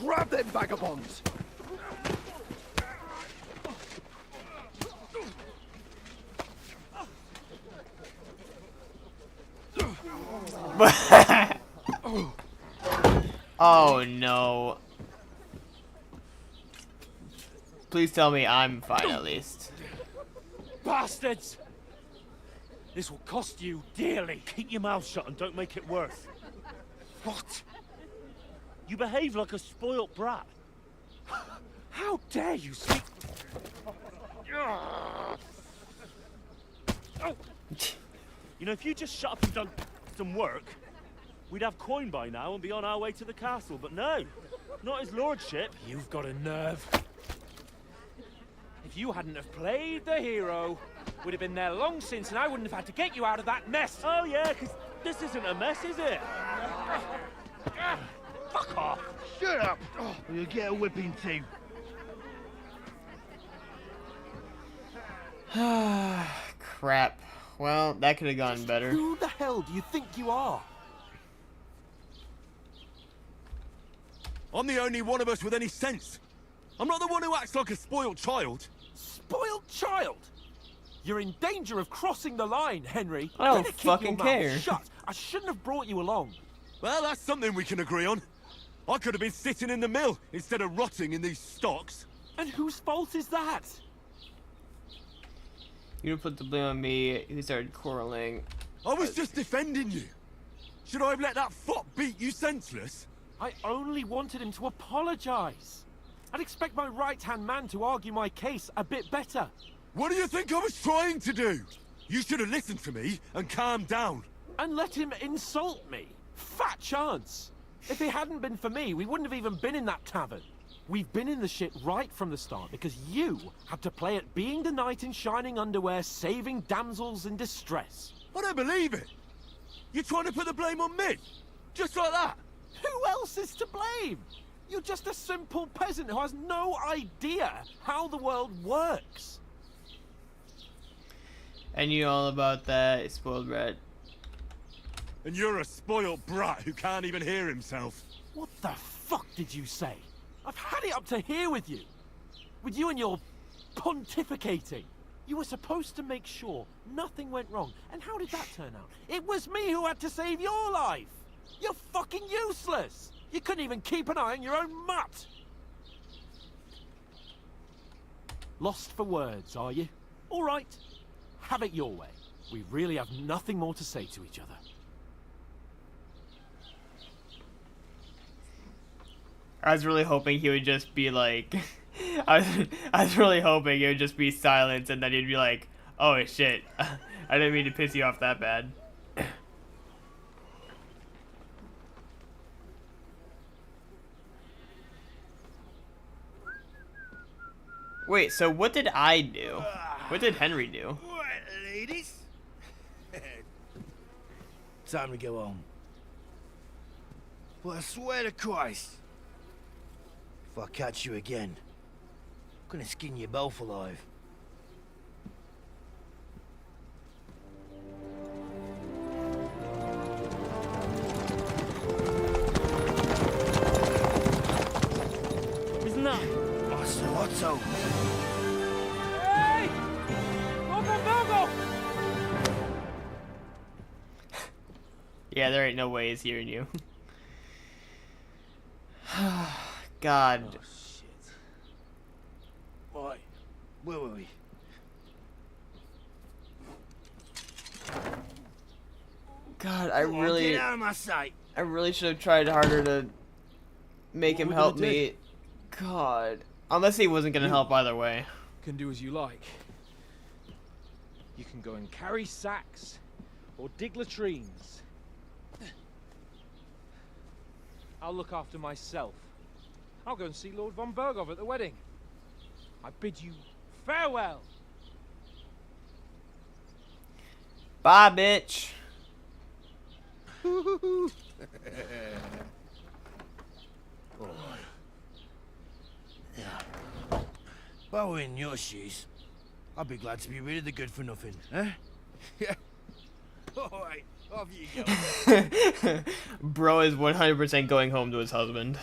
Grab them vagabonds! Oh no. Please tell me I'm fine at least. Bastards! This will cost you dearly. Keep your mouth shut and don't make it worse. What? You behave like a spoilt brat. How dare you speak? You know, if you just shut up and done some work, we'd have coin by now and be on our way to the castle. But no, not his lordship. You've got a nerve. If you hadn't have played the hero, we'd have been there long since, and I wouldn't have had to get you out of that mess. Oh yeah, because this isn't a mess, is it? Fuck off! Shut up, or you'll get a whipping too. Crap. Well, that could have gone better. Who the hell do you think you are? I'm the only one of us with any sense. I'm not the one who acts like a spoiled child. Spoiled child? You're in danger of crossing the line, Henry. I don't Better keep fucking your mouth care. Shut. I shouldn't have brought you along. Well, that's something we can agree on. I could have been sitting in the mill instead of rotting in these stocks. And whose fault is that? You put the blame on me. You started quarreling. I was just defending you. Should I have let that fop beat you senseless? I only wanted him to apologize. I'd expect my right-hand man to argue my case a bit better. What do you think I was trying to do? You should have listened to me and calmed down. And let him insult me. Fat chance. If it hadn't been for me, we wouldn't have even been in that tavern. We've been in the shit right from the start because you had to play at being the knight in shining underwear, saving damsels in distress. I don't believe it. You're trying to put the blame on me? Just like that? Who else is to blame? You're just a simple peasant who has no idea how the world works. And you know all about that, spoiled brat. And you're a spoiled brat who can't even hear himself. What the fuck did you say? I've had it up to here with you. With you and your pontificating. You were supposed to make sure nothing went wrong. And how did that turn out? It was me who had to save your life. You're fucking useless. You couldn't even keep an eye on your own mutt. Lost for words, are you? All right. Have it your way. We really have nothing more to say to each other. I was really hoping he would just be like... I was really hoping it would just be silence and then he'd be like, oh shit, I didn't mean to piss you off that bad. Wait, so what did I do? What did Henry do? Right, ladies. Time to go home. But I swear to Christ, if I catch you again, I'm gonna skin you both alive. Isn't that? Master Otto. Hey! Virgo! Yeah, there ain't no way he's hearing you. God. Oh, shit. Right, where were we? God, I Come on, really... get out of my sight. I really should have tried harder to make him we help gonna do? me. God. Unless he wasn't gonna help either way. Can do as you like. You can go and carry sacks or dig latrines. I'll look after myself. I'll go and see Lord von Bergov at the wedding. I bid you farewell. Bye, bitch. If I were in your shoes, I'd be glad to be rid of the good for nothing, eh? Yeah. Alright, off you go. Bro is 100% going home to his husband.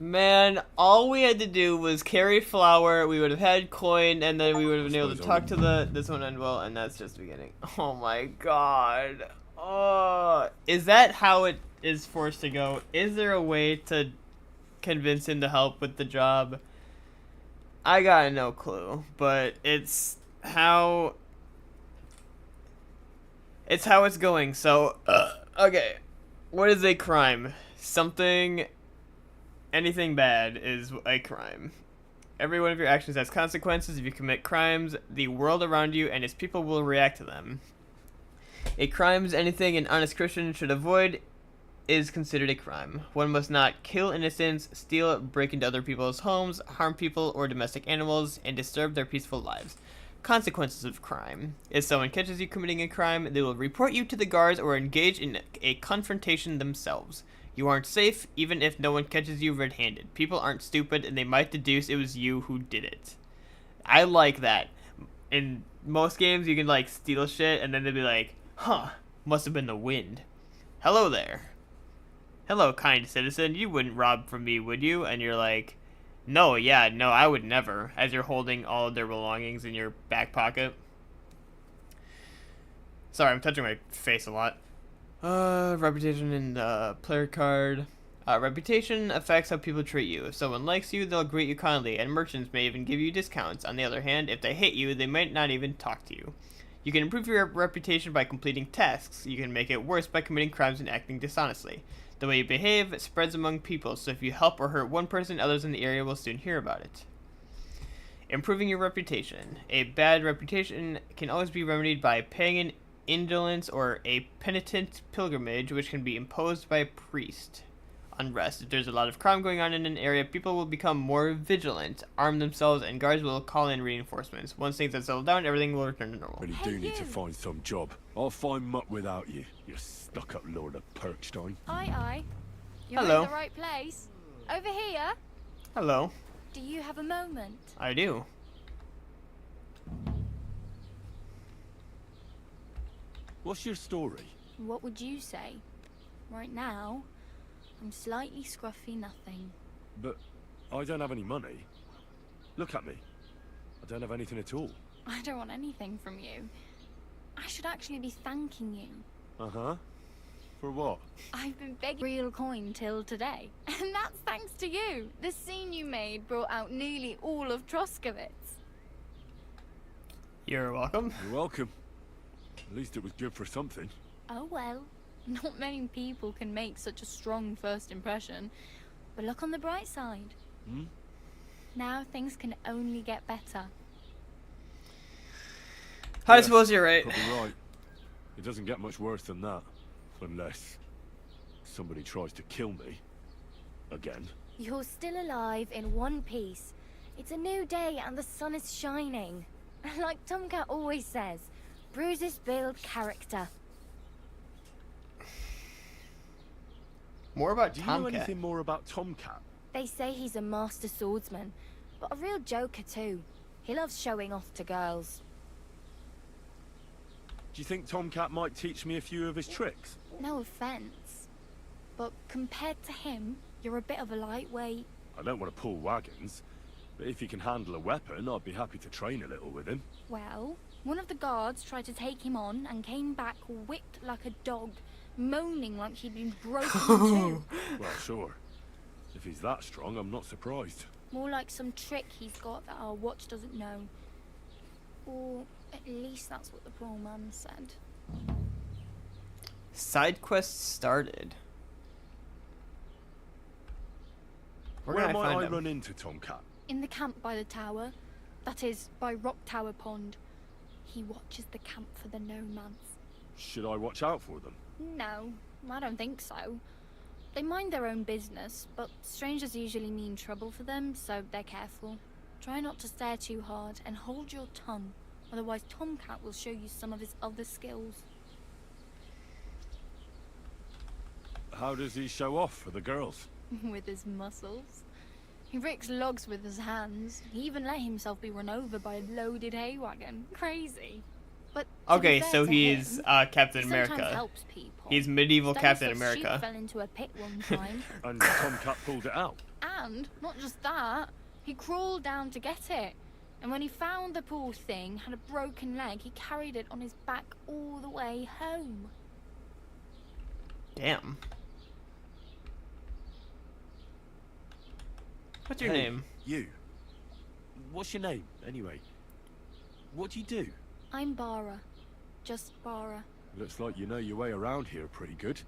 Man, all we had to do was carry flour, we would have had coin, and then we would have been able to talk to this one and well, and that's just the beginning. Oh my god. Oh, is that how it is forced to go? Is there a way to convince him to help with the job? I got no clue, but it's how it's going. So, okay, what is a crime? Anything bad is a crime. Every one of your actions has consequences. If you commit crimes, the world around you and its people will react to them. A crime is anything an honest Christian should avoid is considered a crime. One must not kill innocents, steal, break into other people's homes, harm people or domestic animals, and disturb their peaceful lives. Consequences of crime. If someone catches you committing a crime, they will report you to the guards or engage in a confrontation themselves. You aren't safe, even if no one catches you red-handed. People aren't stupid, and they might deduce it was you who did it. I like that. In most games, you can, like, steal shit, and then they'll be like, huh, must have been the wind. Hello there. Hello, kind citizen. You wouldn't rob from me, would you? And you're like, no, I would never, as you're holding all of their belongings in your back pocket. Sorry, I'm touching my face a lot. Reputation in the player card. Reputation affects how people treat you. If someone likes you, they'll greet you kindly, and merchants may even give you discounts. On the other hand, if they hate you, they might not even talk to you. You can improve your reputation by completing tasks. You can make it worse by committing crimes and acting dishonestly. The way you behave spreads among people, so if you help or hurt one person, others in the area will soon hear about it. Improving your reputation. A bad reputation can always be remedied by paying an indolence or a penitent pilgrimage, which can be imposed by a priest. Unrest. If there's a lot of crime going on in an area, people will become more vigilant, arm themselves, and guards will call in reinforcements. Once things have settled down, everything will return to normal. Really do need to find some job. I'll find muck without you, you stuck-up Lord of Perkstein. Aye. You're Hello. in the right place. Over here. Hello. Do you have a moment? I do. What's your story? What would you say? Right now, I'm slightly scruffy nothing. But I don't have any money. Look at me. I don't have anything at all. I don't want anything from you. I should actually be thanking you. Uh-huh. For what? I've been begging real coin till today. And that's thanks to you. The scene you made brought out nearly all of Troskowitz. You're welcome. You're welcome. At least it was good for something. Oh well. Not many people can make such a strong first impression. But look on the bright side. Hmm? Now things can only get better. I suppose you're right. Probably right. It doesn't get much worse than that. Unless somebody tries to kill me. Again. You're still alive in one piece. It's a new day and the sun is shining. Like Tomcat always says, bruises build character. More about Do you know Tomcat. anything more about Tomcat? They say he's a master swordsman, but a real joker too. He loves showing off to girls. Do you think Tomcat might teach me a few of his tricks? No offense, but compared to him, you're a bit of a lightweight. I don't want to pull wagons, but if he can handle a weapon, I'd be happy to train a little with him. Well, one of the guards tried to take him on and came back whipped like a dog, moaning like he'd been broken in two. Well, sure. If he's that strong, I'm not surprised. More like some trick he's got that our watch doesn't know. Or at least that's what the poor man said. Side quest started. Where might I run into Tomcat? In the camp by the tower. That is, by Rock Tower Pond. He watches the camp for the nomads. Should I watch out for them? No, I don't think so. They mind their own business, but strangers usually mean trouble for them, so they're careful. Try not to stare too hard and hold your tongue, otherwise Tomcat will show you some of his other skills. How does he show off for the girls? With his muscles. He ricks logs with his hands. He even let himself be run over by a loaded hay wagon. Crazy. But okay, so he's Captain he America. sometimes helps people. He's medieval Captain Stanislav America. Sheep fell into a pit one time. And Tomcat pulled it out. And not just that, he crawled down to get it. And when he found the poor thing had a broken leg, he carried it on his back all the way home. Damn. What's your Hey, name? You. What's your name, anyway? What do you do? I'm Bara. Just Bara. Looks like you know your way around here pretty good.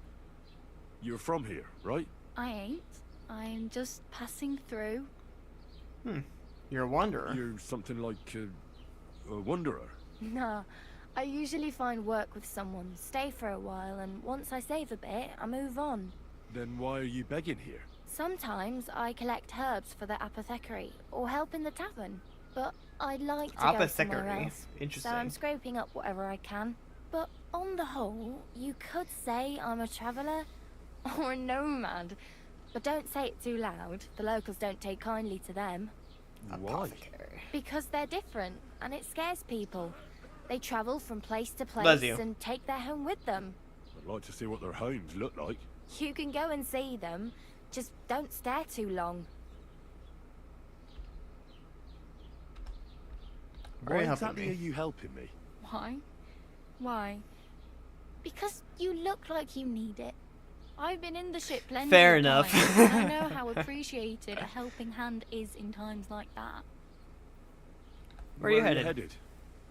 You're from here, right? I ain't. I'm just passing through. You're a wanderer. You're something like a wanderer. Nah, I usually find work with someone, stay for a while, and once I save a bit, I move on. Then why are you begging here? Sometimes I collect herbs for the apothecary, or help in the tavern. But I'd like to go somewhere Apothecary. else. Interesting. So I'm scraping up whatever I can. But on the whole, you could say I'm a traveller or a nomad. But don't say it too loud. The locals don't take kindly to them. Why? Because they're different, and it scares people. They travel from place to Bless place you. and take their home with them. I'd like to see what their homes look like. You can go and see them, just don't stare too long. Very Why helping exactly me. are you helping me? Why? Why? Because you look like you need it. I've been in the ship plenty Fair of enough. times, and I know how appreciated a helping hand is in times like that. Where are you headed?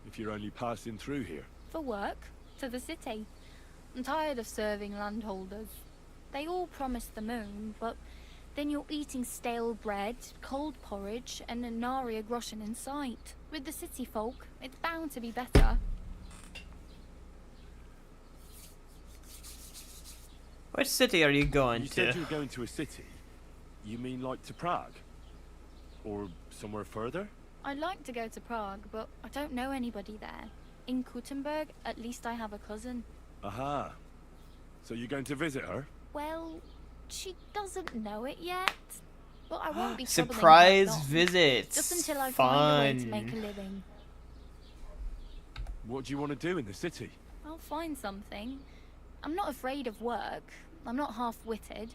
If you're only passing through here. For work, to the city. I'm tired of serving landholders. They all promise the moon, but then you're eating stale bread, cold porridge, and a nary a groschen in sight. With the city folk, it's bound to be better. Which city are you going You to? said you were going to a city. You mean like to Prague? Or somewhere further? I'd like to go to Prague, but I don't know anybody there. In Kuttenberg, at least I have a cousin. Aha. So you're going to visit her? Well, she doesn't know it yet. But I won't be troubling her Surprise long. visits. Just until I find a way to Fun. make a living. What do you want to do in the city? I'll find something. I'm not afraid of work. I'm not half-witted.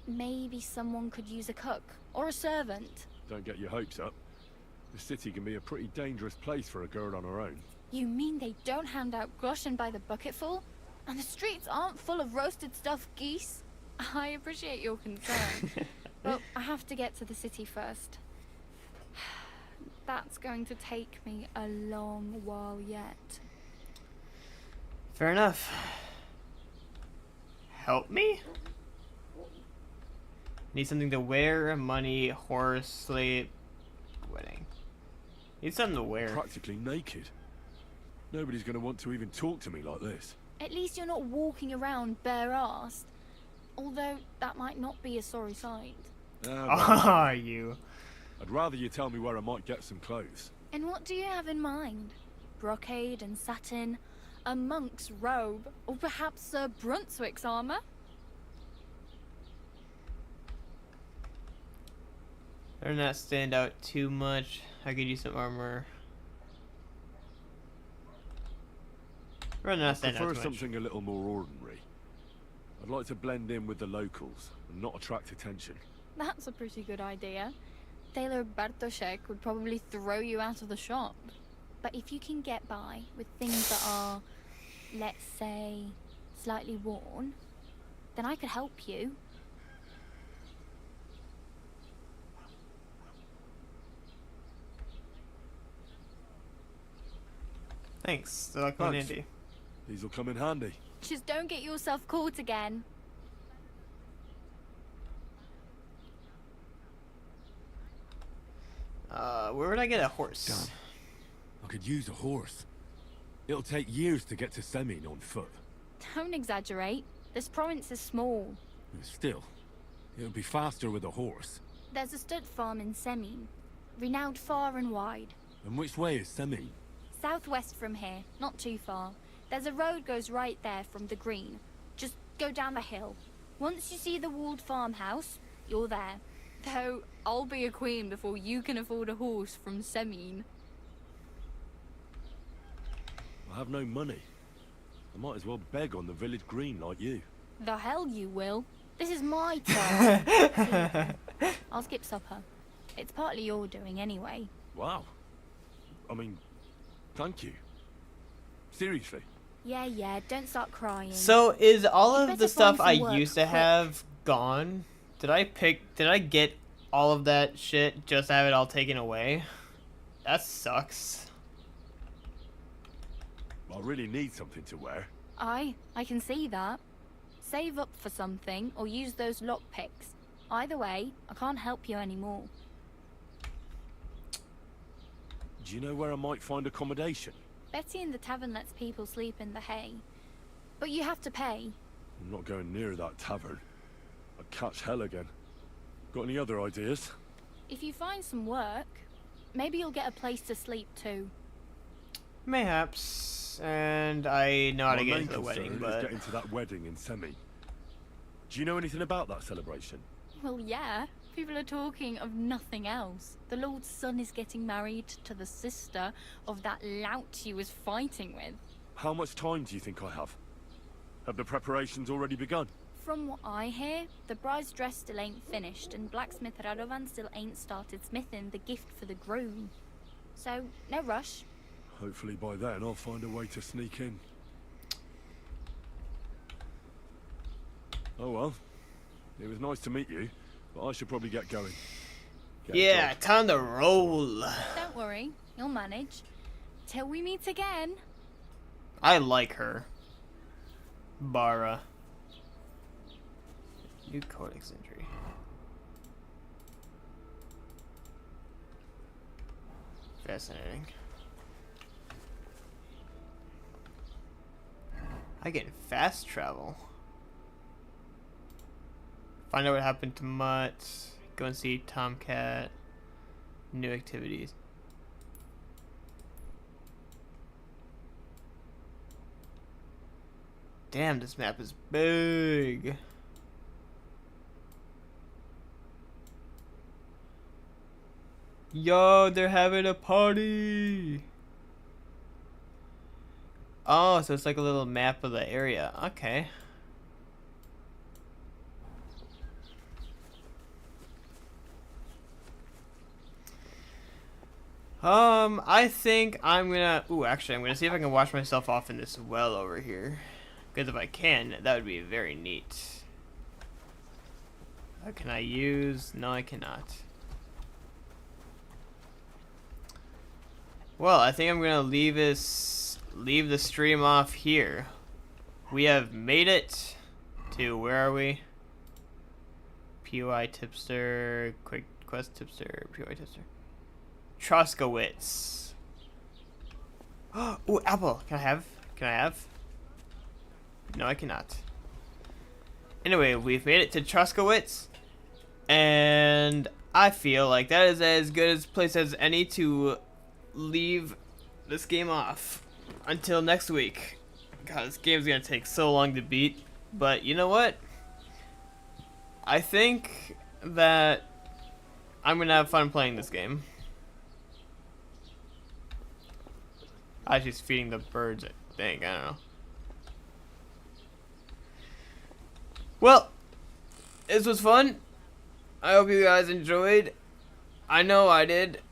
Maybe someone could use a cook or a servant. Don't get your hopes up. The city can be a pretty dangerous place for a girl on her own. You mean they don't hand out groschen by the bucketful? And the streets aren't full of roasted stuffed geese? I appreciate your concern. But I have to get to the city first. That's going to take me a long while yet. Fair enough. Help me? Need something to wear, money, horse, sleep, wedding. Need something to wear. Practically naked. Nobody's going to want to even talk to me like this. At least you're not walking around bare-assed. Although that might not be a sorry sight. Are you? I'd rather you tell me where I might get some clothes. And what do you have in mind? Brocade and satin? A monk's robe? Or perhaps Sir Brunswick's armor? Better not stand out too much. I could use some armor. Better not I stand out prefer too much. something a little more ordinary. I'd like to blend in with the locals and not attract attention. That's a pretty good idea. Tailor Bartoszek would probably throw you out of the shop. But if you can get by with things that are, let's say, slightly worn, then I could help you. Thanks. They're like going Thanks. handy. These will come in handy. Just don't get yourself caught again. Where would I get a horse? Damn. I could use a horse. It'll take years to get to Semin on foot. Don't exaggerate. This province is small. Still, it'll be faster with a horse. There's a stud farm in Semin, renowned far and wide. And which way is Semin? Southwest from here, not too far. There's a road goes right there from the green. Just go down the hill. Once you see the walled farmhouse, you're there. Though, I'll be a queen before you can afford a horse from Semin. I have no money. I might as well beg on the village green like you. The hell you will. This is my turn. I'll skip supper. It's partly your doing anyway. Wow. I mean, thank you. Seriously. Yeah, don't start crying. So is all You'd of the better stuff find I some work used to quick. have gone? Did I get all of that shit just to have it all taken away? That sucks. I really need something to wear. I can see that. Save up for something or use those lockpicks. Either way, I can't help you anymore. Do you know where I might find accommodation? Betty in the tavern lets people sleep in the hay. But you have to pay. I'm not going near that tavern. I'd catch hell again. Got any other ideas? If you find some work, maybe you'll get a place to sleep too. Mayhaps. And I know how to get My into the main wedding, concern is but... getting to that wedding in Semi. Do you know anything about that celebration? Well, yeah. People are talking of nothing else. The Lord's son is getting married to the sister of that lout you was fighting with. How much time do you think I have? Have the preparations already begun? From what I hear, the bride's dress still ain't finished, and blacksmith Radovan still ain't started smithing the gift for the groom. So, no rush. Hopefully by then I'll find a way to sneak in. Oh well. It was nice to meet you, but I should probably get going. Yeah, time to roll. Don't worry, you'll manage. Till we meet again. I like her. Bara. New codex entry. Fascinating. I get fast travel. Find out what happened to Mutt. Go and see Tomcat. New activities. Damn, this map is big. Yo, they're having a party. Oh, so it's like a little map of the area. Okay. I think I'm gonna... Ooh, actually, I'm gonna see if I can wash myself off in this well over here. Because if I can, that would be very neat. Can I use... No, I cannot. Well, I think I'm gonna leave the stream off here. We have made it to... Where are we? POI tipster... Quick quest tipster... POI tipster... Troskowitz. Ooh, apple. Can I have? Can I have? No, I cannot. Anyway, we've made it to Troskowitz, and I feel like that is as good a place as any to leave this game off until next week. God, this game's gonna take so long to beat, but you know what? I think that I'm gonna have fun playing this game. I was just feeding the birds, I think. I don't know. Well, this was fun. I hope you guys enjoyed. I know I did.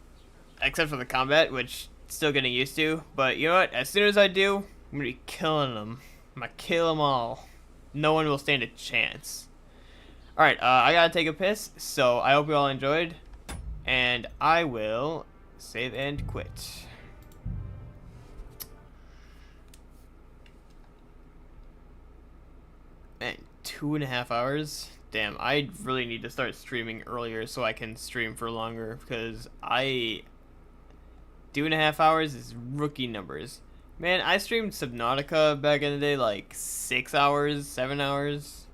Except for the combat, which still getting used to. But you know what? As soon as I do, I'm going to be killing them. I'm going to kill them all. No one will stand a chance. Alright, I got to take a piss. So I hope you all enjoyed. And I will save and quit. Man, 2.5 hours? Damn, I really need to start streaming earlier so I can stream for longer, because 2.5 hours is rookie numbers. Man, I streamed Subnautica back in the day, like 6 hours, 7 hours.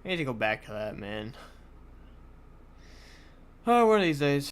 I need to go back to that, man. Oh, one of these days.